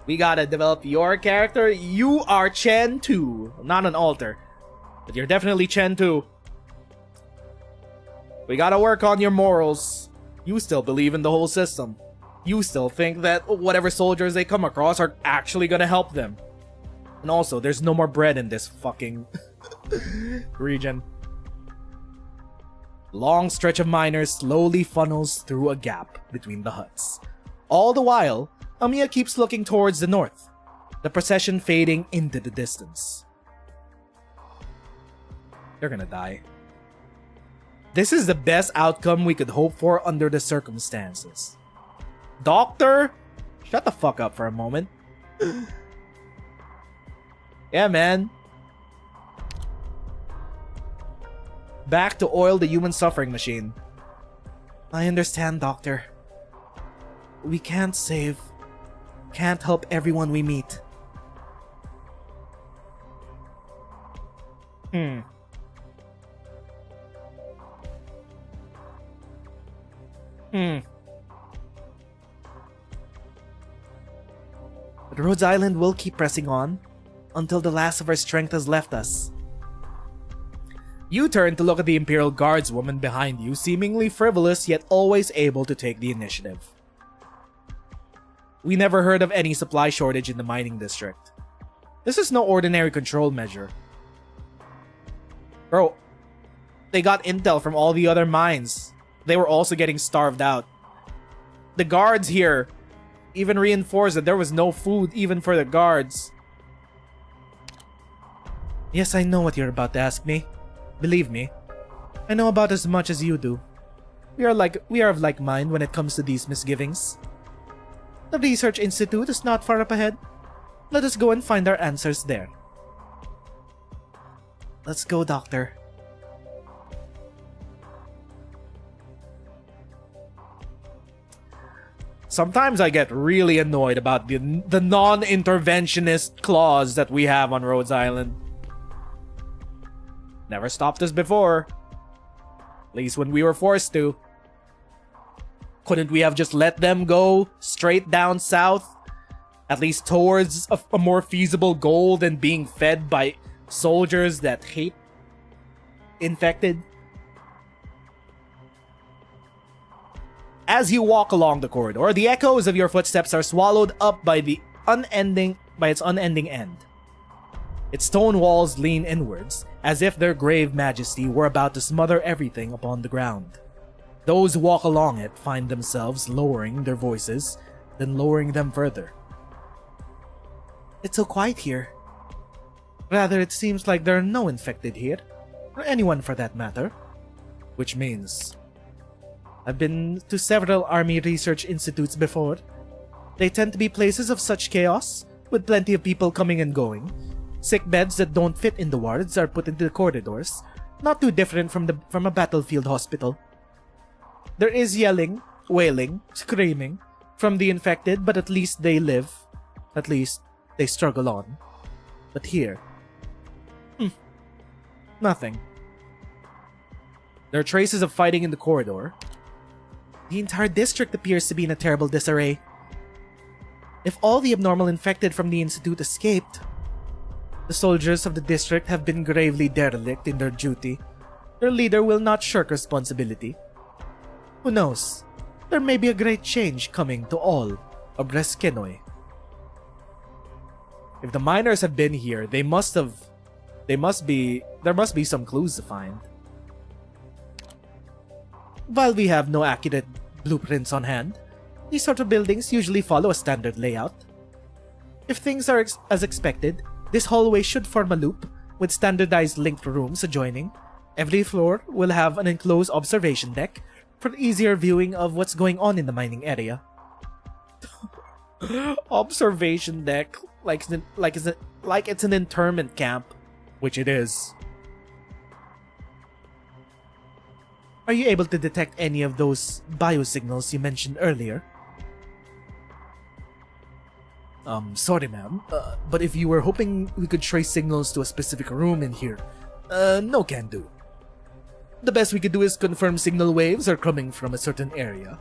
We gotta develop your character. You are Chen 2. Not an alter, but you're definitely Chen 2. We gotta work on your morals. You still believe in the whole system. You still think that whatever soldiers they come across are actually gonna help them. And also, there's no more bread in this fucking region. Long stretch of miners slowly funnels through a gap between the huts. All the while, Amiya keeps looking towards the north, the procession fading into the distance. They're gonna die. This is the best outcome we could hope for under the circumstances. Doctor? Shut the fuck up for a moment. Yeah, man. Back to oil the human suffering machine. I understand, Doctor. We can't help everyone we meet. But Rhodes Island will keep pressing on until the last of our strength has left us. You turn to look at the Imperial Guardswoman behind you, seemingly frivolous yet always able to take the initiative. We never heard of any supply shortage in the mining district. This is no ordinary control measure. Bro, they got intel from all the other mines. They were also getting starved out. The guards here even reinforced that there was no food even for the guards. Yes, I know what you're about to ask me. Believe me, I know about as much as you do. We are of like mind when it comes to these misgivings. The research institute is not far up ahead. Let us go and find our answers there. Let's go, Doctor. Sometimes I get really annoyed about the non-interventionist clause that we have on Rhodes Island. Never stopped us before. At least when we were forced to. Couldn't we have just let them go straight down south? At least towards a more feasible goal than being fed by soldiers that hate infected? As you walk along the corridor, the echoes of your footsteps are swallowed up by its unending end. Its stone walls lean inwards, as if their grave majesty were about to smother everything upon the ground. Those who walk along it find themselves lowering their voices, then lowering them further. It's so quiet here. Rather, it seems like there are no infected here, or anyone for that matter. Which means I've been to several army research institutes before. They tend to be places of such chaos, with plenty of people coming and going. Sick beds that don't fit in the wards are put into the corridors, not too different from a battlefield hospital. There is yelling, wailing, screaming from the infected, but at least they live. At least they struggle on. But here, nothing. There are traces of fighting in the corridor. The entire district appears to be in a terrible disarray. If all the abnormal infected from the Institute escaped, the soldiers of the district have been gravely derelict in their duty. Their leader will not shirk responsibility. Who knows? There may be a great change coming to all of Breskenoy. If the miners have been here, there must be some clues to find. While we have no accurate blueprints on hand, these sort of buildings usually follow a standard layout. If things are as expected, this hallway should form a loop with standardized linked rooms adjoining. Every floor will have an enclosed observation deck, for easier viewing of what's going on in the mining area. Observation deck, like it's an internment camp, Which it is. Are you able to detect any of those biosignals you mentioned earlier? Sorry, ma'am, but if you were hoping we could trace signals to a specific room in here, no can do. The best we could do is confirm signal waves are coming from a certain area.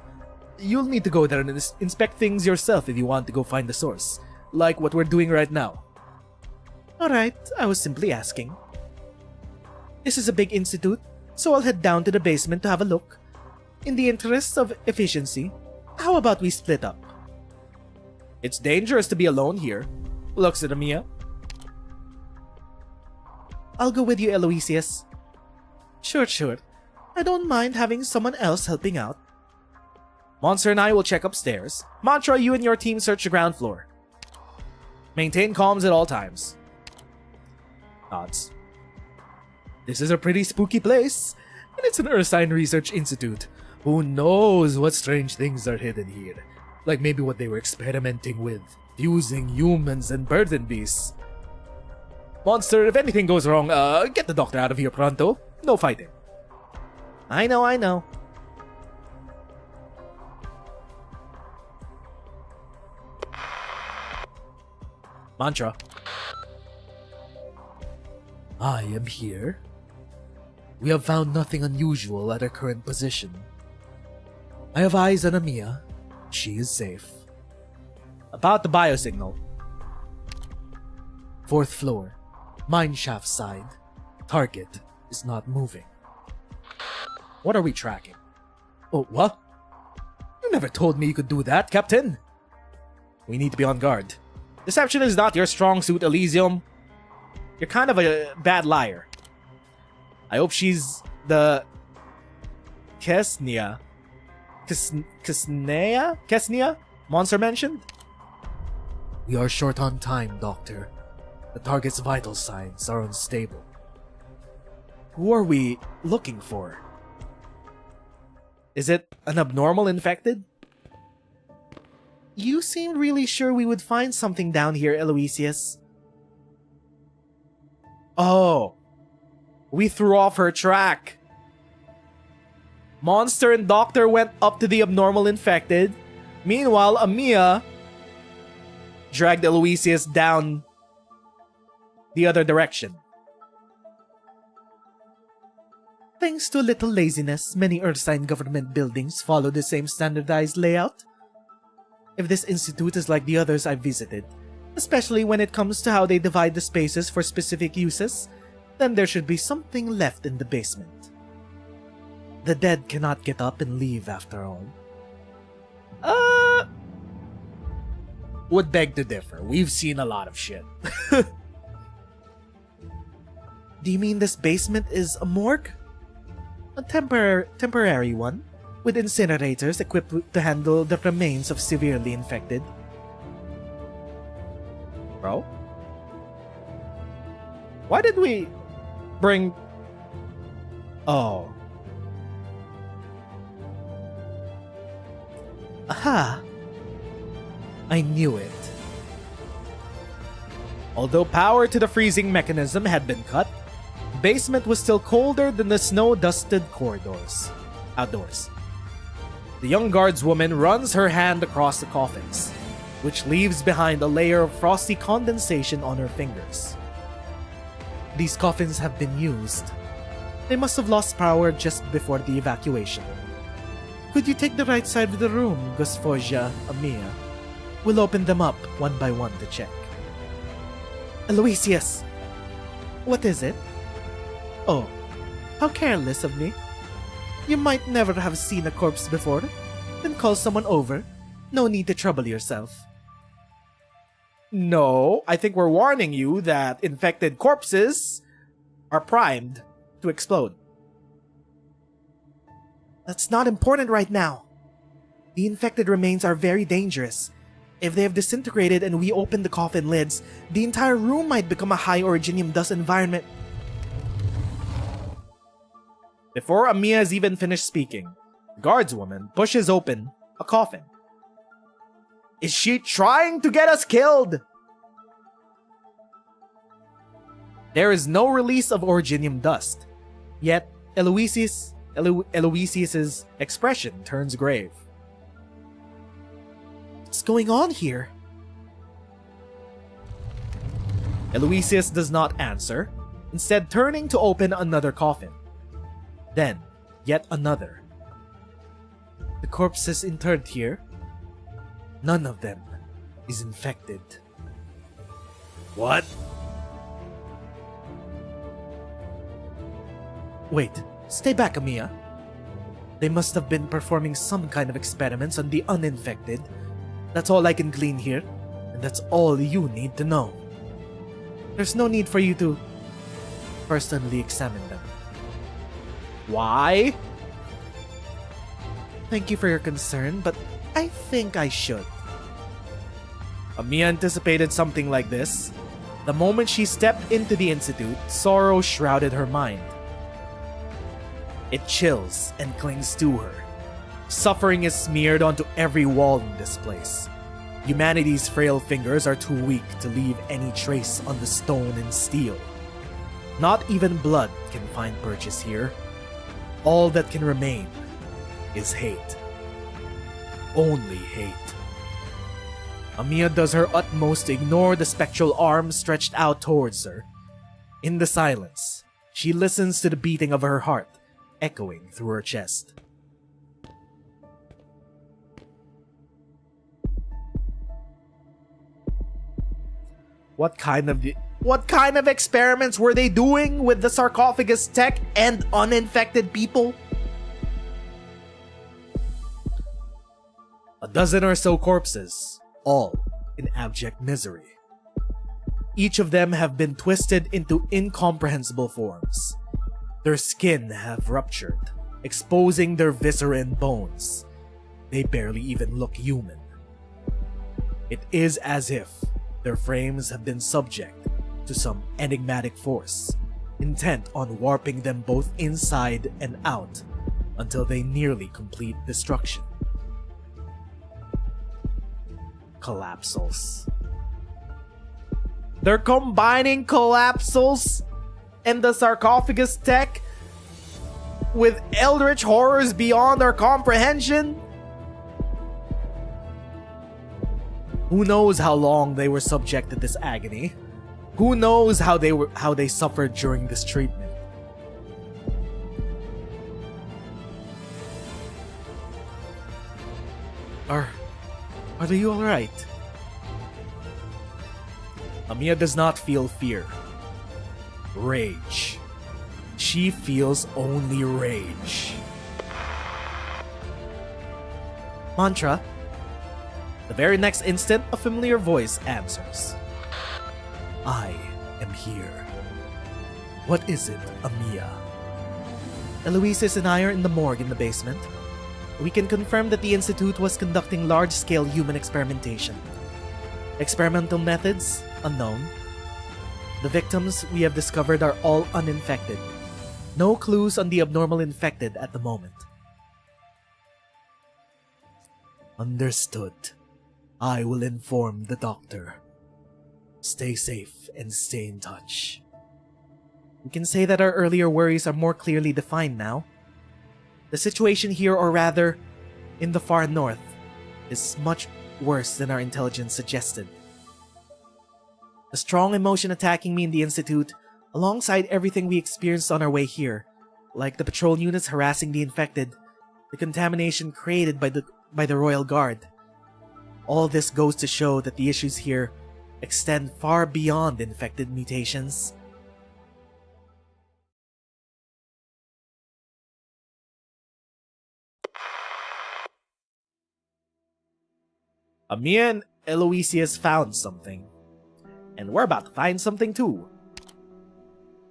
You'll need to go there and inspect things yourself if you want to go find the source, like what we're doing right now. Alright, I was simply asking. This is a big institute, so I'll head down to the basement to have a look. In the interests of efficiency, how about we split up? It's dangerous to be alone here. Looks at Amiya. I'll go with you, Aloysius. Sure. I don't mind having someone else helping out. Monster and I will check upstairs. Mantra, you and your team search the ground floor. Maintain comms at all times. Nods. This is a pretty spooky place, and it's an Ursine Research Institute. Who knows what strange things are hidden here? Like maybe what they were experimenting with, fusing humans and burden beasts. Monster, if anything goes wrong, get the doctor out of here pronto. No fighting. I know. Mantra. I am here. We have found nothing unusual at our current position. I have eyes on Amiya. She is safe. About the biosignal. 4th floor, mine shaft side. Target is not moving. What are we tracking? Oh, what? You never told me you could do that, Captain. We need to be on guard. Deception is not your strong suit, Elysium. You're kind of a bad liar. I hope she's the Kesnia monster mentioned? We are short on time, Doctor. The target's vital signs are unstable. Who are we looking for? Is it an abnormal infected? You seemed really sure we would find something down here, Aloysius. Oh. We threw off her track. Monster and Doctor went up to the abnormal infected. Meanwhile, Amiya dragged Aloysius down the other direction. Thanks to a little laziness, many Earthsign government buildings follow the same standardized layout. If this institute is like the others I've visited, especially when it comes to how they divide the spaces for specific uses, then there should be something left in the basement. The dead cannot get up and leave after all. Would beg to differ. We've seen a lot of shit. Do you mean this basement is a morgue? A temporary one, with incinerators equipped to handle the remains of severely infected. Bro? Why did we bring... Oh. Aha! I knew it. Although power to the freezing mechanism had been cut, the basement was still colder than the snow-dusted corridors. Outdoors. The young guardswoman runs her hand across the coffins, which leaves behind a layer of frosty condensation on her fingers. These coffins have been used. They must have lost power just before the evacuation. Could you take the right side of the room, Gosfoja, Amiya? We'll open them up one by one to check. Aloysius! What is it? Oh, how careless of me. You might never have seen a corpse before, then call someone over. No need to trouble yourself. No, I think we're warning you that infected corpses are primed to explode. That's not important right now. The infected remains are very dangerous. If they have disintegrated and we open the coffin lids, the entire room might become a high originium dust environment. Before Amiya has even finished speaking, The guardswoman pushes open a coffin. Is she trying to get us killed? There is no release of originium dust, yet Eloisius's expression turns grave. What's going on here? Eloisius does not answer, instead turning to open another coffin. Then, yet another. The corpses interred here, none of them is infected. What? Wait, stay back, Amiya. They must have been performing some kind of experiments on the uninfected. That's all I can glean here, and that's all you need to know. There's no need for you to personally examine them. Why? Thank you for your concern, but I think I should. Amiya anticipated something like this. The moment she stepped into the institute, sorrow shrouded her mind. It chills and clings to her. Suffering is smeared onto every wall in this place. Humanity's frail fingers are too weak to leave any trace on the stone and steel. Not even blood can find purchase here. All that can remain is hate. Only hate. Amiya does her utmost to ignore the spectral arm stretched out towards her. In the silence, she listens to the beating of her heart echoing through her chest. What kind of experiments were they doing with the sarcophagus tech and uninfected people? A dozen or so corpses, all in abject misery. Each of them have been twisted into incomprehensible forms. Their skin have ruptured, exposing their viscera and bones. They barely even look human. It is as if their frames have been subject to some enigmatic force, intent on warping them both inside and out until they nearly complete destruction. Collapsals. They're combining collapsals and the sarcophagus tech with eldritch horrors beyond our comprehension? Who knows how long they were subject to this agony? Who knows how they suffered during this treatment? Are you alright? Amiya does not feel fear. Rage. She feels only rage. Mantra. The very next instant, a familiar voice answers. I am here. What is it, Amiya? Eloisius and I are in the morgue in the basement. We can confirm that the Institute was conducting large-scale human experimentation. Experimental methods, unknown. The victims we have discovered are all uninfected. No clues on the abnormal infected at the moment. Understood. I will inform the doctor. Stay safe and stay in touch. We can say that our earlier worries are more clearly defined now. The situation here, or rather, in the far north, is much worse than our intelligence suggested. The strong emotion attacking me in the Institute, alongside everything we experienced on our way here, like the patrol units harassing the infected, the contamination created by the Royal Guard. All this goes to show that the issues here extend far beyond infected mutations. Amiya and Eloisius found something. And we're about to find something too.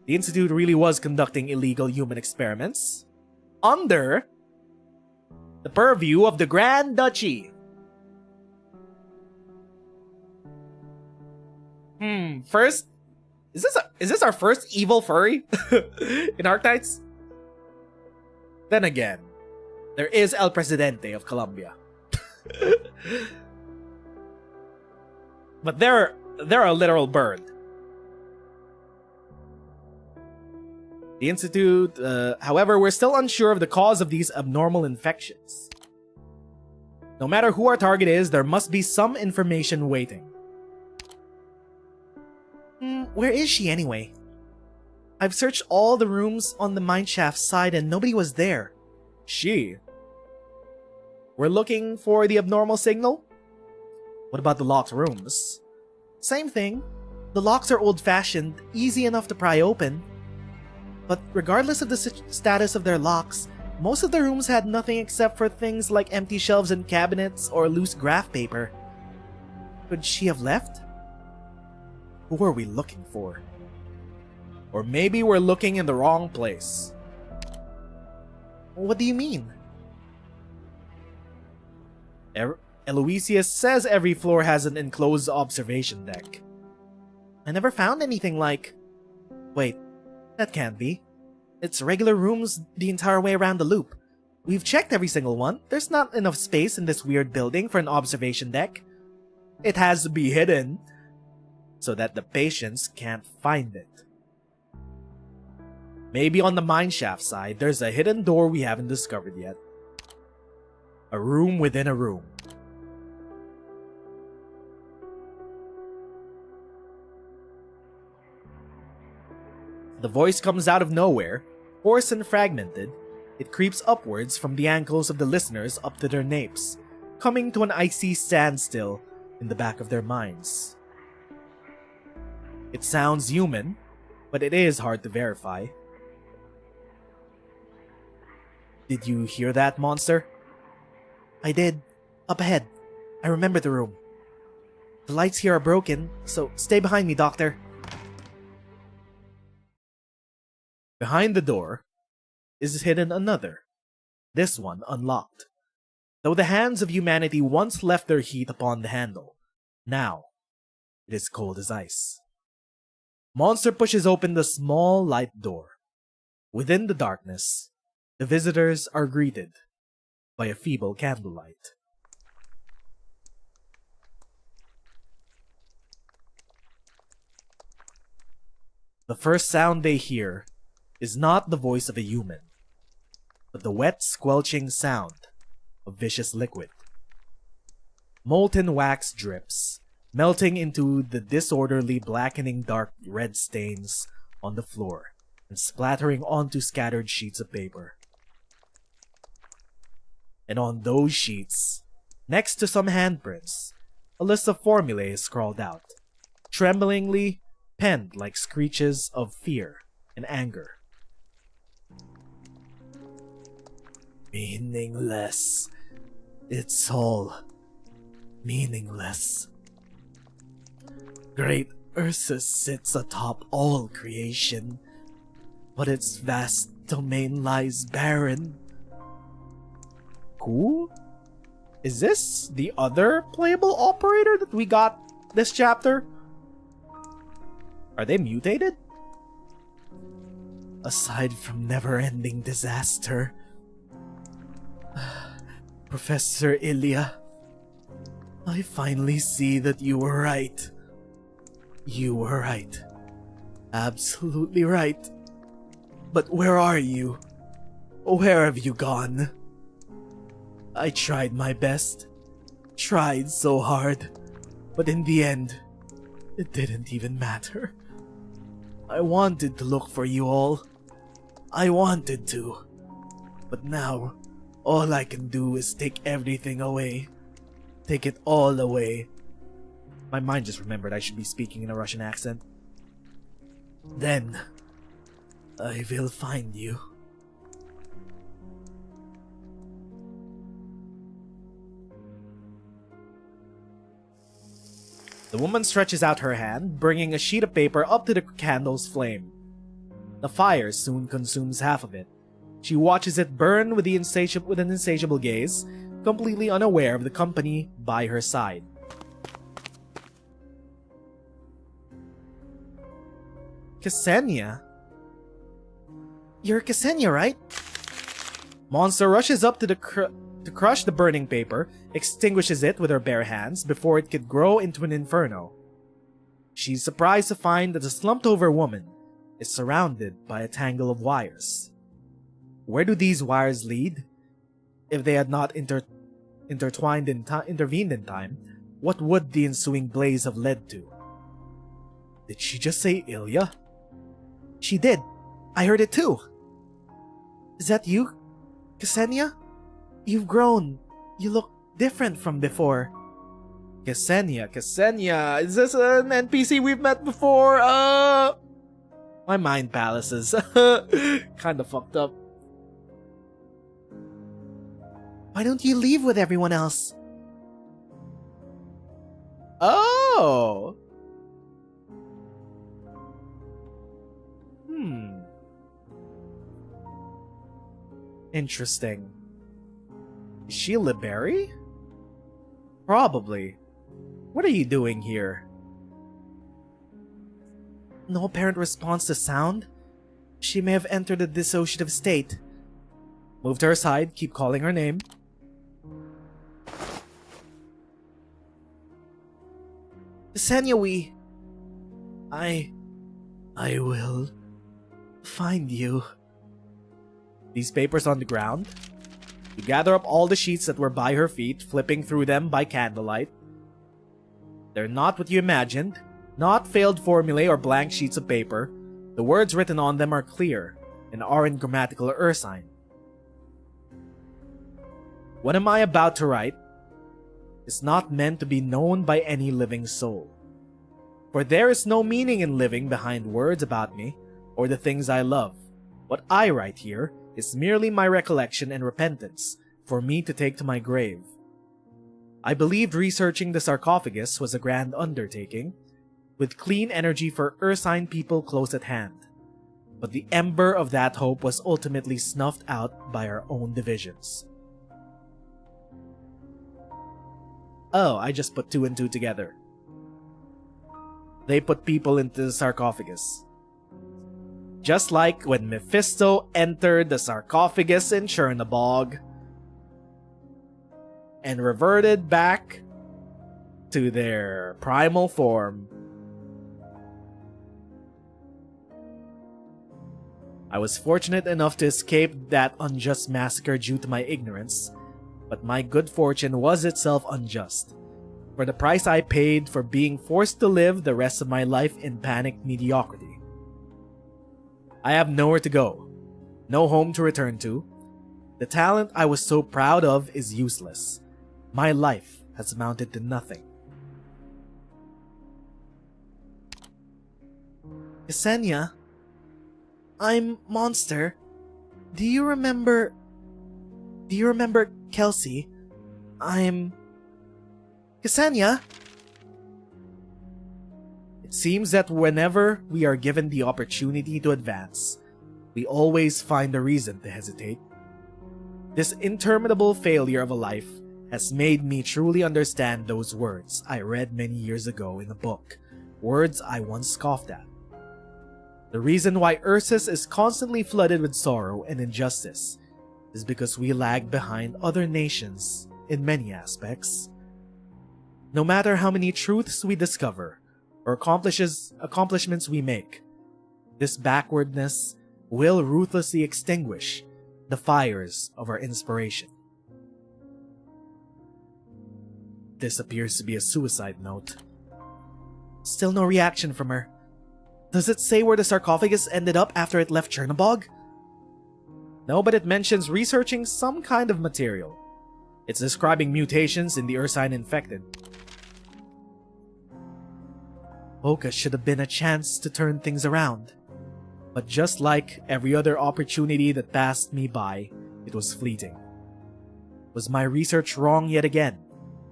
The Institute really was conducting illegal human experiments under the purview of the Grand Duchy. First, is this our first evil furry in Arknights? Then again, There is El Presidente of Colombia. But they're a literal bird. The Institute, however, we're still unsure of the cause of these abnormal infections. No matter who our target is, there must be some information waiting. Where is she anyway? I've searched all the rooms on the mineshaft side and nobody was there. She? We're looking for the abnormal signal? What about the locked rooms? Same thing. The locks are old-fashioned, easy enough to pry open. But regardless of the status of their locks, most of the rooms had nothing except for things like empty shelves and cabinets or loose graph paper. Could she have left? Who are we looking for? Or maybe we're looking in the wrong place. What do you mean? Eloisius says every floor has an enclosed observation deck. I never found anything like... Wait, that can't be. It's regular rooms the entire way around the loop. We've checked every single one. There's not enough space in this weird building for an observation deck. It has to be hidden so that the patients can't find it. Maybe on the mineshaft side, there's a hidden door we haven't discovered yet. A room within a room. The voice comes out of nowhere, hoarse and fragmented. It creeps upwards from the ankles of the listeners up to their napes, coming to an icy standstill in the back of their minds. It sounds human, but it is hard to verify. Did you hear that, monster? I did. Up ahead. I remember the room. The lights here are broken, so stay behind me, Doctor. Behind the door is hidden another, this one unlocked. Though the hands of humanity once left their heat upon the handle, now it is cold as ice. Monster pushes open the small light door. Within the darkness, the visitors are greeted by a feeble candlelight. The first sound they hear is not the voice of a human, but the wet, squelching sound of vicious liquid. Molten wax drips, melting into the disorderly, blackening dark red stains on the floor and splattering onto scattered sheets of paper. And on those sheets, next to some handprints, a list of formulae is scrawled out, tremblingly penned like screeches of fear and anger. Meaningless. It's all meaningless. Great Ursus sits atop all creation, but its vast domain lies barren. Who? Is this the other playable operator that we got this chapter? Are they mutated? Aside from never-ending disaster, Professor Ilya, I finally see that you were right. You were right. Absolutely right. But where are you? Where have you gone? I tried my best. Tried so hard. But in the end, it didn't even matter. I wanted to look for you all. I wanted to. But now, all I can do is take everything away. Take it all away. My mind just remembered I should be speaking in a Russian accent. Then, I will find you. The woman stretches out her hand, bringing a sheet of paper up to the candle's flame. The fire soon consumes half of it. She watches it burn with an insatiable gaze, completely unaware of the company by her side. Ksenia? You're Ksenia, right? Monster rushes up to to crush the burning paper, extinguishes it with her bare hands before it could grow into an inferno. She's surprised to find that the slumped-over woman is surrounded by a tangle of wires. Where do these wires lead? If they had not intervened in time, what would the ensuing blaze have led to? Did she just say Ilya? She did. I heard it too. Is that you, Ksenia? You've grown. You look different from before. Ksenia, is this an NPC we've met before? My mind palaces. Kinda fucked up. Why don't you leave with everyone else? Oh! Interesting. Is she a Liberi? Probably. What are you doing here? No apparent response to sound? She may have entered a dissociative state. Move to her side, keep calling her name. Ksenia, I will find you. These papers on the ground. You gather up all the sheets that were by her feet, flipping through them by candlelight. They're not what you imagined. Not failed formulae or blank sheets of paper. The words written on them are clear and are in grammatical Ursine. What am I about to write is not meant to be known by any living soul. For there is no meaning in living behind words about me or the things I love. What I write here is merely my recollection and repentance for me to take to my grave. I believed researching the sarcophagus was a grand undertaking, with clean energy for Ursine people close at hand. But the ember of that hope was ultimately snuffed out by our own divisions. Oh, I just put 2 and 2 together. They put people into the sarcophagus. Just like when Mephisto entered the sarcophagus in Chernobog and reverted back to their primal form. I was fortunate enough to escape that unjust massacre due to my ignorance, but my good fortune was itself unjust, for the price I paid for being forced to live the rest of my life in panicked mediocrity. I have nowhere to go, no home to return to. The talent I was so proud of is useless. My life has amounted to nothing. Ksenia, I'm Monster. Do you remember Kelsey? I'm Ksenia. It seems that whenever we are given the opportunity to advance, we always find a reason to hesitate. This interminable failure of a life has made me truly understand those words I read many years ago in a book, words I once scoffed at. The reason why Ursus is constantly flooded with sorrow and injustice is because we lag behind other nations in many aspects. No matter how many truths we discover or accomplishments we make, this backwardness will ruthlessly extinguish the fires of our inspiration. This appears to be a suicide note. Still no reaction from her. Does it say where the sarcophagus ended up after it left Chernobog? No, but it mentions researching some kind of material. It's describing mutations in the Ursine infected. Oka should have been a chance to turn things around. But just like every other opportunity that passed me by, it was fleeting. Was my research wrong yet again?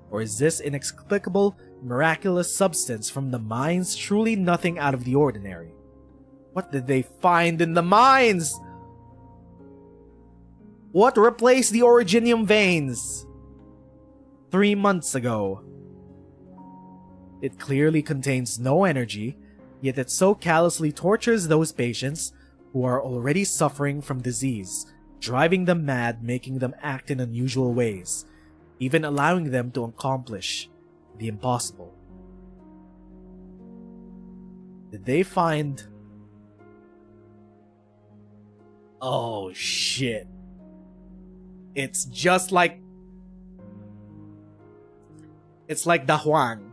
Or is this inexplicable, miraculous substance from the mines truly nothing out of the ordinary? What did they find in the mines? What replaced the originium veins 3 months ago? It clearly contains no energy, yet it so callously tortures those patients who are already suffering from disease driving them mad, making them act in unusual ways, even allowing them to accomplish the impossible. Did they find... Oh shit. It's just like... It's like the Huang.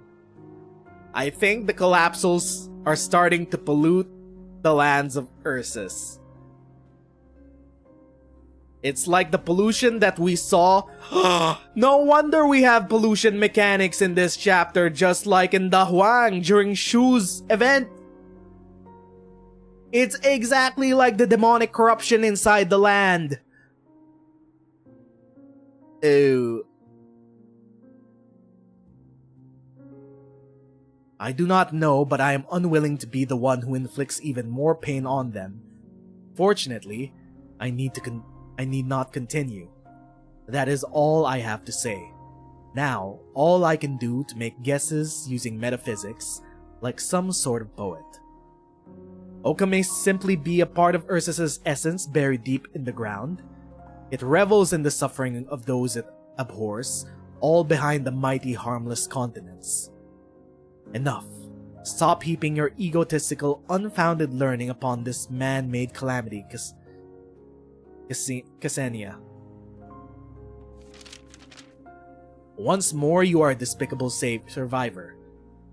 I think the collapsals are starting to pollute the lands of Ursus. It's like the pollution that we saw. No wonder we have pollution mechanics in this chapter, just like in the Huang during Shu's event. It's exactly like the demonic corruption inside the land. Ew. I do not know, but I am unwilling to be the one who inflicts even more pain on them. Fortunately, I need not continue. That is all I have to say. Now, all I can do to make guesses using metaphysics, like some sort of poet. Oka may simply be a part of Ursus's essence buried deep in the ground. It revels in the suffering of those it abhors, all behind the mighty harmless continents. Enough. Stop heaping your egotistical, unfounded learning upon this man-made calamity, Ksenia. Once more, you are a despicable survivor.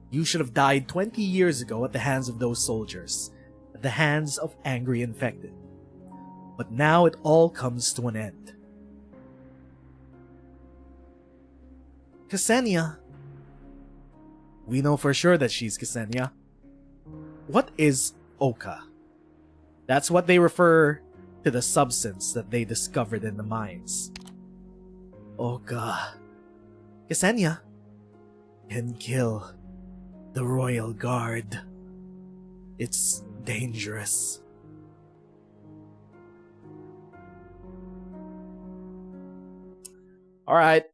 You should have died 20 years ago at the hands of those soldiers, at the hands of angry infected. But now it all comes to an end. Ksenia. We know for sure that she's Ksenia. What is Oka? That's what they refer to the substance that they discovered in the mines. Oka. Ksenia can kill the royal guard. It's dangerous. Alright.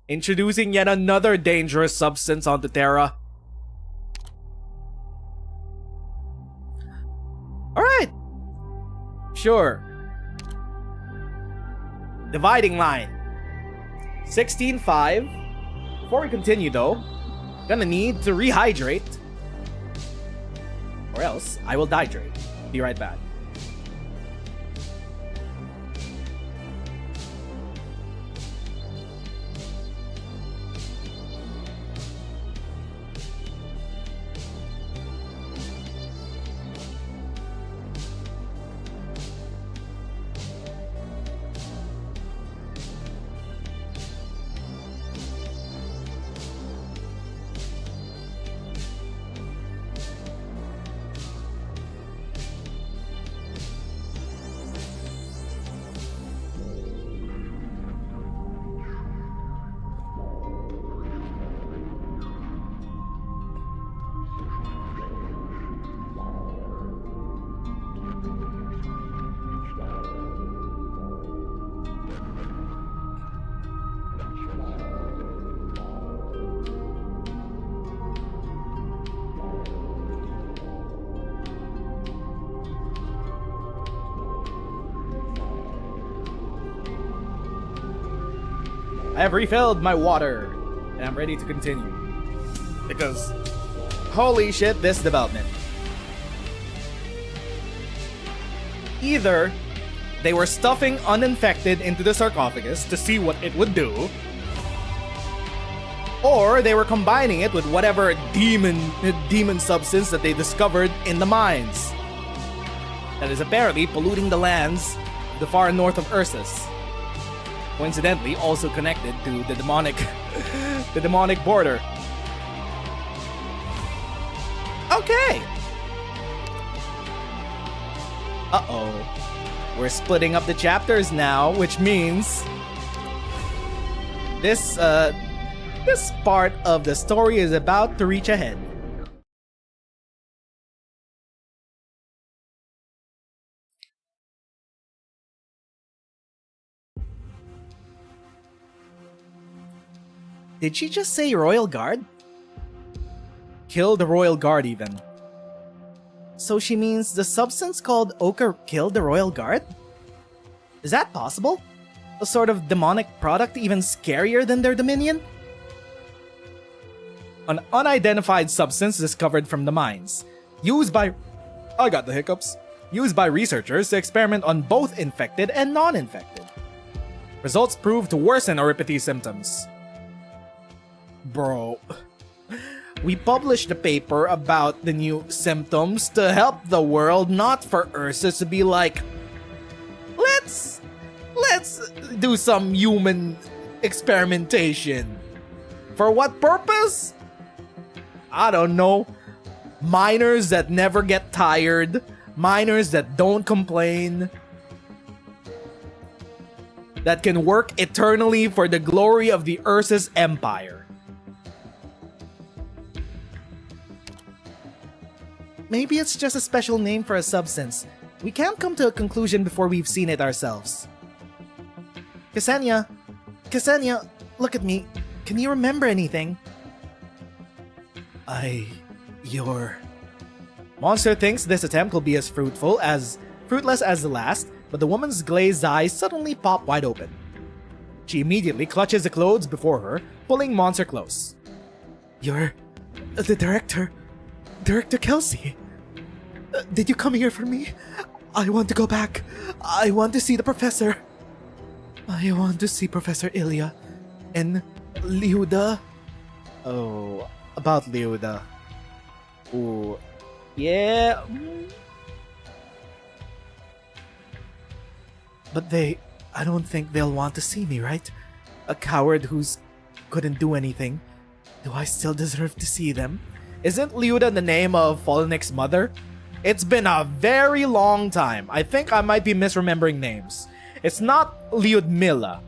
Introducing yet another dangerous substance onto Terra. Alright. Sure. Dividing line. 16.5. Before we continue though, gonna need to rehydrate. Or else, I will dihydrate. Be right back. I have refilled my water, and I'm ready to continue. Because, holy shit, this development. Either they were stuffing uninfected into the sarcophagus to see what it would do, or they were combining it with whatever demon substance that they discovered in the mines. That is apparently polluting the lands the far north of Ursus. Coincidentally, also connected to the demonic border. Okay. Uh-oh. We're splitting up the chapters now, which means this part of the story is about to reach a head. Did she just say Royal Guard? Kill the Royal Guard even. So she means the substance called Ochre killed the Royal Guard? Is that possible? A sort of demonic product even scarier than their dominion? An unidentified substance discovered from the mines, used by researchers to experiment on both infected and non-infected. Results proved to worsen oropathy symptoms. Bro, we published a paper about the new symptoms to help the world, not for Ursus to be like, let's do some human experimentation. For what purpose? I don't know. Miners that never get tired, miners that don't complain, that can work eternally for the glory of the Ursus Empire. Maybe it's just a special name for a substance. We can't come to a conclusion before we've seen it ourselves. Ksenia, look at me. Can you remember anything? Monster thinks this attempt will be as fruitless as the last, but the woman's glazed eyes suddenly pop wide open. She immediately clutches the clothes before her, pulling Monster close. You're the director. Director Kelsey. Did you come here for me? I want to go back. I want to see the professor. I want to see Professor Ilya and Liuda. Oh, about Liuda. Ooh, yeah. But I don't think they'll want to see me, right? A coward who's couldn't do anything. Do I still deserve to see them? Isn't Liuda the name of Follenek's mother? It's been a very long time. I think I might be misremembering names. It's not Liudmila.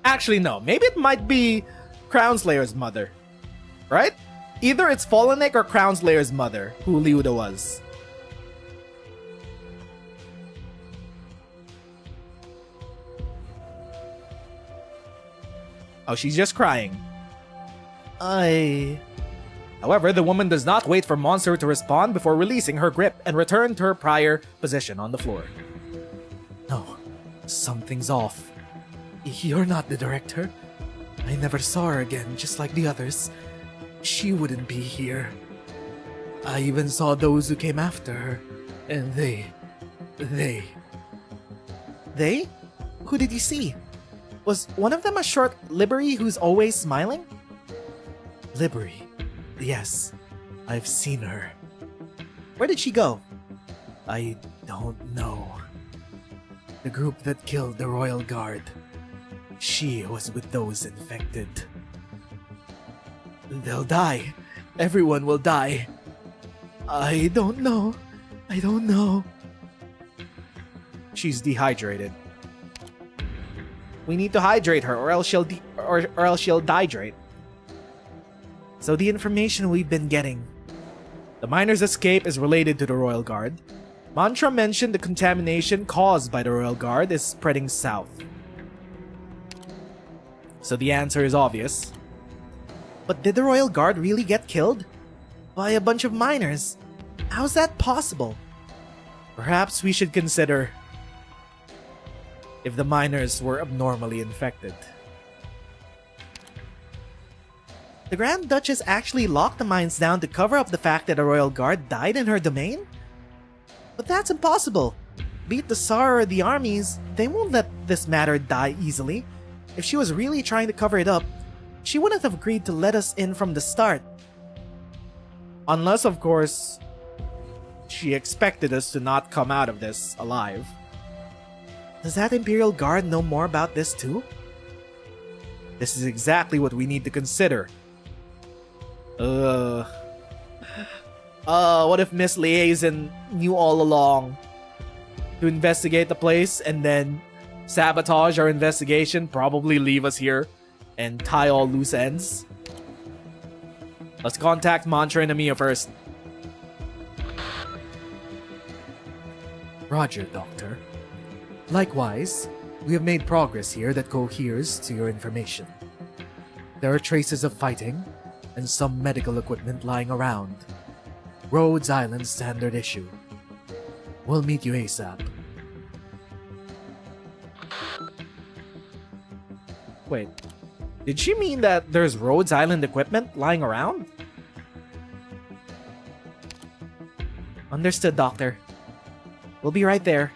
Actually, no. Maybe it might be Crownslayer's mother. Right? Either it's Follenek or Crownslayer's mother, who Liuda was. Oh, she's just crying. However, the woman does not wait for Monster to respond before releasing her grip and return to her prior position on the floor. No, something's off. You're not the director. I never saw her again, just like the others. She wouldn't be here. I even saw those who came after her, and they... They? Who did you see? Was one of them a short Liberi who's always smiling? Liberi. Yes, I've seen her. Where did she go? I don't know. The group that killed the Royal Guard. She was with those infected. They'll die. Everyone will die. I don't know. She's dehydrated. We need to hydrate her, or else she'll dehydrate. So the information we've been getting. The miner's escape is related to the Royal Guard. Mantra mentioned the contamination caused by the Royal Guard is spreading south. So the answer is obvious. But did the Royal Guard really get killed? By a bunch of miners? How's that possible? Perhaps we should consider if the miners were abnormally infected. The Grand Duchess actually locked the mines down to cover up the fact that a Royal Guard died in her domain? But that's impossible. Be it the Tsar or the armies, they won't let this matter die easily. If she was really trying to cover it up, she wouldn't have agreed to let us in from the start. Unless, of course, she expected us to not come out of this alive. Does that Imperial Guard know more about this too? This is exactly what we need to consider. What if Miss Liaison knew all along to investigate the place and then sabotage our investigation, probably leave us here and tie all loose ends? Let's contact Mantra and Amiya first. Roger, Doctor. Likewise, we have made progress here that coheres to your information. There are traces of fighting and some medical equipment lying around. Rhodes Island standard issue. We'll meet you ASAP. Wait, did she mean that there's Rhodes Island equipment lying around? Understood, Doctor. We'll be right there.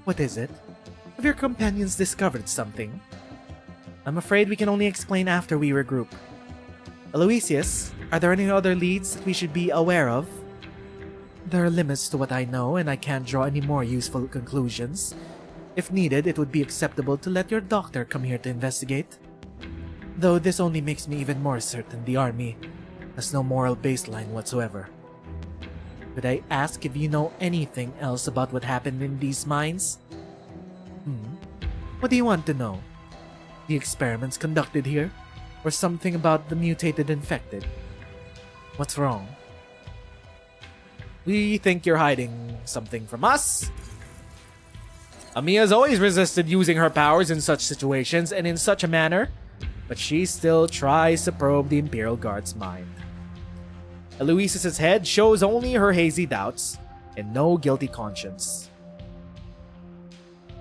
What is it? Have your companions discovered something? I'm afraid we can only explain after we regroup. Aloysius, are there any other leads that we should be aware of? There are limits to what I know, and I can't draw any more useful conclusions. If needed, it would be acceptable to let your doctor come here to investigate. Though this only makes me even more certain the army has no moral baseline whatsoever. Could I ask if you know anything else about what happened in these mines? What do you want to know? The experiments conducted here? Or something about the mutated infected? What's wrong? We think you're hiding something from us. Amiya's always resisted using her powers in such situations and in such a manner, but she still tries to probe the Imperial Guard's mind. Aloysius' head shows only her hazy doubts and no guilty conscience.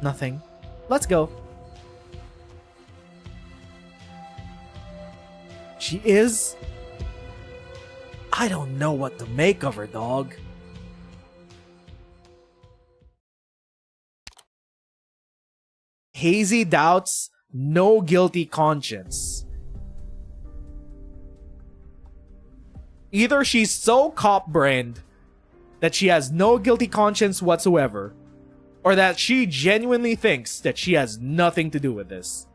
Nothing. Let's go. She is? I don't know what to make of her, dog. Hazy doubts, no guilty conscience. Either she's so cop-brained that she has no guilty conscience whatsoever, or that she genuinely thinks that she has nothing to do with this.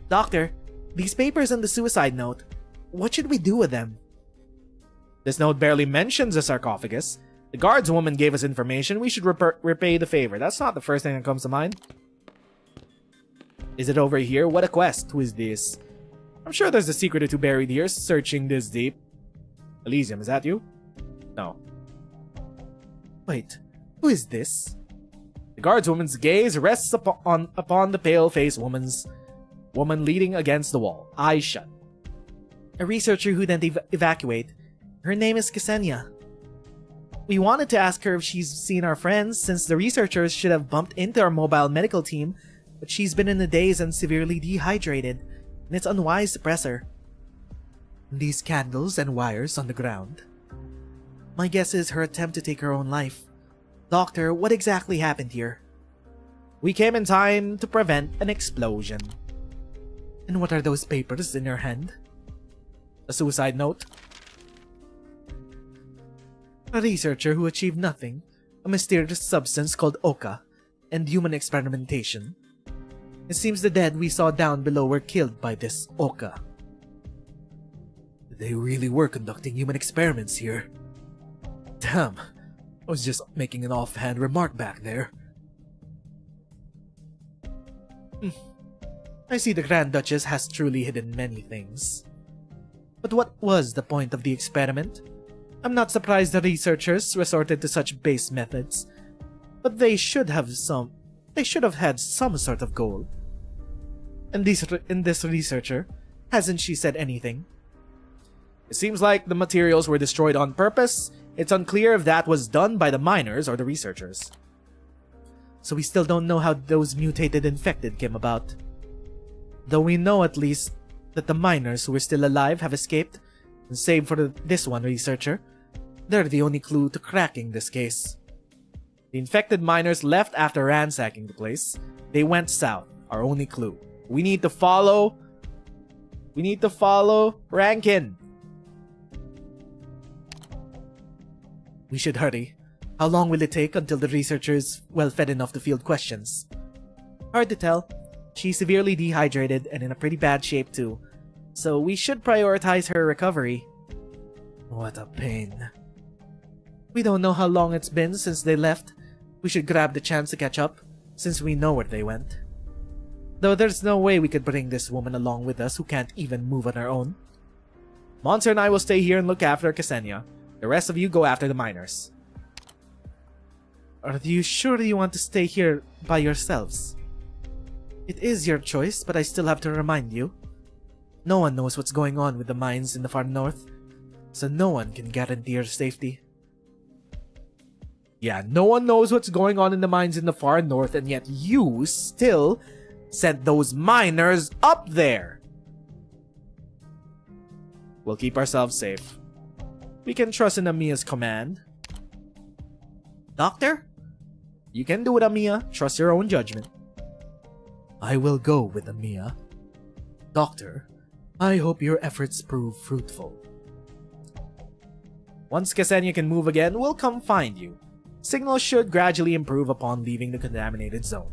Doctor, these papers and the suicide note, what should we do with them? This note barely mentions the sarcophagus. The guardswoman gave us information. We should repay the favor. That's not the first thing that comes to mind. Is it over here? What a quest. Who is this? I'm sure there's a secret or two buried here, searching this deep. Elysium, is that you? No. Wait, who is this? The guardswoman's gaze rests upon the pale-faced woman leaning against the wall, eyes shut. A researcher who didn't evacuate. Her name is Ksenia. We wanted to ask her if she's seen our friends, since the researchers should have bumped into our mobile medical team, but she's been in a daze and severely dehydrated, and it's unwise to press her. These candles and wires on the ground. My guess is her attempt to take her own life. Doctor, what exactly happened here? We came in time to prevent an explosion. And what are those papers in your hand? A suicide note. A researcher who achieved nothing, a mysterious substance called Oka, and human experimentation. It seems the dead we saw down below were killed by this Oka. They really were conducting human experiments here. Damn, I was just making an offhand remark back there. I see the Grand Duchess has truly hidden many things. But what was the point of the experiment? I'm not surprised the researchers resorted to such base methods, but they should have had some sort of goal. And this researcher, hasn't she said anything? It seems like the materials were destroyed on purpose. It's unclear if that was done by the miners or the researchers. So we still don't know how those mutated infected came about. Though we know at least that the miners who were still alive have escaped, and save for this one researcher, they're the only clue to cracking this case. The infected miners left after ransacking the place. They went south, our only clue. We need to follow Rankin. We should hurry. How long will it take until the researcher is well fed enough to field questions? Hard to tell. She's severely dehydrated and in a pretty bad shape too, so we should prioritize her recovery. What a pain. We don't know how long it's been since they left. We should grab the chance to catch up, since we know where they went. Though there's no way we could bring this woman along with us who can't even move on her own. Monster and I will stay here and look after Ksenia. The rest of you go after the miners. Are you sure you want to stay here by yourselves? It is your choice, but I still have to remind you. No one knows what's going on with the mines in the far north, so no one can guarantee your safety. Yeah, no one knows what's going on in the mines in the far north, and yet you still sent those miners up there. We'll keep ourselves safe. We can trust in Amiya's command. Doctor? You can do it, Amiya. Trust your own judgment. I will go with Amiya. Doctor, I hope your efforts prove fruitful. Once Ksenia can move again, we'll come find you. Signals should gradually improve upon leaving the contaminated zone.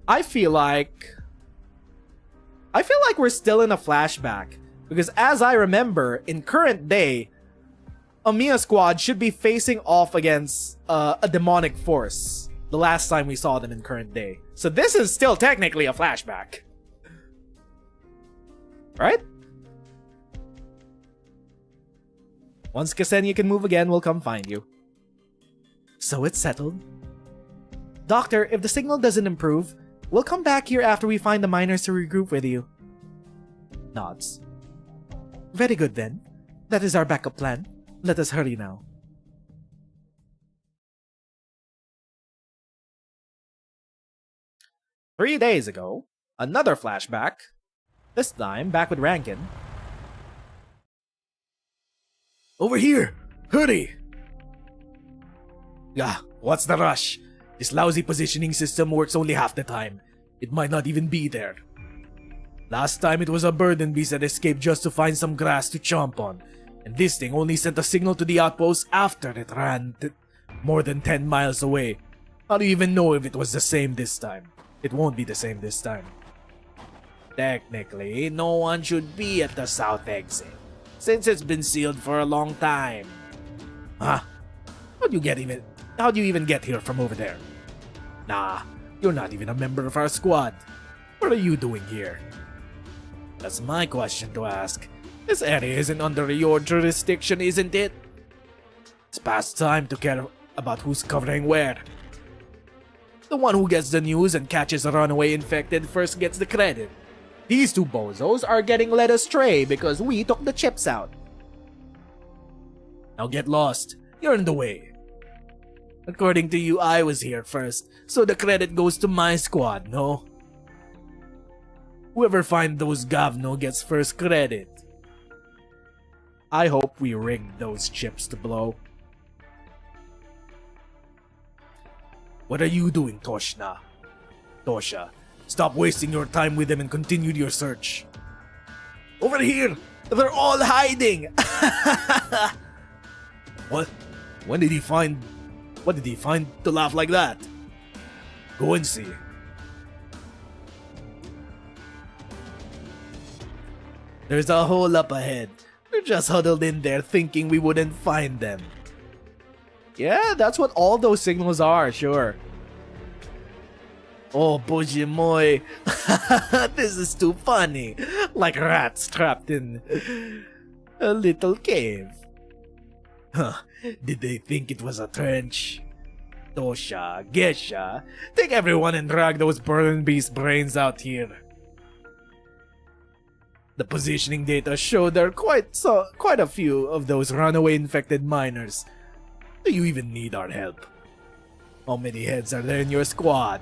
I feel like we're still in a flashback, because as I remember, in current day, Amiya squad should be facing off against a demonic force the last time we saw them in current day. So this is still technically a flashback. Right? Once Ksenia can move again, we'll come find you. So it's settled. Doctor, if the signal doesn't improve, we'll come back here after we find the miners to regroup with you. Nods. Very good then. That is our backup plan. Let us hurry now. Three days ago, another flashback. This time, back with Rankin. Over here! Hurry! Ah, what's the rush? This lousy positioning system works only half the time. It might not even be there. Last time it was a burden beast that escaped just to find some grass to chomp on. And this thing only sent a signal to the outpost after it ran more than 10 miles away. How do you even know if it was the same this time? It won't be the same this time. Technically, no one should be at the south exit, since it's been sealed for a long time. Huh? How do you even get here from over there? Nah, you're not even a member of our squad. What are you doing here? That's my question to ask. This area isn't under your jurisdiction, isn't it? It's past time to care about who's covering where. The one who gets the news and catches a runaway infected first gets the credit. These two bozos are getting led astray because we took the chips out. Now get lost. You're in the way. According to you, I was here first, so the credit goes to my squad, no? Whoever finds those Gavno gets first credit. I hope we rigged those chips to blow. What are you doing, Toshna? Tosha, stop wasting your time with them and continue your search. Over here! They're all hiding! What? What did he find to laugh like that? Go and see. There's a hole up ahead. We're just huddled in there thinking we wouldn't find them. Yeah, that's what all those signals are, sure. Oh, Bujimoy. This is too funny. Like rats trapped in a little cave. Huh, did they think it was a trench? Tosha, Gesha, take everyone and drag those burden beast brains out here. The positioning data show there are quite a few of those runaway infected miners. Do you even need our help? How many heads are there in your squad?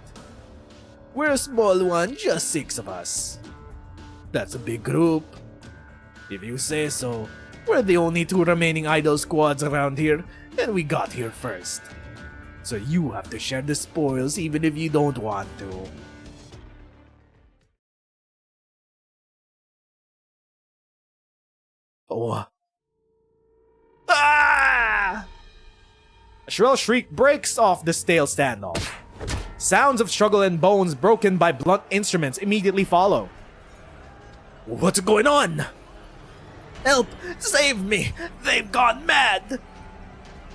We're a small one, just 6 of us. That's a big group. If you say so, we're the only 2 remaining idle squads around here, and we got here first. So you have to share the spoils even if you don't want to. Oh. Ah! A shrill shriek breaks off the stale standoff. Sounds of struggle and bones broken by blunt instruments immediately follow. What's going on? Help! Save me! They've gone mad!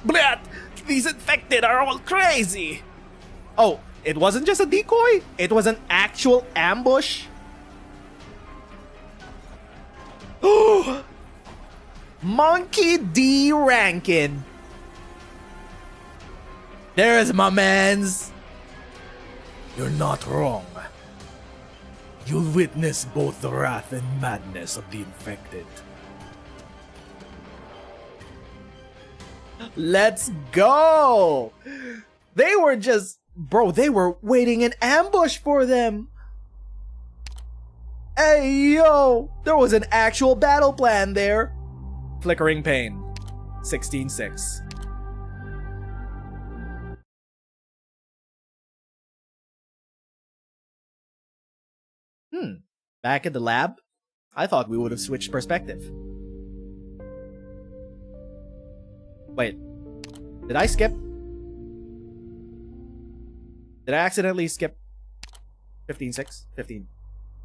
Blat! These infected are all crazy! Oh, it wasn't just a decoy? It was an actual ambush? Oh! Monkey D. Rankin. There's my mans! You're not wrong. You'll witness both the wrath and madness of the infected. Let's go! They were just... Bro, they were waiting in ambush for them! Hey, yo! There was an actual battle plan there! Flickering Pain, 16:6. Back at the lab, I thought we would have switched perspective. Wait, did I skip? Did I accidentally skip 15:6? 15.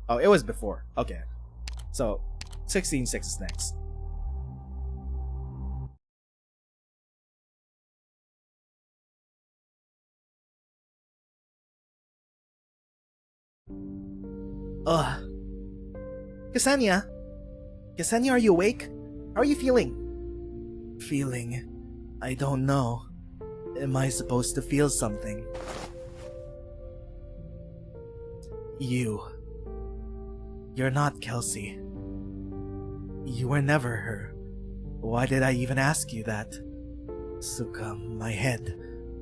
Oh, it was before. Okay. So, 16:6 is next. Ugh. Ksenia? Ksenia, are you awake? How are you feeling? Feeling? I don't know. Am I supposed to feel something? You're not Kelsey. You were never her. Why did I even ask you that? Suka, my head.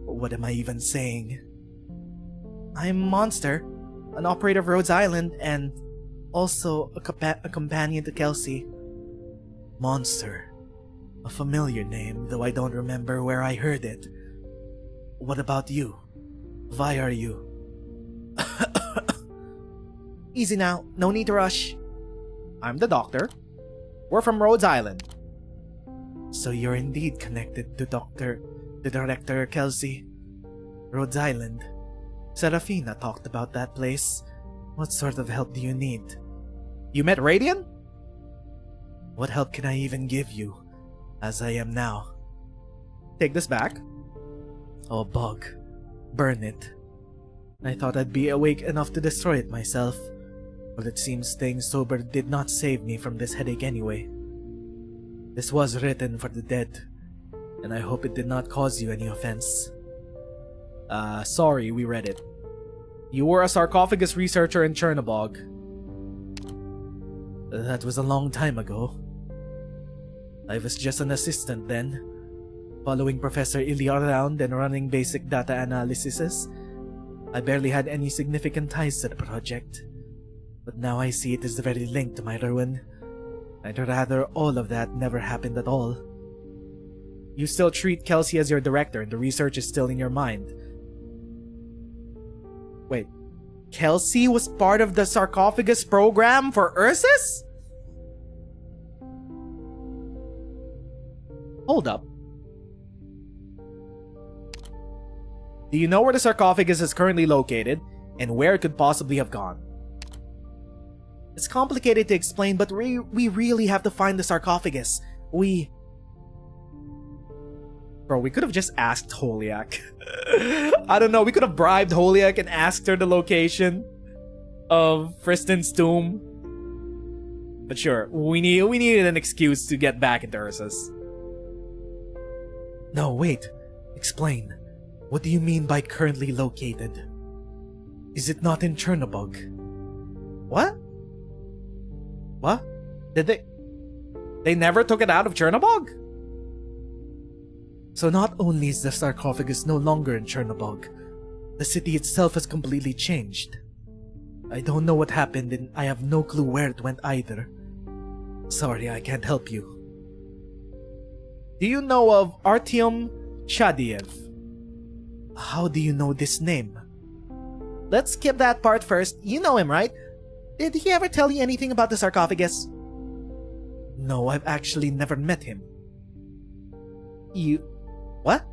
What am I even saying? I'm Monster, an operator of Rhodes Island, and also a companion to Kelsey. Monster. A familiar name, though I don't remember where I heard it. What about you? Why are you? Easy now, no need to rush. I'm the doctor. We're from Rhodes Island. So you're indeed connected to the director Kelsey. Rhodes Island. Serafina talked about that place. What sort of help do you need? You met Radian? What help can I even give you, as I am now? Take this back. Oh, bug. Burn it. I thought I'd be awake enough to destroy it myself. But it seems staying sober did not save me from this headache anyway. This was written for the dead, and I hope it did not cause you any offense. Sorry, we read it. You were a sarcophagus researcher in Chernobog. That was a long time ago. I was just an assistant then, following Professor Ilya around and running basic data analyses. I barely had any significant ties to the project. But now I see it is very linked to my ruin. I'd rather all of that never happened at all. You still treat Kelsey as your director and the research is still in your mind. Wait, Kelsey was part of the sarcophagus program for Ursus? Hold up. Do you know where the sarcophagus is currently located and where it could possibly have gone? It's complicated to explain, but we really have to find the sarcophagus. Bro, we could have just asked Holiak. I don't know, we could have bribed Holiak and asked her the location of Fristen's tomb. But sure, we needed an excuse to get back into Ursus. No, wait. Explain. What do you mean by currently located? Is it not in Chernobog? What? What? Did they never took it out of Chernobog? So not only is the sarcophagus no longer in Chernobog, the city itself has completely changed. I don't know what happened and I have no clue where it went either. Sorry, I can't help you. Do you know of Artyom Chadiev? How do you know this name? Let's skip that part first. You know him, right? Did he ever tell you anything about the sarcophagus? No, I've actually never met him. What?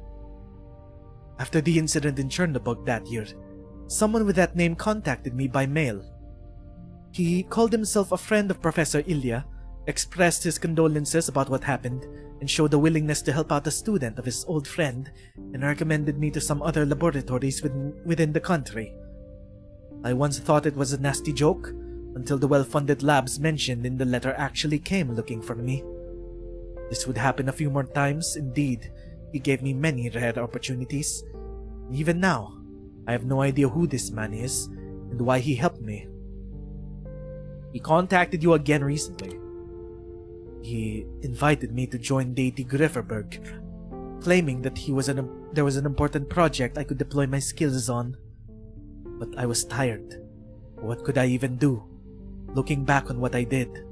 After the incident in Chernobog that year, someone with that name contacted me by mail. He called himself a friend of Professor Ilya, expressed his condolences about what happened, and showed a willingness to help out a student of his old friend, and recommended me to some other laboratories within the country. I once thought it was a nasty joke, until the well-funded labs mentioned in the letter actually came looking for me. This would happen a few more times. Indeed, he gave me many rare opportunities. Even now, I have no idea who this man is, and why he helped me. He contacted you again recently. He invited me to join Deity Grifferberg, claiming that there was an important project I could deploy my skills on. But I was tired. What could I even do? Looking back on what I did,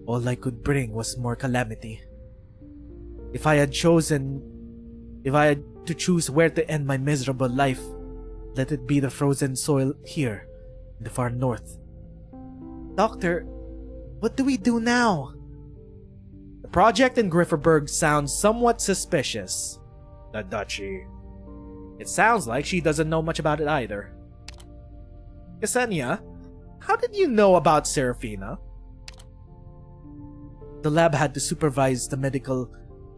all I could bring was more calamity. If I had to choose where to end my miserable life, let it be the frozen soil here in the far north. Doctor, what do we do now? The project in Grifferberg sounds somewhat suspicious. The Duchy. It sounds like she doesn't know much about it either. Ksenia, how did you know about Serafina? The lab had to supervise the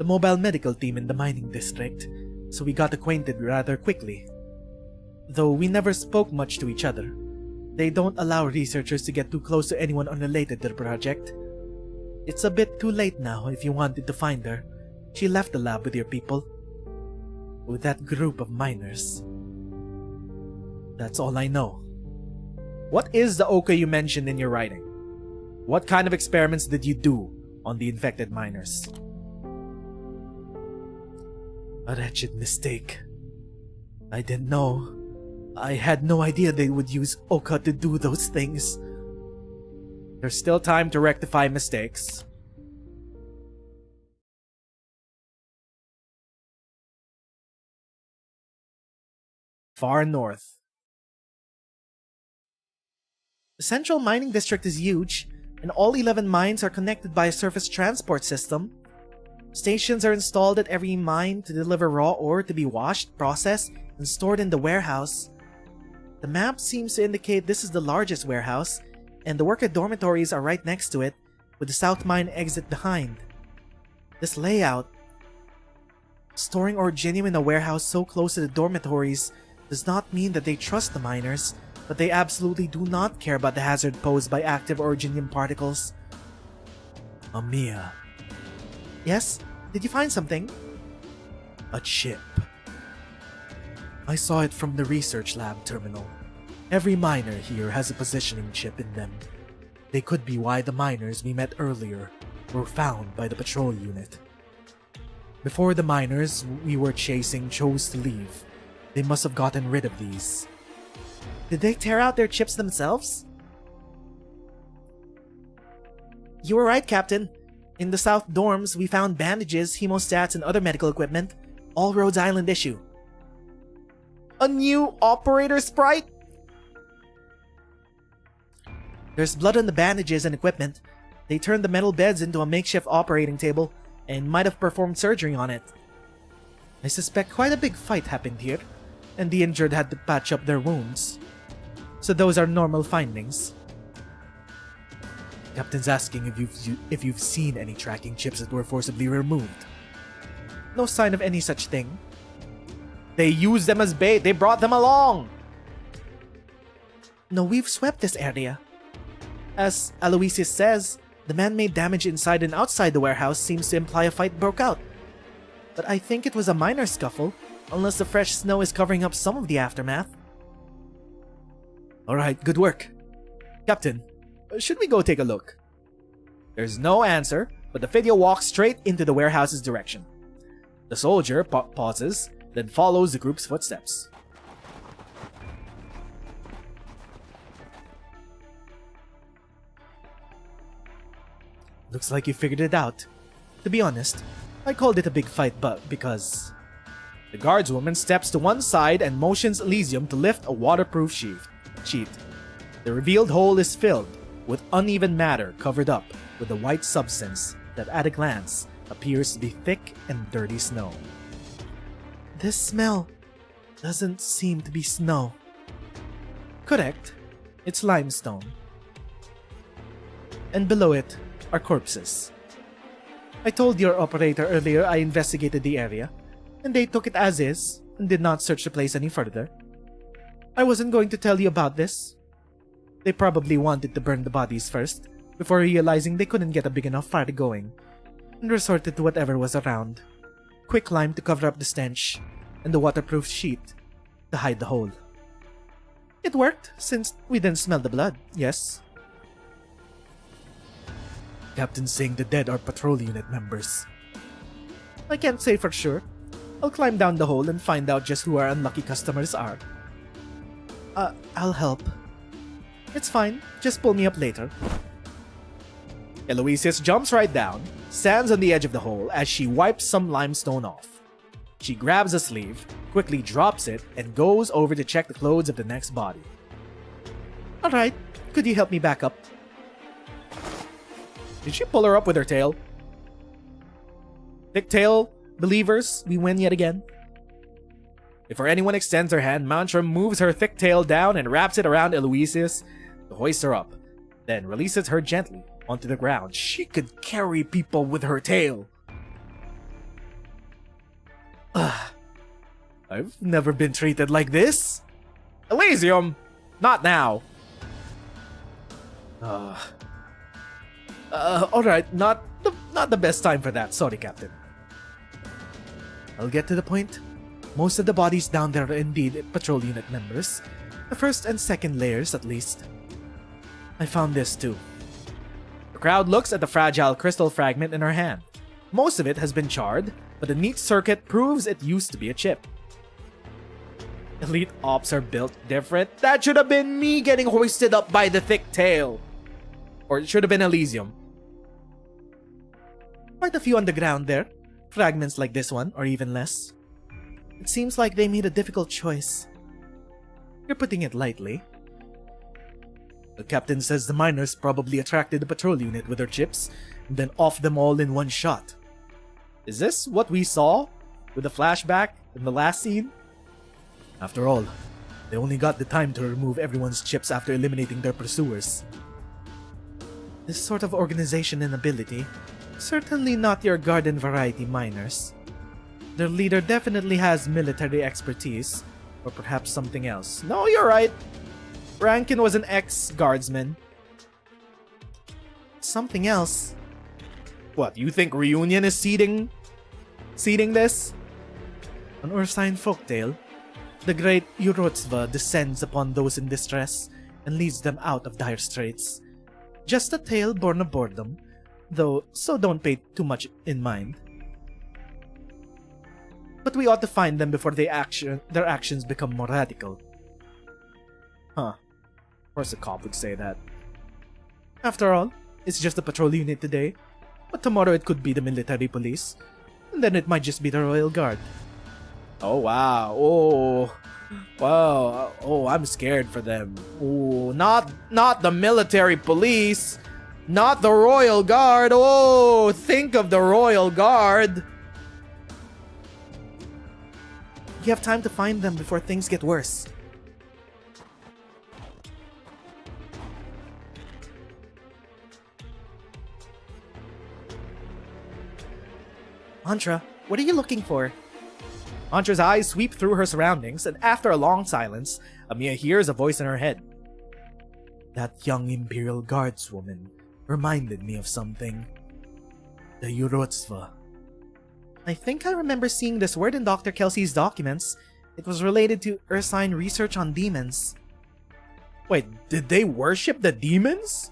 mobile medical team in the mining district, so we got acquainted rather quickly. Though we never spoke much to each other. They don't allow researchers to get too close to anyone unrelated to the project. It's a bit too late now if you wanted to find her. She left the lab with your people. With that group of miners. That's all I know. What is the Oka you mentioned in your writing? What kind of experiments did you do on the infected miners? A wretched mistake. I didn't know. I had no idea they would use Oka to do those things. There's still time to rectify mistakes. Far north. The central mining district is huge, and all 11 mines are connected by a surface transport system. Stations are installed at every mine to deliver raw ore to be washed, processed, and stored in the warehouse. The map seems to indicate this is the largest warehouse, and the worker dormitories are right next to it, with the south mine exit behind. This layout, storing ore genuine in a warehouse so close to the dormitories, does not mean that they trust the miners, but they absolutely do not care about the hazard posed by active originium particles. Amia. Yes? Did you find something? A chip. I saw it from the research lab terminal. Every miner here has a positioning chip in them. They could be why the miners we met earlier were found by the patrol unit. Before the miners we were chasing chose to leave, they must have gotten rid of these. Did they tear out their chips themselves? You were right, Captain. In the south dorms, we found bandages, hemostats, and other medical equipment, all Rhodes Island issue. A new operator sprite? There's blood on the bandages and equipment. They turned the metal beds into a makeshift operating table and might have performed surgery on it. I suspect quite a big fight happened here, and the injured had to patch up their wounds. So those are normal findings. Captain's asking if you've seen any tracking chips that were forcibly removed. No sign of any such thing. They used them as bait. They brought them along. No, we've swept this area. As Aloysius says, the man-made damage inside and outside the warehouse seems to imply a fight broke out. But I think it was a minor scuffle, unless the fresh snow is covering up some of the aftermath. Alright, good work. Captain, should we go take a look? There's no answer, but the video walks straight into the warehouse's direction. The soldier pauses, then follows the group's footsteps. Looks like you figured it out. To be honest, I called it a big fight because... The guardswoman steps to one side and motions Elysium to lift a waterproof sheet. The revealed hole is filled with uneven matter covered up with a white substance that at a glance appears to be thick and dirty snow. This smell doesn't seem to be snow. Correct. It's limestone. And below it are corpses. I told your operator earlier I investigated the area, and they took it as is and did not search the place any further. I wasn't going to tell you about this. They probably wanted to burn the bodies first, before realizing they couldn't get a big enough fire going, and resorted to whatever was around. Quicklime to cover up the stench, and the waterproof sheet to hide the hole. It worked, since we didn't smell the blood, yes? Captain's saying the dead are patrol unit members. I can't say for sure. I'll climb down the hole and find out just who our unlucky customers are. I'll help. It's fine, just pull me up later. Aloysius jumps right down, stands on the edge of the hole as she wipes some limestone off. She grabs a sleeve, quickly drops it, and goes over to check the clothes of the next body. Alright, could you help me back up? Did she pull her up with her tail? Thick tail, believers, we win yet again. Before anyone extends her hand, Mantra moves her thick tail down and wraps it around Aloysius to hoist her up, then releases her gently onto the ground. She could carry people with her tail. I've never been treated like this. Elysium, not now. Alright, not the best time for that. Sorry, Captain. I'll get to the point. Most of the bodies down there are indeed patrol unit members. The first and second layers, at least. I found this too. The crowd looks at the fragile crystal fragment in her hand. Most of it has been charred, but the neat circuit proves it used to be a chip. Elite ops are built different. That should have been me getting hoisted up by the thick tail. Or it should have been Elysium. Quite a few on the ground there. Fragments like this one, or even less. It seems like they made a difficult choice. You're putting it lightly. The captain says the miners probably attracted the patrol unit with their chips, and then offed them all in one shot. Is this what we saw with the flashback in the last scene? After all, they only got the time to remove everyone's chips after eliminating their pursuers. This sort of organization and ability, certainly not your garden variety miners. Their leader definitely has military expertise, or perhaps something else. No, you're right. Rankin was an ex-guardsman. Something else. What, you think Reunion is seeding this? An Ursine folktale, the great Urotsva descends upon those in distress and leads them out of dire straits. Just a tale born of boredom, though, so don't pay too much in mind. But we ought to find them before their actions become more radical. Huh. Of course a cop would say that. After all, it's just a patrol unit today, but tomorrow it could be the military police, and then it might just be the Royal Guard. Oh wow. Oh. Wow. Oh, I'm scared for them. Oh, not the military police. Not the Royal Guard. Oh, think of the Royal Guard. You have time to find them before things get worse. Mantra, what are you looking for? Mantra's eyes sweep through her surroundings, and after a long silence, Amiya hears a voice in her head. That young Imperial Guardswoman reminded me of something. The Urotsva. I think I remember seeing this word in Dr. Kelsey's documents. It was related to Ursine research on demons. Wait, did they worship the demons?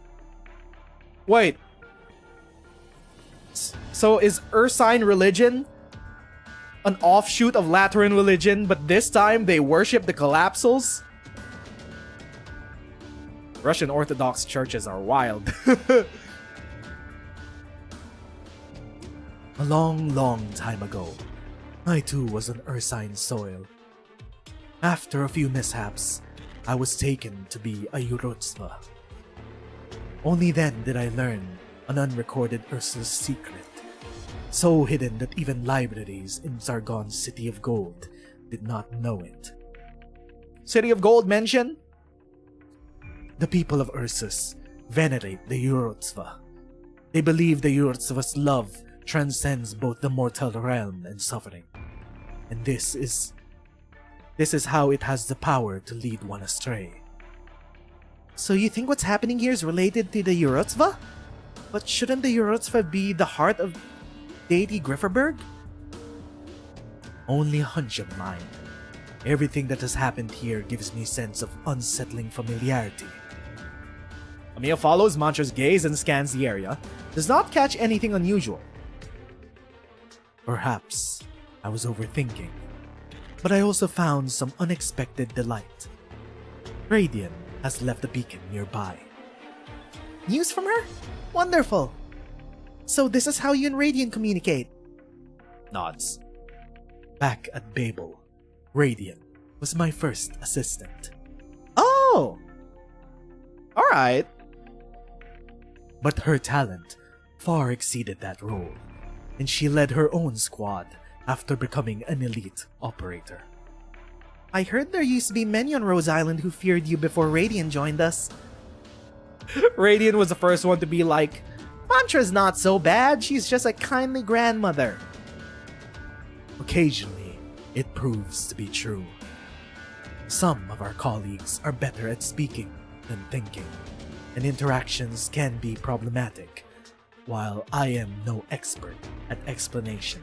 Wait. So is Ursine religion an offshoot of Lateran religion, but this time they worship the collapsals? Russian Orthodox churches are wild. A long, long time ago, I too was on Ursine soil. After a few mishaps, I was taken to be a Urotsva. Only then did I learn an unrecorded Ursa's secret, so hidden that even libraries in Zargon's City of Gold did not know it. City of Gold mention? The people of Ursus venerate the Urotsva. They believe the Urotsva's love transcends both the mortal realm and suffering. And this is how it has the power to lead one astray. So you think what's happening here is related to the Urotsva? But shouldn't the Urotsva be the heart of deity Grifferberg? Only a hunch of mine. Everything that has happened here gives me a sense of unsettling familiarity. Amiya follows Mantra's gaze and scans the area, does not catch anything unusual. Perhaps I was overthinking, but I also found some unexpected delight. Radian has left a beacon nearby. News from her? Wonderful! So this is how you and Radian communicate? Nods. Back at Babel, Radian was my first assistant. Oh! Alright. But her talent far exceeded that role, and she led her own squad after becoming an elite operator. I heard there used to be many on Rhodes Island who feared you before Radian joined us. Radian was the first one to be like, Mantra's not so bad, she's just a kindly grandmother. Occasionally, it proves to be true. Some of our colleagues are better at speaking than thinking, and interactions can be problematic, while I am no expert at explanation.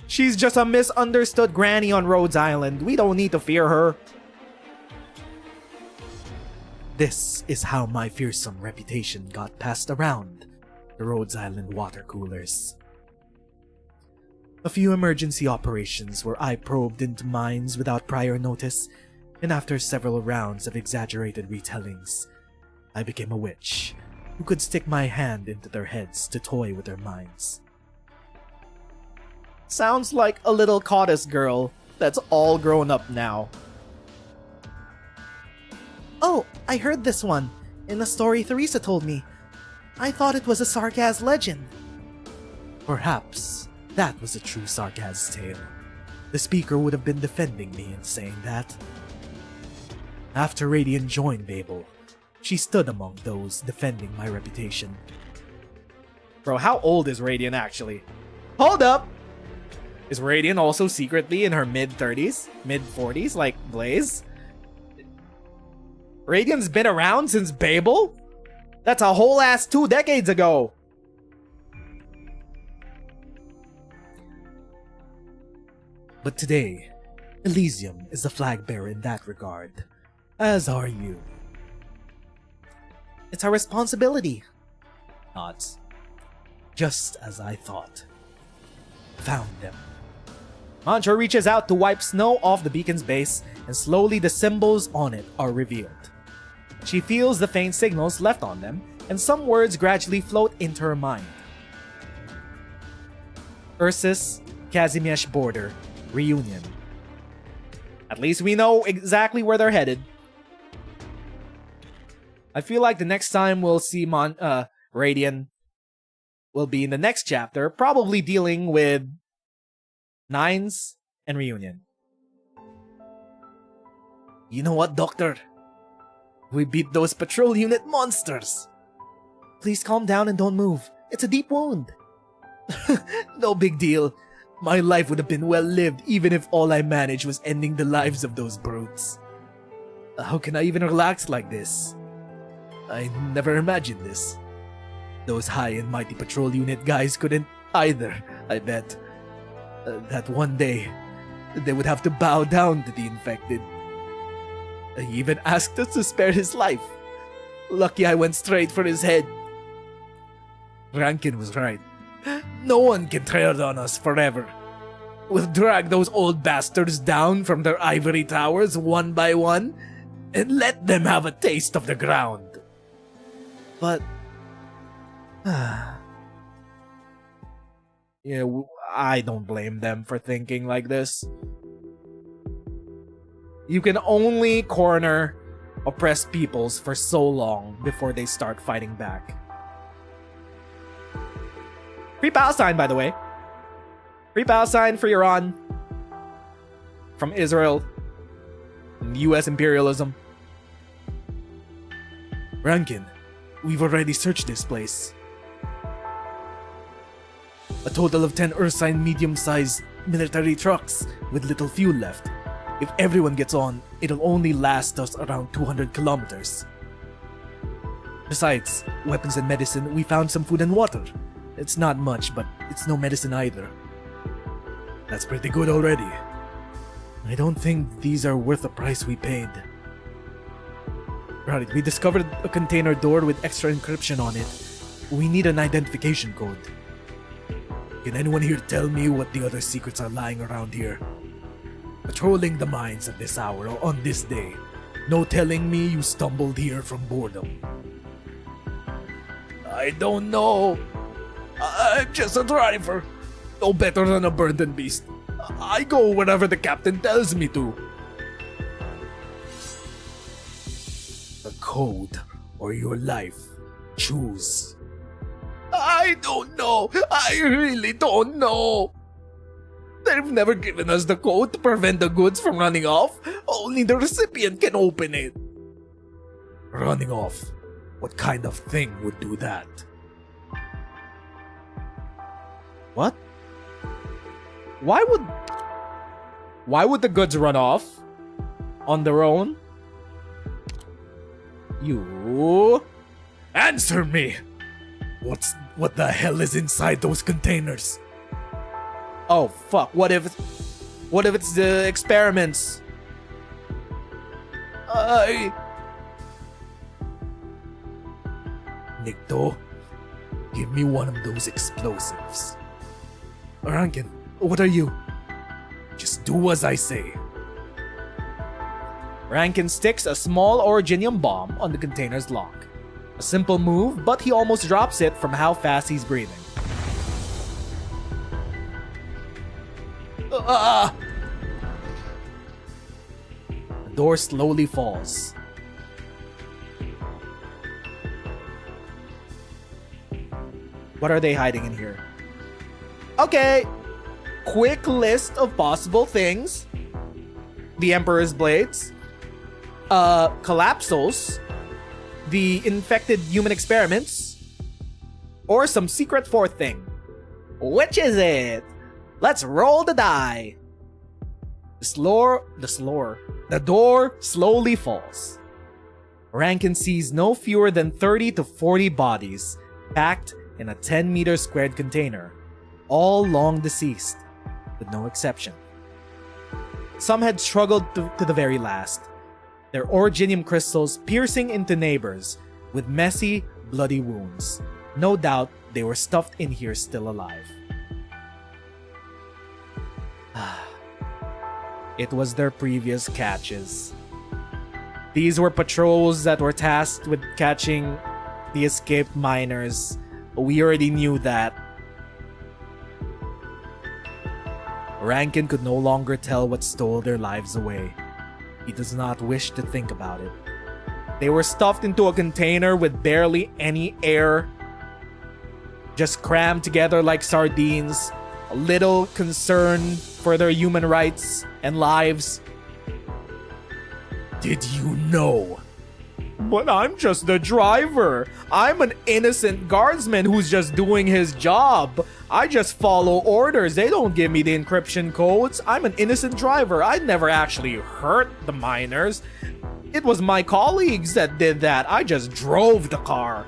She's just a misunderstood granny on Rhodes Island. We don't need to fear her. This is how my fearsome reputation got passed around the Rhodes Island water coolers. A few emergency operations where I probed into mines without prior notice, and after several rounds of exaggerated retellings, I became a witch who could stick my hand into their heads to toy with their minds. Sounds like a little goddess girl that's all grown up now. Oh, I heard this one in a story Theresa told me. I thought it was a Sarkaz legend. Perhaps that was a true Sarkaz tale. The speaker would have been defending me in saying that. After Radian joined Babel, she stood among those defending my reputation. Bro, how old is Radian actually? Hold up! Is Radian also secretly in her mid-30s? Mid-40s, like Blaze? Radian's been around since Babel? That's a whole ass 2 decades ago! But today, Elysium is the flag bearer in that regard. As are you. It's our responsibility. Nods. Just as I thought. Found them. Mantra reaches out to wipe snow off the beacon's base, and slowly the symbols on it are revealed. She feels the faint signals left on them, and some words gradually float into her mind. Ursus, Kazimierz border, reunion. At least we know exactly where they're headed. I feel like the next time we'll see Radian will be in the next chapter, probably dealing with Nines and reunion. You know what, Doctor? We beat those patrol unit monsters. Please calm down and don't move. It's a deep wound. No big deal. My life would have been well lived even if all I managed was ending the lives of those brutes. How can I even relax like this? I never imagined this. Those high and mighty patrol unit guys couldn't either, I bet. That one day, they would have to bow down to the infected. He even asked us to spare his life. Lucky I went straight for his head. Rankin was right. No one can tread on us forever. We'll drag those old bastards down from their ivory towers one by one and let them have a taste of the ground. But... yeah, I don't blame them for thinking like this. You can only corner oppressed peoples for so long before they start fighting back. Free Palestine, by the way. Free Palestine for Iran. From Israel. And US imperialism. Rankin, we've already searched this place. A total of 10 Ursine medium-sized military trucks with little fuel left. If everyone gets on, it'll only last us around 200 kilometers. Besides, weapons and medicine, we found some food and water. It's not much, but it's no medicine either. That's pretty good already. I don't think these are worth the price we paid. Right, we discovered a container door with extra encryption on it. We need an identification code. Can anyone here tell me what the other secrets are lying around here? Patrolling the mines at this hour on this day. No telling me you stumbled here from boredom. I don't know. I'm just a driver. No better than a burden beast. I go wherever the captain tells me to. The code or your life. Choose. I don't know. I really don't know. They've never given us the code to prevent the goods from running off. Only the recipient can open it. Running off? What kind of thing would do that? What? Why would the goods run off on their own? You Answer me! What the hell is inside those containers? Oh fuck, what if it's the experiments? Nikto, give me one of those explosives. Rankin, what are you? Just do as I say. Rankin sticks a small originium bomb on the container's lock. A simple move, but he almost drops it from how fast he's breathing. The door slowly falls. What are they hiding in here? Okay, quick list of possible things. The Emperor's Blades. Collapsals. The infected human experiments. Or some secret fourth thing. Which is it? Let's roll the die. The door slowly falls. Rankin sees no fewer than 30 to 40 bodies packed in a 10-meter squared container, all long deceased, with no exception. Some had struggled to the very last, their originium crystals piercing into neighbors with messy, bloody wounds. No doubt they were stuffed in here still alive. It was their previous catches. These were patrols that were tasked with catching the escaped miners. We already knew that. Rankin could no longer tell what stole their lives away. He does not wish to think about it. They were stuffed into a container with barely any air, just crammed together like sardines, a little concern for their human rights and lives. Did you know? But I'm just the driver. I'm an innocent guardsman who's just doing his job. I just follow orders. They don't give me the encryption codes. I'm an innocent driver. I never actually hurt the miners. It was my colleagues that did that. I just drove the car.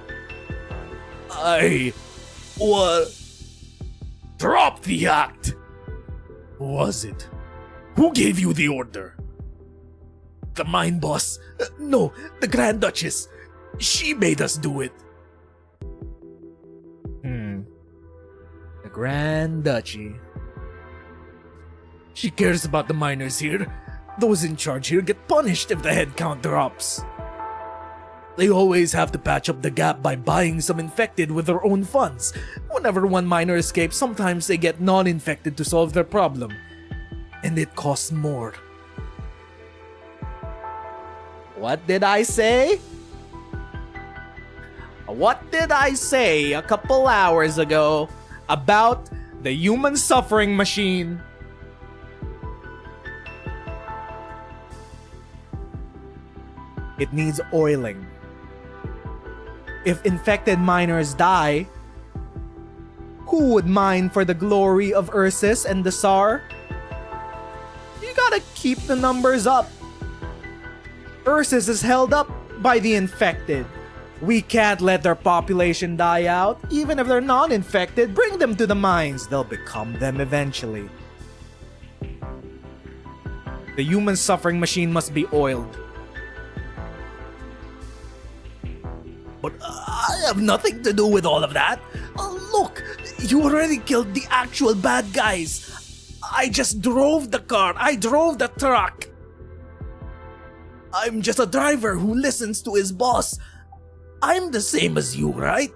What? Drop the act! Who was it? Who gave you the order? The mine boss? No, the Grand Duchess. She made us do it. The Grand Duchy. She cares about the miners here. Those in charge here get punished if the head count drops. They always have to patch up the gap by buying some infected with their own funds. Whenever one miner escapes, sometimes they get non-infected to solve their problem. And it costs more. What did I say? What did I say a couple hours ago about the human suffering machine? It needs oiling. If infected miners die, who would mine for the glory of Ursus and the Tsar? You gotta keep the numbers up. Ursus is held up by the infected. We can't let their population die out. Even if they're non-infected, bring them to the mines. They'll become them eventually. The human suffering machine must be oiled. But I have nothing to do with all of that. Look, You already killed the actual bad guys. I just drove the car. I drove the truck. I'm just a driver who listens to his boss. I'm the same as you, right?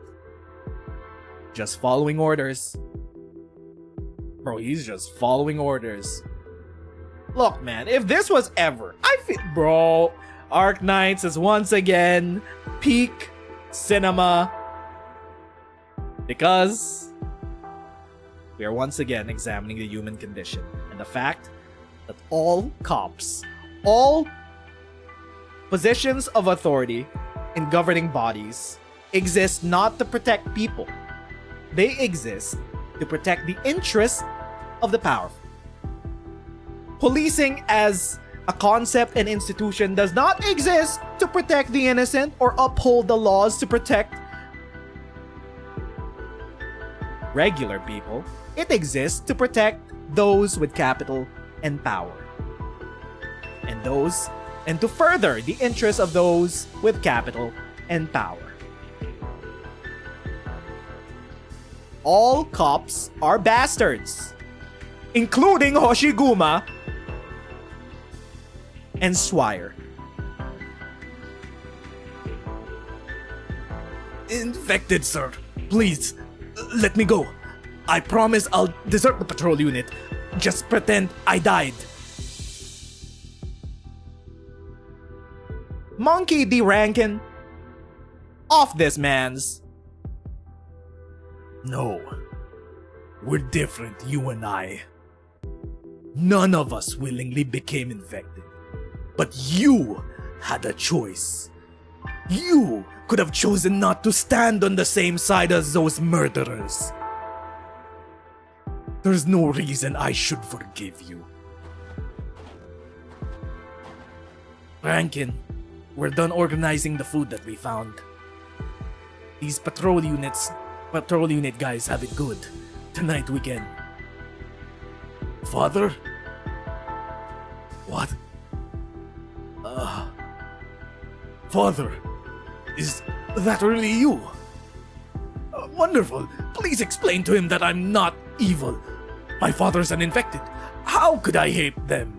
Just following orders. Bro, he's just following orders. Look, man, if this was ever, I feel, bro, Arknights is once again peak cinema because we are once again examining the human condition and the fact that all cops, all positions of authority in governing bodies exist not to protect people. They exist to protect the interests of the powerful. Policing as a concept and institution does not exist to protect the innocent or uphold the laws to protect regular people. It exists to protect those with capital and power. And to further the interests of those with capital and power. All cops are bastards, including Hoshiguma and Swire. Infected, sir. Please, let me go. I promise I'll desert the patrol unit. Just pretend I died. Monkey D. Rankin, off this man's. No. We're different, you and I. None of us willingly became infected. But you had a choice. You could have chosen not to stand on the same side as those murderers. There's no reason I should forgive you. Rankin, we're done organizing the food that we found. These patrol unit guys have it good. Tonight we can. Father? What? Father, is that really you? Wonderful. Please explain to him that I'm not evil. My father's an infected. How could I hate them?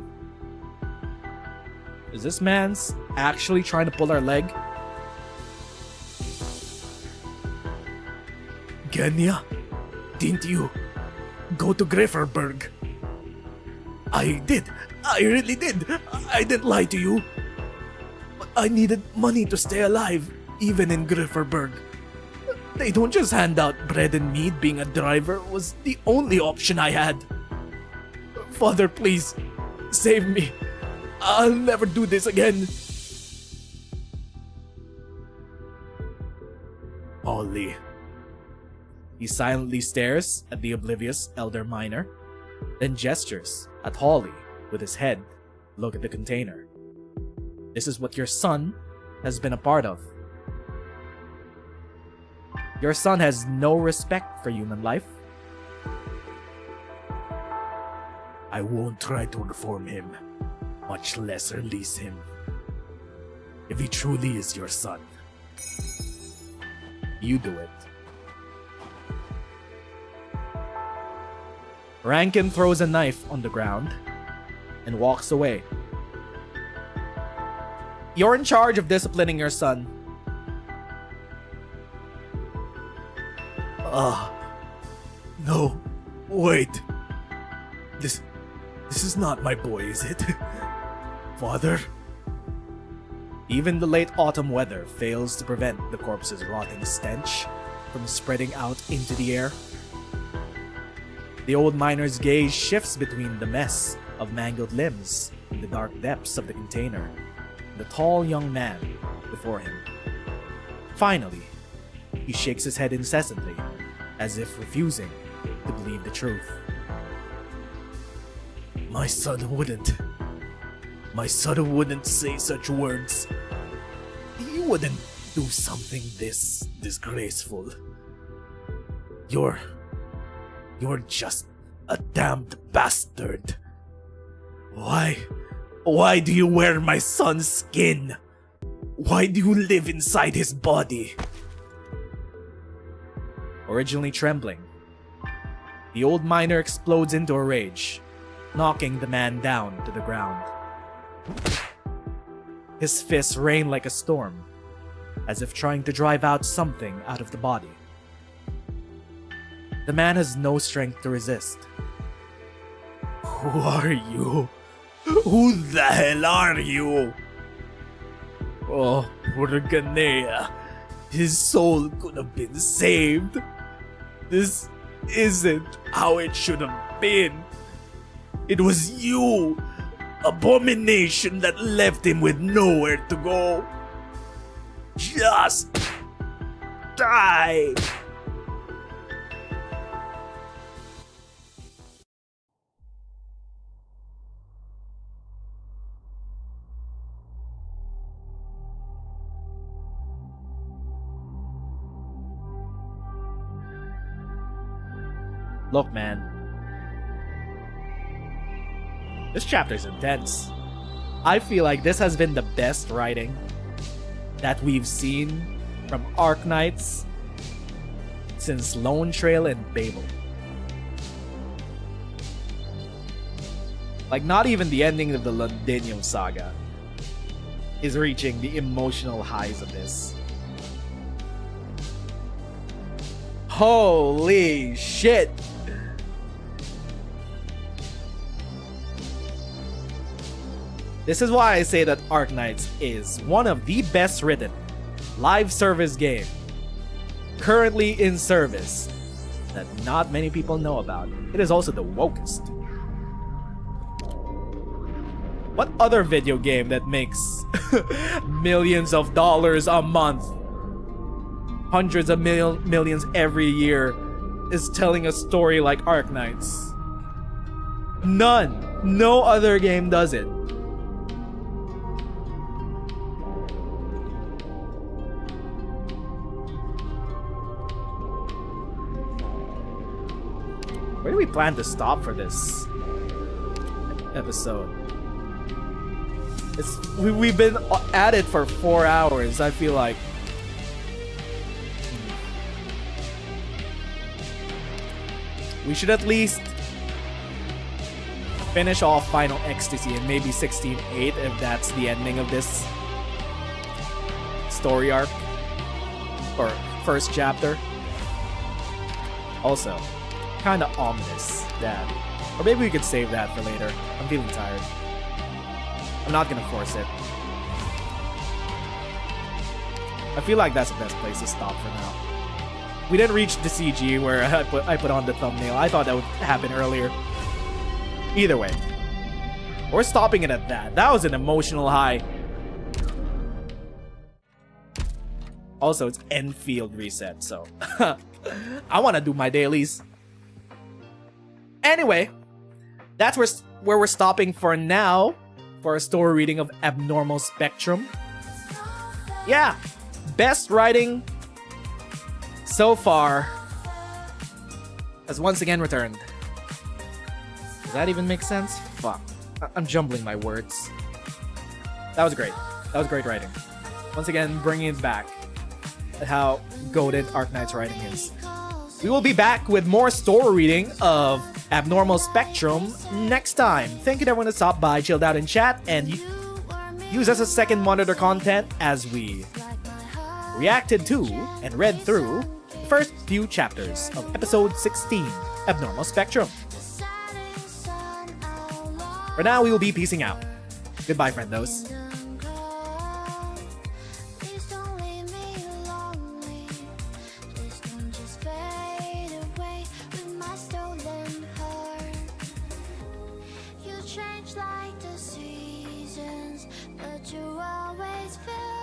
Is this man's actually trying to pull our leg? Genya, didn't you go to Grifferberg? I did. I really did. I didn't lie to you. But I needed money to stay alive, even in Grifferberg. They don't just hand out bread and meat. Being a driver was the only option I had. Father, please, save me. I'll never do this again. Ollie. He silently stares at the oblivious elder miner, then gestures at Holly with his head. Look at the container. This is what your son has been a part of. Your son has no respect for human life. I won't try to reform him, much less release him. If he truly is your son, You do it. Rankin throws a knife on the ground and walks away. You're in charge of disciplining your son. No, wait. This is not my boy, is it? Father? Even the late autumn weather fails to prevent the corpse's rotting stench from spreading out into the air. The old miner's gaze shifts between the mess of mangled limbs in the dark depths of the container and the tall young man before him. Finally, he shakes his head incessantly, as if refusing to believe the truth. My son wouldn't. My son wouldn't say such words. He wouldn't do something this disgraceful. You're just a damned bastard. Why do you wear my son's skin? Why do you live inside his body? Originally trembling, The old miner explodes into a rage, knocking the man down to the ground. His fists rain like a storm, as if trying to drive out something out of the body. The man has no strength to resist. Who are you? Who the hell are you? Oh, poor Ganea. His soul could have been saved. This isn't how it should have been. It was you, abomination, that left him with nowhere to go. Just die. Look, man. This chapter's intense. I feel like this has been the best writing that we've seen from Arknights since Lone Trail and Babel. Like, not even the ending of the Londinium saga is reaching the emotional highs of this. Holy shit! This is why I say that Arknights is one of the best written live service game currently in service that not many people know about. It is also the wokest. What other video game that makes millions of dollars a month, hundreds of millions every year, is telling a story like Arknights? None. No other game does it. Where do we plan to stop for this episode? We've been at it for 4 hours, I feel like. We should at least finish off Final Ecstasy and maybe 16-8 if that's the ending of this story arc or first chapter. Also, kind of ominous that, or maybe we could save that for later. I'm feeling tired. I'm not gonna force it. I feel like that's the best place to stop for now. We didn't reach the CG where I put on the thumbnail. I thought that would happen earlier. Either way, we're stopping it at that. That was an emotional high. Also, it's Enfield reset, so I want to do my dailies. Anyway, that's where we're stopping for now for a story reading of Abnormal Spectrum. Yeah, best writing so far has once again returned. Does that even make sense? Fuck. I'm jumbling my words. That was great. That was great writing. Once again, bringing it back at how goated Arknights writing is. We will be back with more story reading of Abnormal Spectrum next time. Thank you to everyone that stopped by, chilled out in chat, and use as a second monitor content as we reacted to and read through the first few chapters of episode 16, Abnormal Spectrum. For now, we will be peacing out. Goodbye, friendos. Change like the seasons, but you always feel